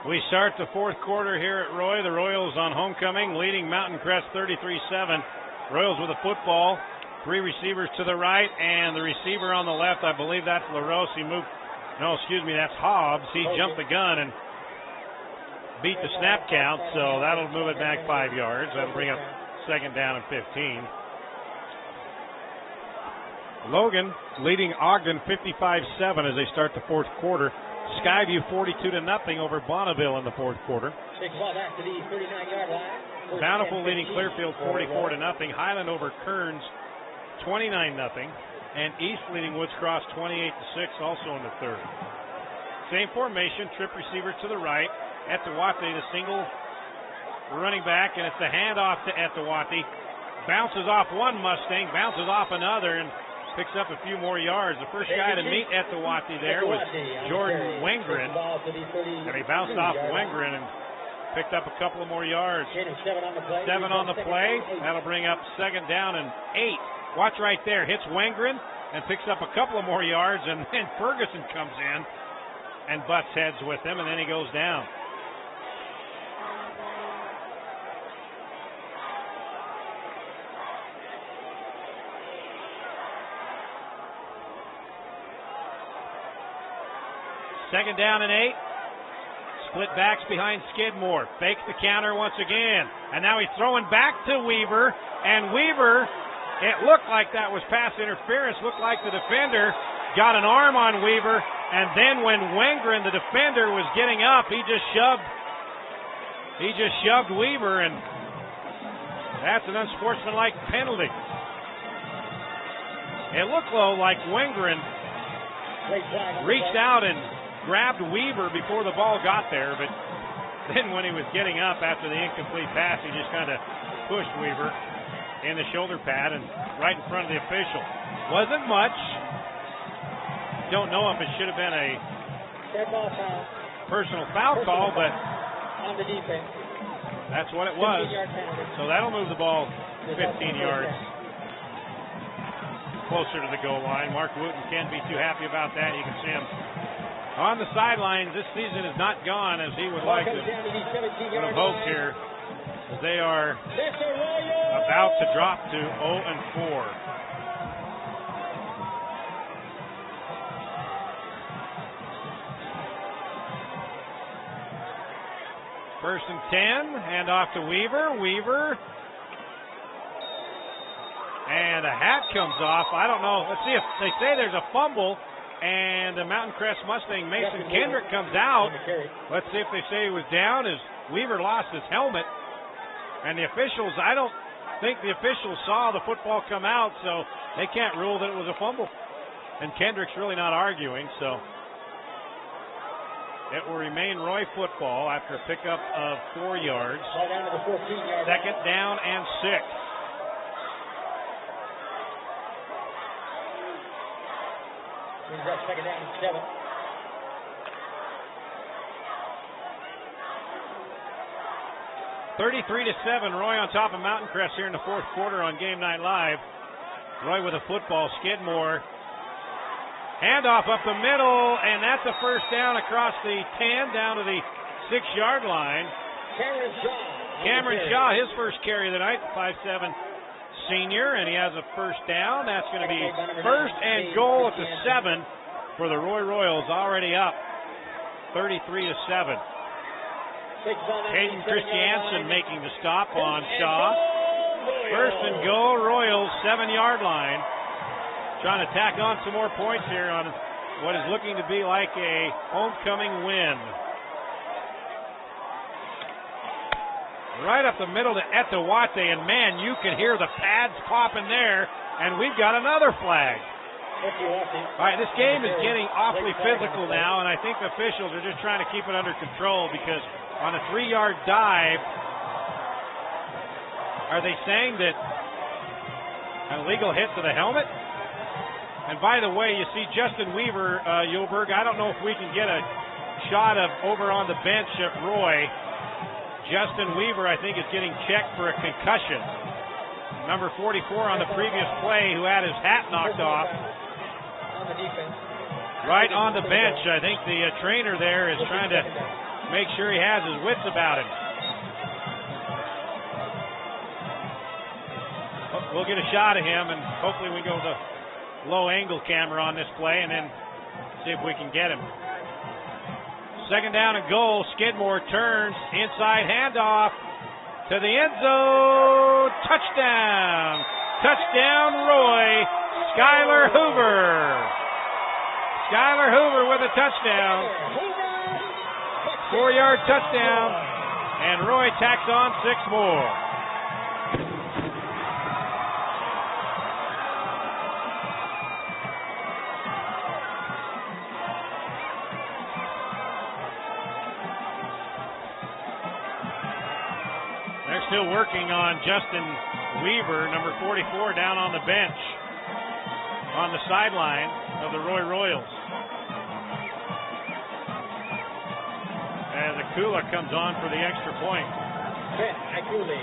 We start the fourth quarter here at Roy. The Royals on homecoming, leading Mountain Crest 33-7. Royals with a football, 3 receivers to the right, and the receiver on the left, I believe that's LaRose. That's Hobbs. He jumped the gun and beat the snap count, so that'll move it back 5 yards. That'll bring up 2nd down and 15. Logan leading Ogden 55-7 as they start the fourth quarter. Skyview 42-0 over Bonneville in the fourth quarter. Bountiful leading Clearfield 44-0. Highland over Kearns 29-0. And East leading Woods Cross 28-6 also in the third. Same formation, trip receiver to the right. Etawate, the single running back, and it's the handoff to Etawate. Bounces off one Mustang, bounces off another, and picks up a few more yards. The first guy to meet Etawate there was Jordan Wengren. And he bounced off Wengren and picked up a couple of more yards. 7 on the play. That'll bring up 2nd down and 8. Watch right there. Hits Wengren and picks up a couple of more yards. And then Ferguson comes in and butts heads with him, and then he goes down. Second down and 8. Split backs behind Skidmore. Fakes the counter once again. And now he's throwing back to Weaver. And Weaver, it looked like that was pass interference. Looked like the defender got an arm on Weaver. And then when Wengren, the defender, was getting up, he just shoved Weaver. And that's an unsportsmanlike penalty. It looked though like Wengren reached out and grabbed Weaver before the ball got there, but then when he was getting up after the incomplete pass, he just kind of pushed Weaver in the shoulder pad and right in front of the official. Wasn't much. Don't know if it should have been a personal foul call, but on the defense. That's what it was. So that'll move the ball 15 yards closer to the goal line. Mark Wooten can't be too happy about that. You can see him on the sidelines. This season is not gone as he would like to have hoped here. as they are about to drop to 0-4. First and 10, hand off to Weaver. Weaver. And a hat comes off. I don't know. Let's see if they say there's a fumble. And the Mountain Crest Mustang Mason Kendrick comes out. Let's see if they say he was down as Weaver lost his helmet. And the officials, I don't think the officials saw the football come out, so they can't rule that it was a fumble. And Kendrick's really not arguing, so it will remain Roy football after a pickup of 4 yards. Second down and 6. Second down and 7. (33-7), Roy on top of Mountain Crest here in the fourth quarter on Game Night Live. Roy with a football. Skidmore. Handoff up the middle, and that's a first down across the 10 down to the 6-yard line. Cameron Shaw, his first carry of the night, 5'7" senior, and he has a first down. That's going to be first and goal at the 7 for the Roy Royals, already up 33-7. Hayden Christiansen making the stop on Shaw. First and goal, Royals, 7-yard line. Trying to tack on some more points here on what is looking to be like a homecoming win. Right up the middle to Etowate, and man, you can hear the pads popping there, and we've got another flag. All right, this game is getting awfully physical now, and I think the officials are just trying to keep it under control because on a 3-yard dive, are they saying that an illegal hit to the helmet? And by the way, you see Justin Weaver, Yulberg, I don't know if we can get a shot of over on the bench of Roy. Justin Weaver, I think, is getting checked for a concussion. Number 44 on the previous play, who had his hat knocked off. Right on the bench. I think the trainer there is trying to make sure he has his wits about him. We'll get a shot of him, and hopefully we go to the low-angle camera on this play and then see if we can get him. Second down and goal. Skidmore turns. Inside handoff to the end zone. Touchdown. Touchdown, Roy. Skylar Hoover. Skylar Hoover with a touchdown. 4-yard touchdown. And Roy tacks on 6 more. Still working on Justin Weaver, number 44, down on the bench on the sideline of the Roy Royals. As Akula comes on for the extra point. Akuli.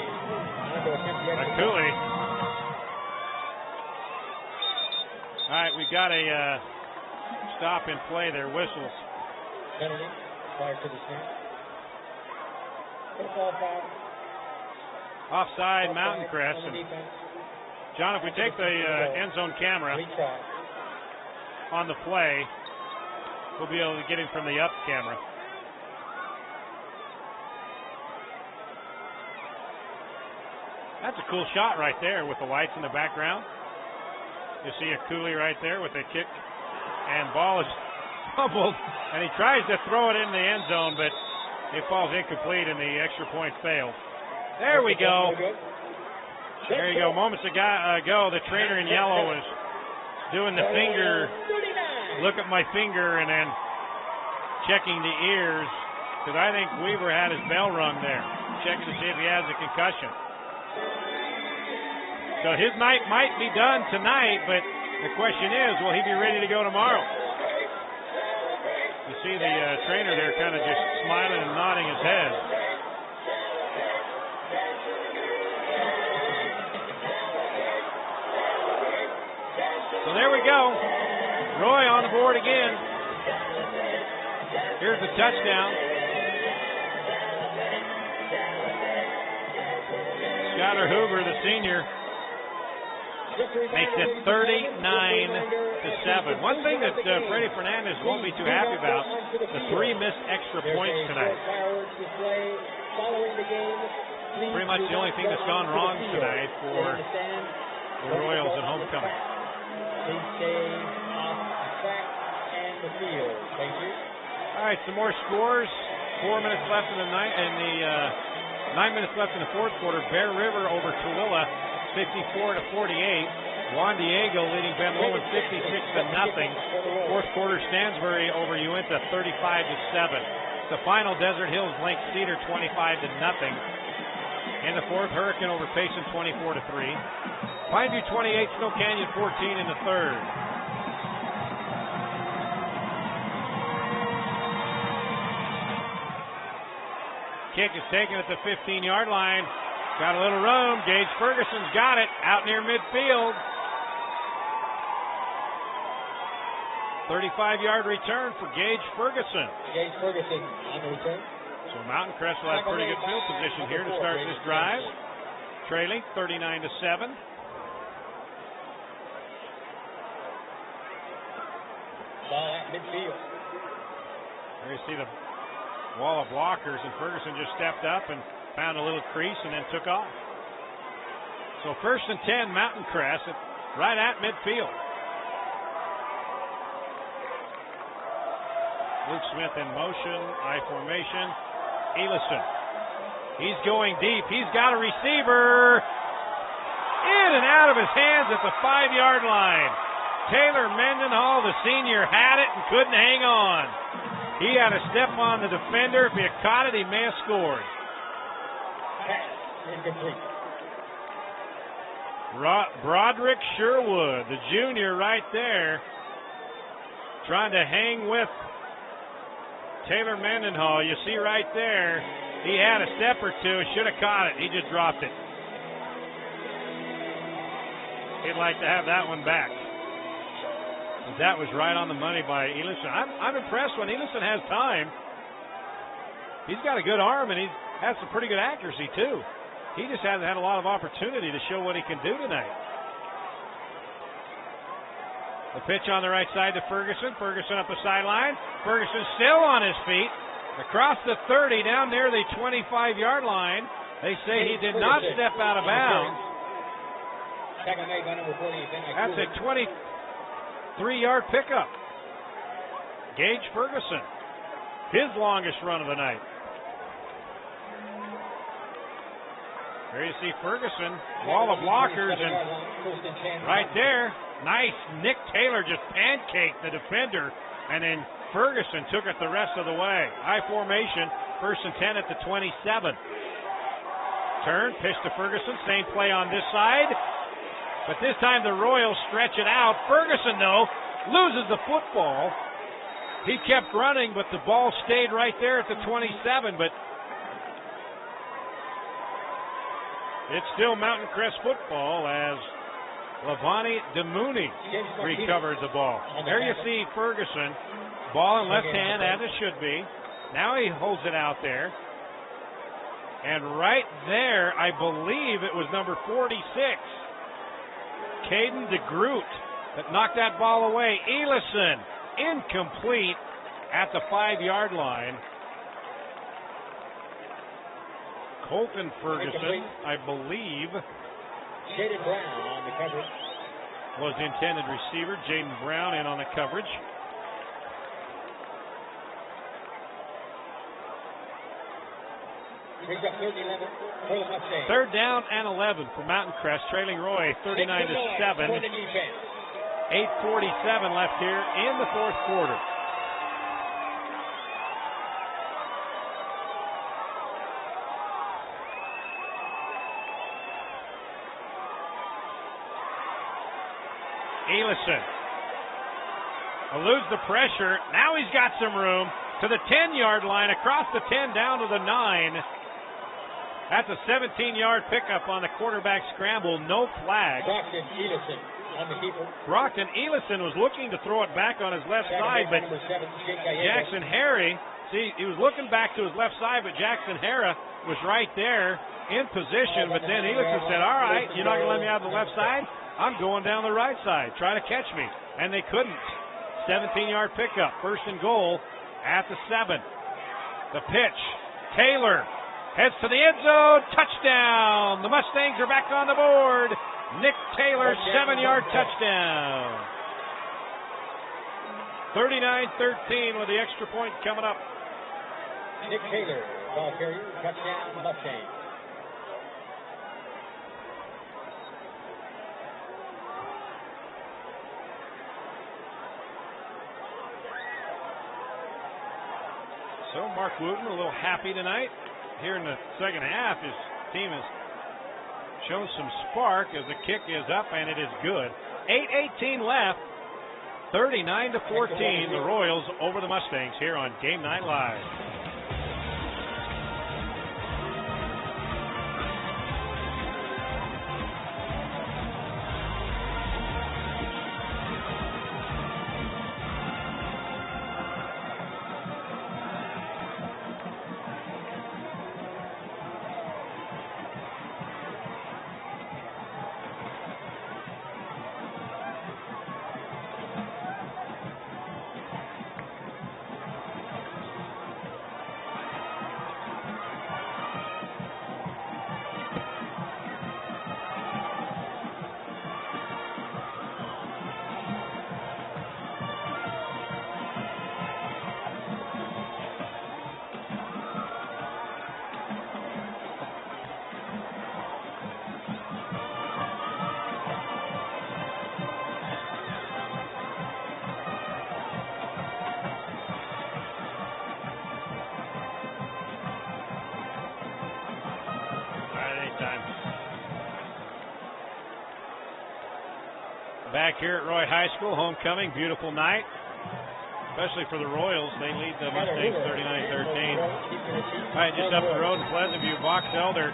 All right, we've got a stop in play there, whistles. Penalty, prior to the snap. Football foul. Offside, Mountain Crest. And John, if we take the end zone camera on the play, we'll be able to get him from the up camera. That's a cool shot right there with the lights in the background. You see a Cooley right there with a kick, and ball is fumbled, and he tries to throw it in the end zone, but it falls incomplete, and the extra point fails. There we go. There you go. Moments ago, the trainer in yellow was doing the finger, look at my finger, and then checking the ears, because I think Weaver had his bell rung there, checking to see if he has a concussion. So his night might be done tonight, but the question is, will he be ready to go tomorrow? You see the trainer there kind of just smiling and nodding his head. So there we go. Roy on the board again. Here's the touchdown. Skylar Hoover, the senior, makes it 39-7. One thing that Freddie Fernandez won't be too happy about, the 3 missed extra points tonight. Pretty much the only thing that's gone wrong tonight for the Royals at homecoming. Please stay off the track and the field. Thank you. All right, some more scores. 4 minutes left in the 9 minutes left in the fourth quarter. Bear River over Tooele, 54-48. Juan Diego leading Ben Lomond 56-0. Fourth quarter, Stansbury over Uinta 35-7. The final, Desert Hills Lake Cedar 25-0. In the fourth, Hurricane over Payson 24-3. Pineview 28, Snow Canyon 14 in the third. Kick is taken at the 15-yard line. Got a little room. Gage Ferguson's got it out near midfield. 35-yard return for Gage Ferguson. Gage Ferguson on the return. So Mountain Crest will have pretty good field position here to start this drive. Trailing 39-7. Ball at midfield. There you see the wall of blockers, and Ferguson just stepped up and found a little crease and then took off. So 1st and 10, Mountain Crest, right at midfield. Luke Smith in motion, I formation. Elison, he's going deep. He's got a receiver. In and out of his hands at the 5-yard line. Taylor Mendenhall, the senior, had it and couldn't hang on. He had a step on the defender. If he had caught it, he may have scored. Pass incomplete. Broderick Sherwood, the junior right there, trying to hang with Taylor Mendenhall. You see right there, he had a step or two, should have caught it. He just dropped it. He'd like to have that one back. But that was right on the money by Elison. I'm impressed when Elison has time. He's got a good arm, and he has some pretty good accuracy, too. He just hasn't had a lot of opportunity to show what he can do tonight. The pitch on the right side to Ferguson. Ferguson up the sideline. Ferguson still on his feet. Across the 30, down near the 25-yard line. They say he did not step out of bounds. That's a 23-yard pickup. Gage Ferguson, his longest run of the night. There you see Ferguson, wall of blockers, and right there, nice. Nick Taylor just pancaked the defender, and then Ferguson took it the rest of the way. I formation, 1st and 10 at the 27. Turn, pitch to Ferguson, same play on this side. But this time the Royals stretch it out. Ferguson, though, loses the football. He kept running, but the ball stayed right there at the 27. But it's still Mountain Crest football as Lavani DeMooney recovered the ball. There you see Ferguson, ball in left hand, as it should be. Now he holds it out there. And right there, I believe it was number 46. Caden DeGroot that knocked that ball away. Elison, incomplete at the 5-yard line. Colton Ferguson, I believe, Jaden Brown on the coverage. Was the intended receiver. Jaden Brown in on the coverage. Brings up 3rd and 11 for the Mustangs. 3rd down and 11 for Mountain Crest, trailing Roy 39-7. 8:47 left here in the fourth quarter. Elison eludes the pressure. Now he's got some room to the 10-yard line, across the 10 down to the 9. That's a 17-yard pickup on the quarterback scramble. No flag. Brockton Elison on the keeper. Brockton Elison was looking to throw it back on his left side, but Jackson Harry, see, he was looking back to his left side, but Jackson Harris was right there. in position, but then Helixson said, all right, you're not going to let me out of the left side? I'm going down the right side. Try to catch me. And they couldn't. 17-yard pickup. First and goal at the 7. The pitch. Taylor heads to the end zone. Touchdown. The Mustangs are back on the board. Nick Taylor, 7-yard touchdown. 39-13 with the extra point coming up. Nick Taylor, ball carrier, touchdown, Mustangs. So Mark Wooten a little happy tonight. Here in the second half, his team has shown some spark as the kick is up, and it is good. 8:18 left. 39-14, the Royals over the Mustangs here on Game Night Live. Back here at Roy High School, homecoming, beautiful night, especially for the Royals. They lead the Mustangs 39-13. All right, just up the road in Pleasant View, Box Elder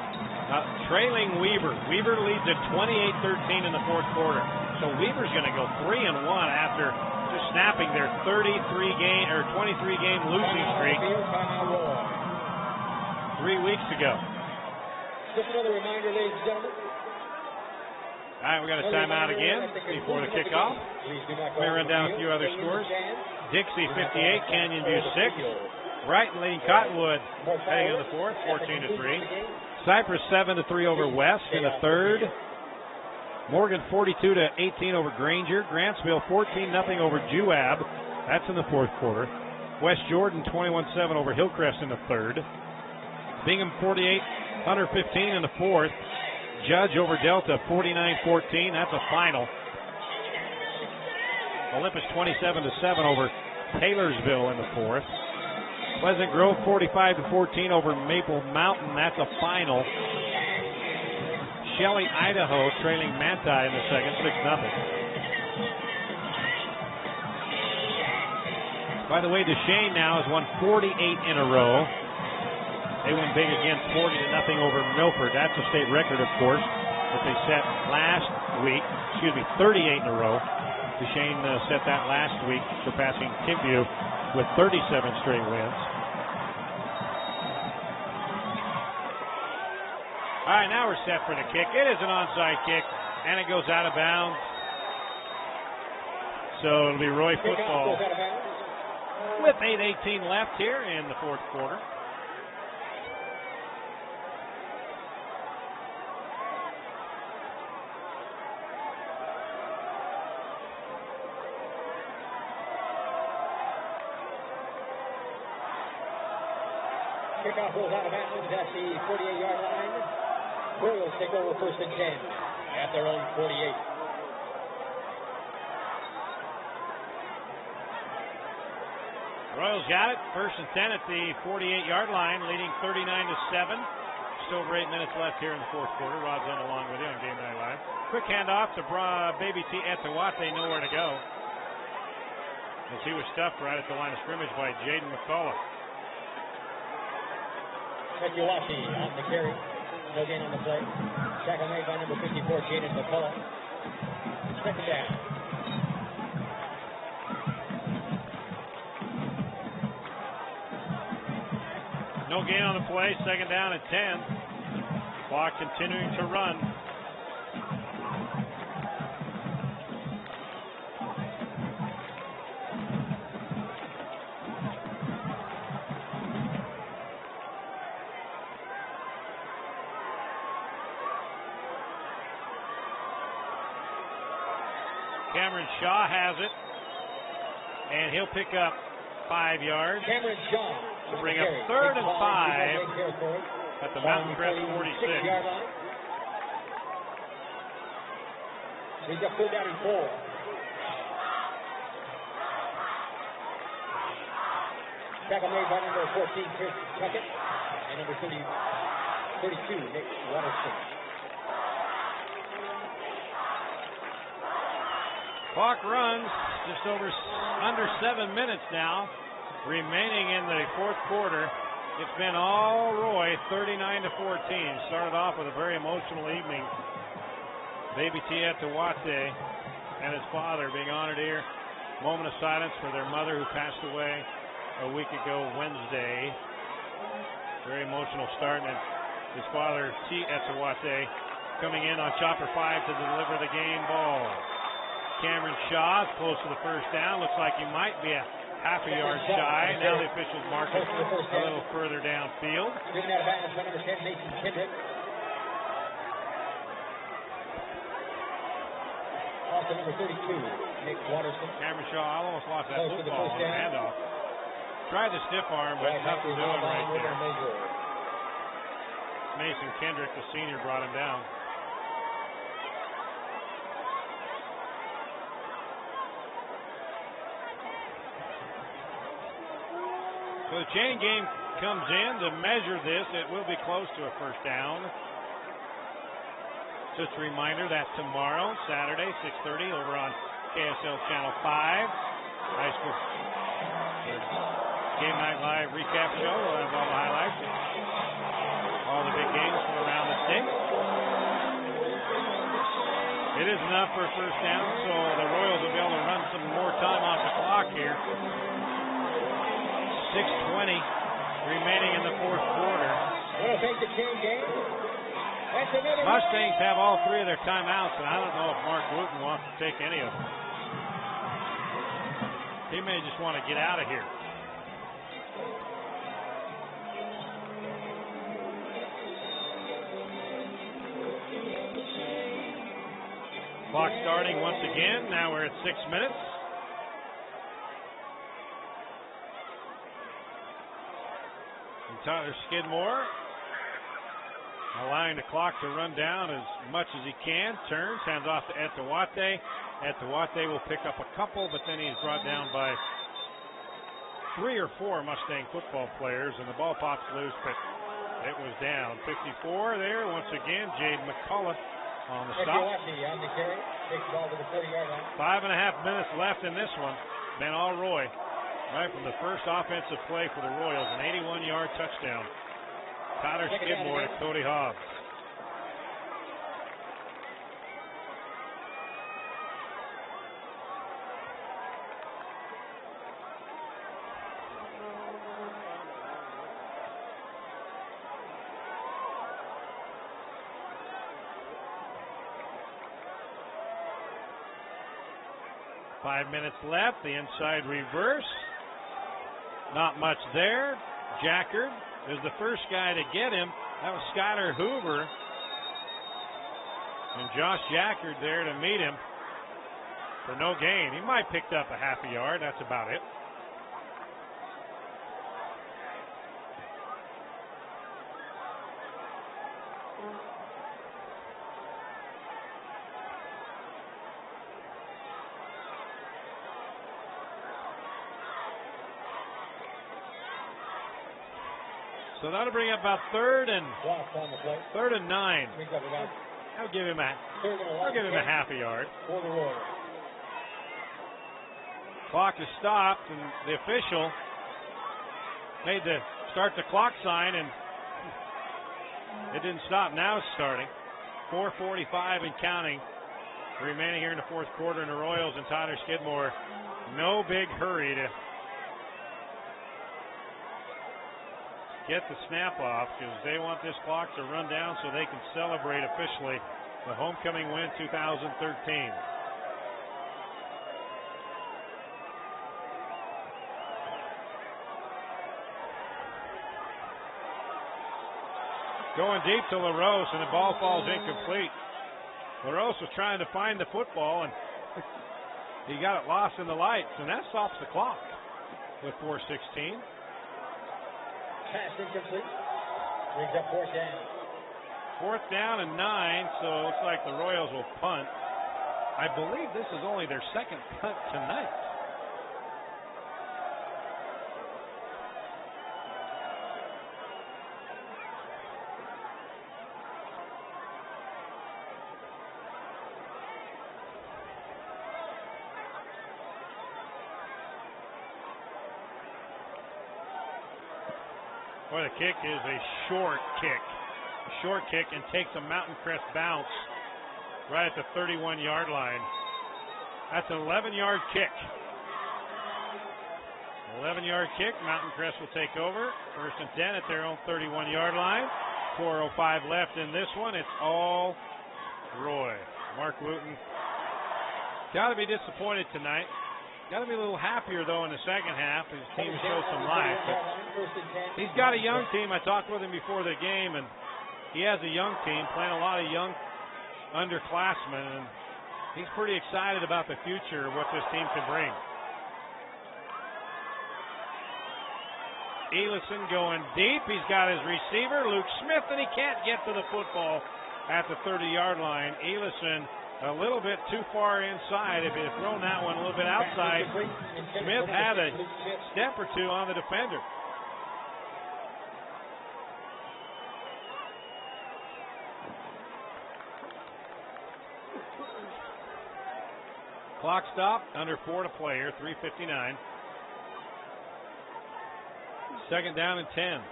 trailing Weaver. Weaver leads at 28-13 in the fourth quarter. So Weaver's going to go 3-1 after just snapping their 23-game losing streak 3 weeks ago. Just another reminder, ladies and gentlemen. All right, we got a timeout again before the kickoff. Let me run down a few other scores. Dixie 58, Canyon View 6. Brighton leading Cottonwood heading into the fourth, 14-3. Cypress 7-3 over West in the third. Morgan 42-18 over Granger. Grantsville 14-0 over Juab. That's in the fourth quarter. West Jordan 21-7 over Hillcrest in the third. Bingham 48, Hunter 15 in the fourth. Judge over Delta 49-14. That's a final. Olympus 27-7 over Taylorsville in the fourth. Pleasant Grove 45-14 over Maple Mountain. That's a final. Shelley, Idaho trailing Manti in the second, 6-0. By the way, Duchesne now has won 48 in a row. They win big again, 40-0 over Milford. That's a state record, of course, that they set last week. 38 in a row. Duchesne set that last week, surpassing Timpview with 37 straight wins. All right, now we're set for the kick. It is an onside kick, and it goes out of bounds. So it'll be Roy football with 8:18 left here in the fourth quarter. Kickoff goes out of bounds at the 48-yard line. Royals take over first and 10 at their own 48. Royals got it. First and 10 at the 48-yard line, leading 39-7. Just over 8 minutes left here in the fourth quarter. Rod's on along with you on Game Night Live. Quick handoff to Baby T. Etowat. They know where to go. As he was stuffed right at the line of scrimmage by Jaden McCullough. Ekiwashi on the carry. No gain on the play. Tackle made by number 54, Jaden McCullough. Second down. No gain on the play. Second down at 10. Clock continuing to run. Cameron Shaw has it, and he'll pick up 5 yards. Cameron Shaw to bring up 3rd and 5 at the Mountain Crest 46. He's got 3rd down and 4. Tackle made by number 14, Chris Tuckett, and number 32, Nick Watterson. Clock runs just under 7 minutes now, remaining in the 4th quarter. It's been all Roy, 39-14. Started off with a very emotional evening. Baby Tiet Watchit and his father being honored here. Moment of silence for their mother who passed away a week ago Wednesday. Very emotional start, and his father Tiet Watchit coming in on chopper 5 to deliver the game ball. Cameron Shaw is close to the 1st down. Looks like he might be a half a yard shy. Now the officials mark it a little further downfield. Driven out of bounds by number 10, Mason Kendrick. Also number 32, Nick Watterson. Cameron Shaw almost lost that football on the handoff. Tried the stiff arm, but tough to do him right there. Mason Kendrick, the senior, brought him down. So the chain game comes in to measure this. It will be close to a 1st down. Just a reminder that tomorrow, Saturday, 6:30, over on KSL Channel 5, high school Game Night Live recap show. We'll have all the highlights, all the big games from around the state. It is enough for a 1st down, so the Royals will be able to run some more time off the clock here. 6:20 remaining in the 4th quarter. We'll take the chain game. Mustangs have all 3 of their timeouts, and I don't know if Mark Wooten wants to take any of them. He may just want to get out of here. Clock starting once again. Now we're at 6 minutes. Tyler Skidmore allowing the clock to run down as much as he can. Turns, hands off to Watchit. Watchit will pick up a couple, but then he's brought down by 3 or 4 Mustang football players, and the ball pops loose, but it was down. 54 there once again. Jade McCullough on the stop. 5.5 minutes left in this one. Been all Roy. Right from the first offensive play for the Royals, an 81-yard touchdown. Tyler Skidmore to Cody Hobbs. Five minutes left. The inside reverse. Not much there. Jackard is the first guy to get him. That was Skyler Hoover. And Josh Jackard there to meet him for no gain. He might have picked up a half a yard. That's about it. So that'll bring up about 3rd and 9. I'll give him a half a yard. Clock is stopped, and the official made the start the clock sign, and it didn't stop. Now it's starting. 4:45 and counting remaining here in the 4th quarter, and the Royals and Tyler Skidmore, no big hurry to get the snap off because they want this clock to run down so they can celebrate officially the homecoming win 2013. Going deep to LaRose, and the ball falls incomplete. LaRose was trying to find the football, and he got it lost in the lights, and that stops the clock with 4:16. Pass incomplete. Brings up fourth down. 4th down and 9, so it looks like the Royals will punt. I believe this is only their second punt tonight. Boy, the kick is a short kick. Short kick and takes a Mountain Crest bounce right at the 31-yard line. That's an 11-yard kick. 11-yard kick. Mountain Crest will take over. 1st and 10 at their own 31-yard line. 4:05 left in this one. It's all Roy. Mark Wooten got to be disappointed tonight. Got to be a little happier, though, in the second half. His team showed some life. But he's got a young team. I talked with him before the game, and he has a young team, playing a lot of young underclassmen, and he's pretty excited about the future of what this team can bring. Elison going deep. He's got his receiver, Luke Smith, and he can't get to the football at the 30-yard line. Elison a little bit too far inside. If he had thrown that one a little bit outside, Smith had a step or two on the defender. Clock stop, under 4 to play here, 3:59. 2nd down and 10.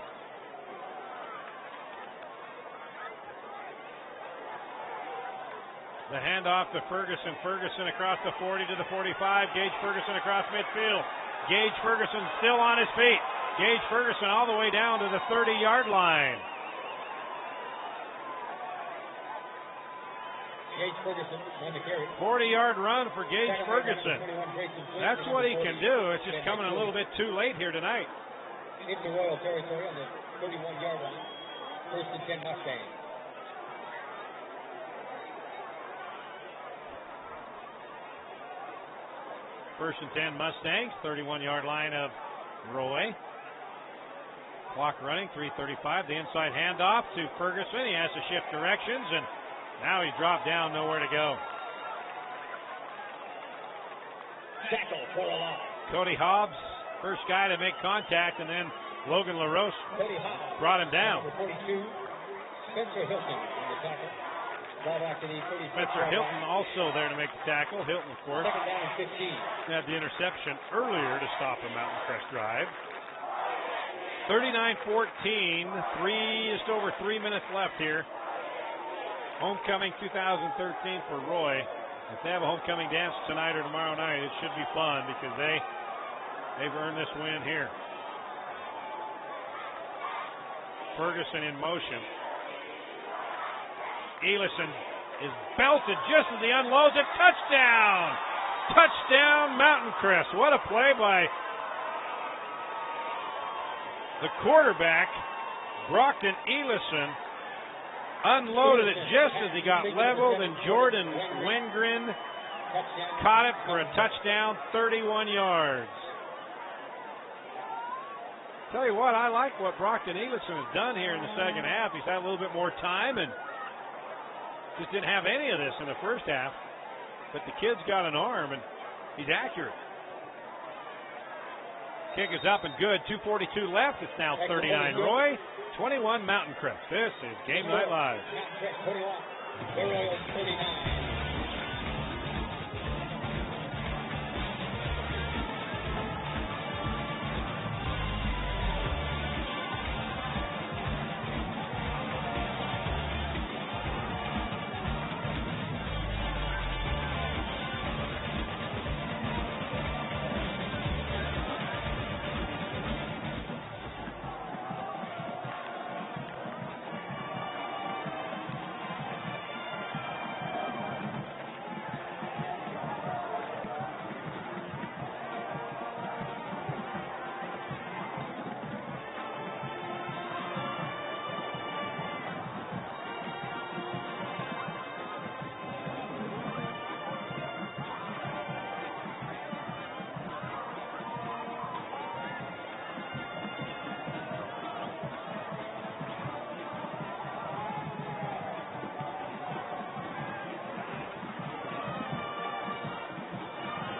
The handoff to Ferguson. Ferguson across the 40 to the 45. Gage Ferguson across midfield. Gage Ferguson still on his feet. Gage Ferguson all the way down to the 30-yard line. Gage Ferguson on the carry. 40-yard run for Gage Ferguson. That's what he can do. It's just coming a little bit too late here tonight. Into Royal territory on the 31-yard line. 1st and 10 Mustangs. First and 10 Mustangs, 31-yard line of Roy. Clock running, 3:35. The inside handoff to Ferguson. He has to shift directions, and now he dropped down, nowhere to go. Tackle for a loss. Cody Hobbs, first guy to make contact, and then Logan LaRose brought him down. Number 42, Spencer Hilton on the tackle. Ball back to the 36. Spencer Hilton also there to make the tackle. Hilton, of course, 2nd down and 15. had the interception earlier to stop a Mountain Crest drive. 39-14, just over 3 minutes left here. Homecoming 2013 for Roy. If they have a homecoming dance tonight or tomorrow night, it should be fun because they've earned this win here. Ferguson in motion. Elison is belted just as he unloads it. Touchdown! Touchdown, Mountain Crest. What a play by the quarterback, Brockton Elison. Unloaded it just as he got leveled, and Jordan Wengren caught it for a touchdown, 31 yards. Tell you what, I like what Brockton Elison has done here in the second half. He's had a little bit more time and just didn't have any of this in the first half. But the kid's got an arm, and he's accurate. Kick is up and good. 2:42 left. It's now 39 Roy, 21 Mountain Crest. This is Game Night Live. Mountain Crest 21. The Royals 39.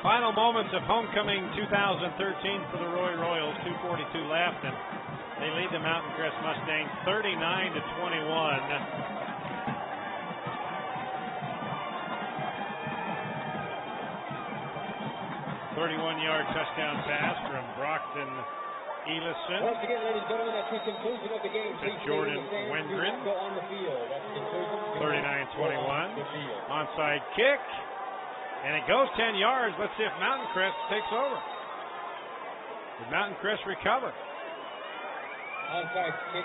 Final moments of homecoming 2013 for the Roy Royals. 2:42 left, and they lead the Mountain Crest Mustangs 39-21. 31-yard touchdown pass from Brockton Elison. Once again, ladies and gentlemen, that's the conclusion of the game. To Jordan Wendren. 39-21. Onside kick. And it goes 10 yards. Let's see if Mountain Crest takes over. Did Mountain Crest recover? Onside kick.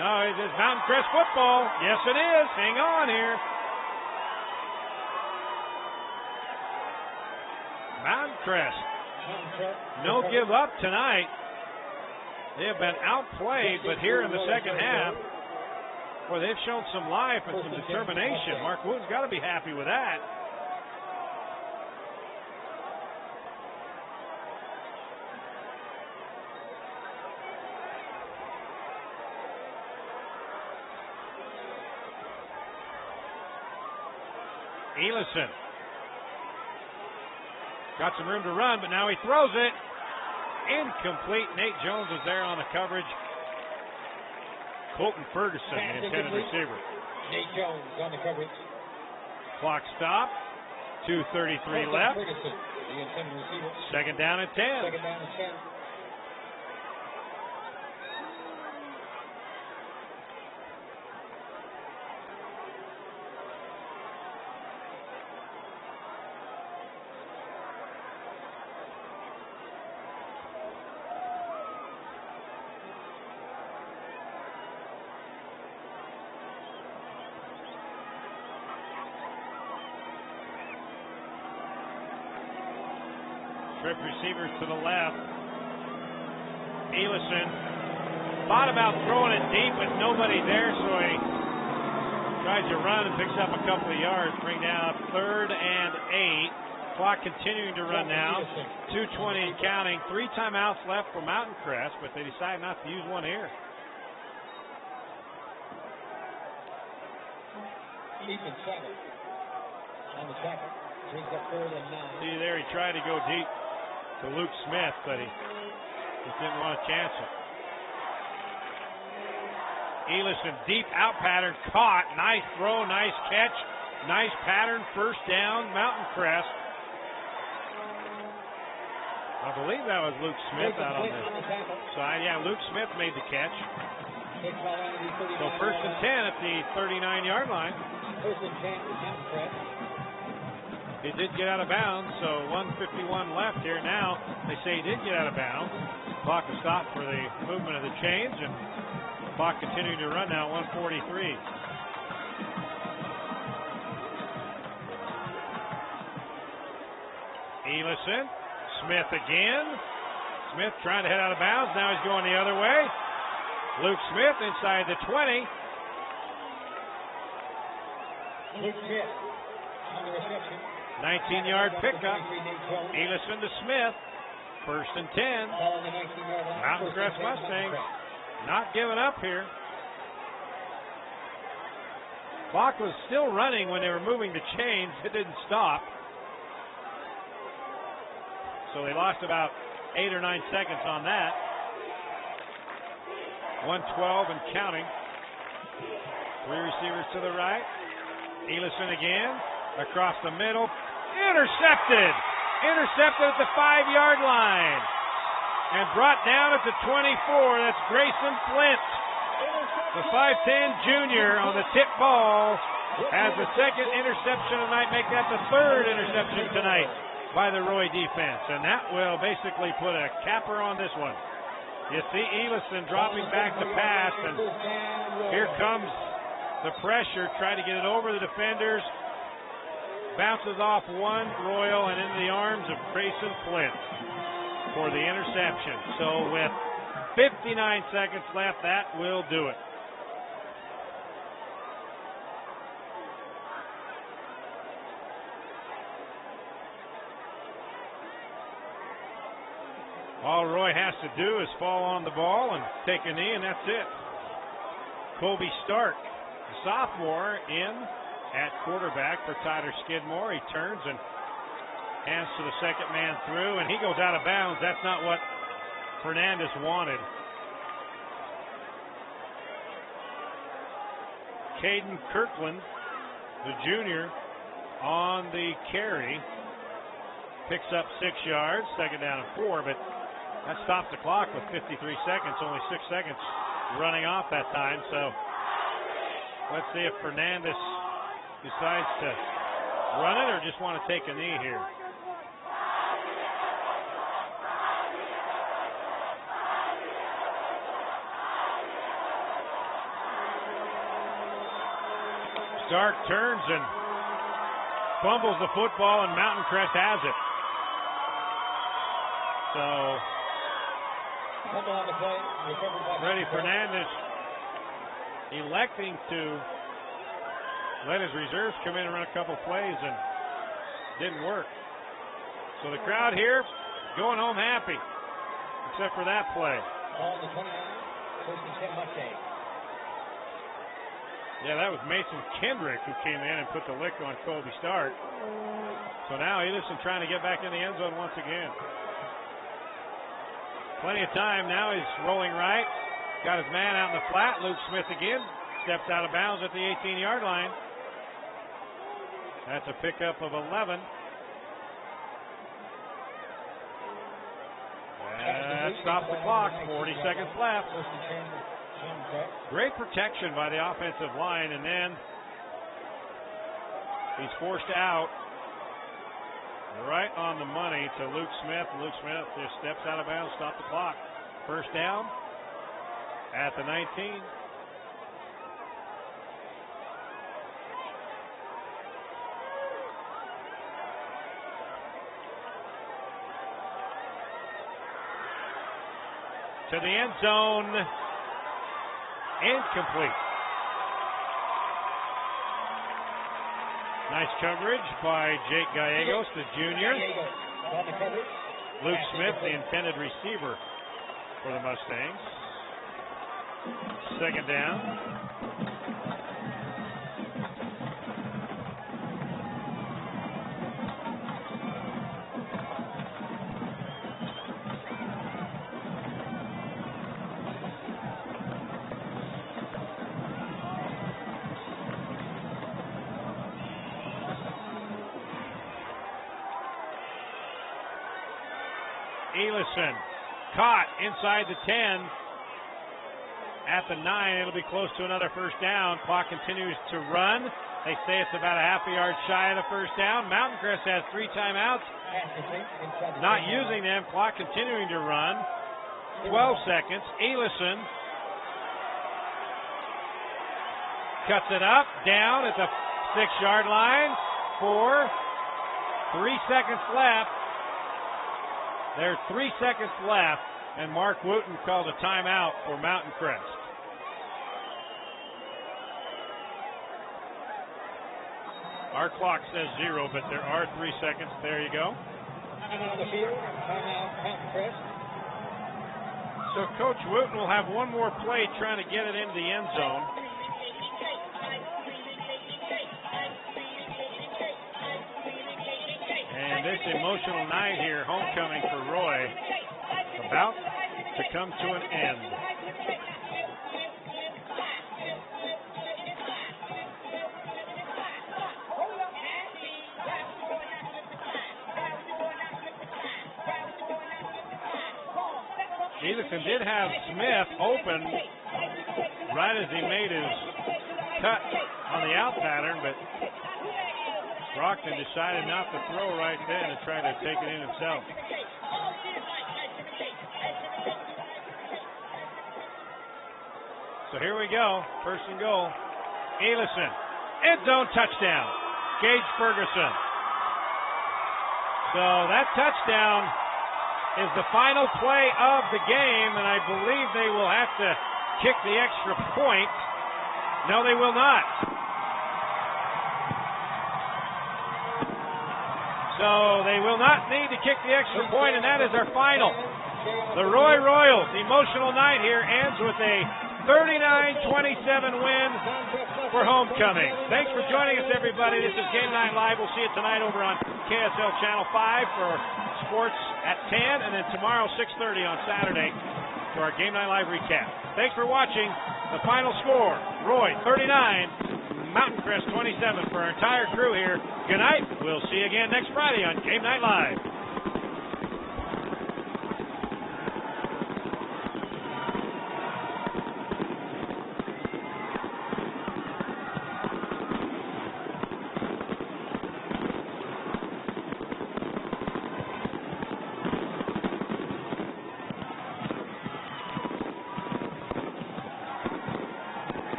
No, it is Mountain Crest football. Yes, it is. Hang on here. Mountain Crest. No give up tonight. They have been outplayed, but here in the second half, well, they've shown some life and some determination. Mark Wood's got to be happy with that. Elison got some room to run, but now he throws it. Incomplete. Nate Jones was there on the coverage. Colton Ferguson, the intended receiver. Nate Jones on the coverage. Clock stop. 2:33 left. Ferguson, the intended receiver. Second down and 10. Second down and 10. Trip receivers to the left. Elison thought about throwing it deep with nobody there, so he tries to run and picks up a couple of yards. Bring down 3rd and 8. Clock continuing to run now. 2:20 and counting. 3 timeouts left for Mountain Crest, but they decide not to use one here. Ethan Savage on the tackle. Brings up 3rd and 9. See there, he tried to go deep to Luke Smith, but he just didn't want to chance it. Elison, deep out pattern, caught. Nice throw, nice catch, nice pattern, first down, Mountain Crest. I believe that was Luke Smith out on the side. Yeah, Luke Smith made the catch. So 1st and 10 at the 39-yard line. 1st and 10 is Mountain Crest. He did get out of bounds, so 1:51 left here. Now they say he did get out of bounds. Clock is stopped for the movement of the chains, and clock continuing to run now. 1:43. Elison, Smith again. Smith trying to head out of bounds. Now he's going the other way. Luke Smith inside the 20. Luke Smith on the reception. 19-yard pickup. Elison to Smith. 1st and 10. Mountain Crest Mustangs not giving up here. Clock was still running when they were moving the chains. It didn't stop. So they lost about 8 or 9 seconds on that. 1:12 and counting. 3 receivers to the right. Elison again. Across the middle. Intercepted. Intercepted at the 5-yard line. And brought down at the 24. That's Grayson Flint. The 5'10 junior on the tip ball has the 2nd interception tonight. Make that the 3rd interception tonight by the Roy defense. And that will basically put a capper on this one. You see Elison dropping back to pass, and here comes the pressure. Try to get it over the defenders. Bounces off one Royal and into the arms of Grayson Flint for the interception. So with 59 seconds left, that will do it. All Roy has to do is fall on the ball and take a knee, and that's it. Colby Stark, the sophomore, in at quarterback for Tyler Skidmore. He turns and hands to the second man through, and he goes out of bounds. That's not what Fernandez wanted. Caden Kirkland, the junior, on the carry. Picks up 6 yards, second down and 4, but that stops the clock with 53 seconds, only 6 seconds running off that time. So let's see if Fernandez decides to run it or just want to take a knee here. Stark turns and fumbles the football, and Mountain Crest has it. So, Freddie Fernandez electing to let his reserves come in and run a couple plays, and didn't work. So the crowd here going home happy, except for that play. Yeah, that was Mason Kendrick who came in and put the lick on Colby Stark. So now Edison trying to get back in the end zone once again. Plenty of time now. He's rolling right. Got his man out in the flat. Luke Smith again. Steps out of bounds at the 18-yard line. That's a pickup of 11. That stops the clock. 40 seconds left. Great protection by the offensive line, and then he's forced out right on the money to Luke Smith. Luke Smith just steps out of bounds, stop the clock. First down at the 19. To the end zone. Incomplete. Nice coverage by Jake Gallegos, the junior. Luke Smith, the intended receiver for the Mustangs. Second down. Elison caught inside the 10. At the 9, it'll be close to another first down. Clock continues to run. They say it's about a half a yard shy of the first down. Mountain Crest has 3 timeouts. Not using them. Clock continuing to run. 12 seconds. Elison cuts it up. Down at the 6-yard line. 3 seconds left. There's 3 seconds left, and Mark Wooten called a timeout for Mountain Crest. Our clock says 0, but there are 3 seconds. There you go. So Coach Wooten will have one more play trying to get it into the end zone. And this emotional night here, homecoming for Roy, about to come to an end. Elison did have Smith open right as he made his cut on the out pattern, but Brockton decided not to throw right then and try to take it in himself. So here we go. First and goal. Elison. End zone touchdown. Gage Ferguson. So that touchdown is the final play of the game, and I believe they will have to kick the extra point. No, they will not. So they will not need to kick the extra point, and that is our final. The Roy Royals emotional night here ends with a 39-27 win for homecoming. Thanks for joining us, everybody. This is Game Night Live. We'll see you tonight over on KSL Channel 5 for sports at 10, and then tomorrow 6:30 on Saturday for our Game Night Live recap. Thanks for watching. The final score, Roy 39, Mountain Crest 27 for our entire crew here. Good night. We'll see you again next Friday on Game Night Live.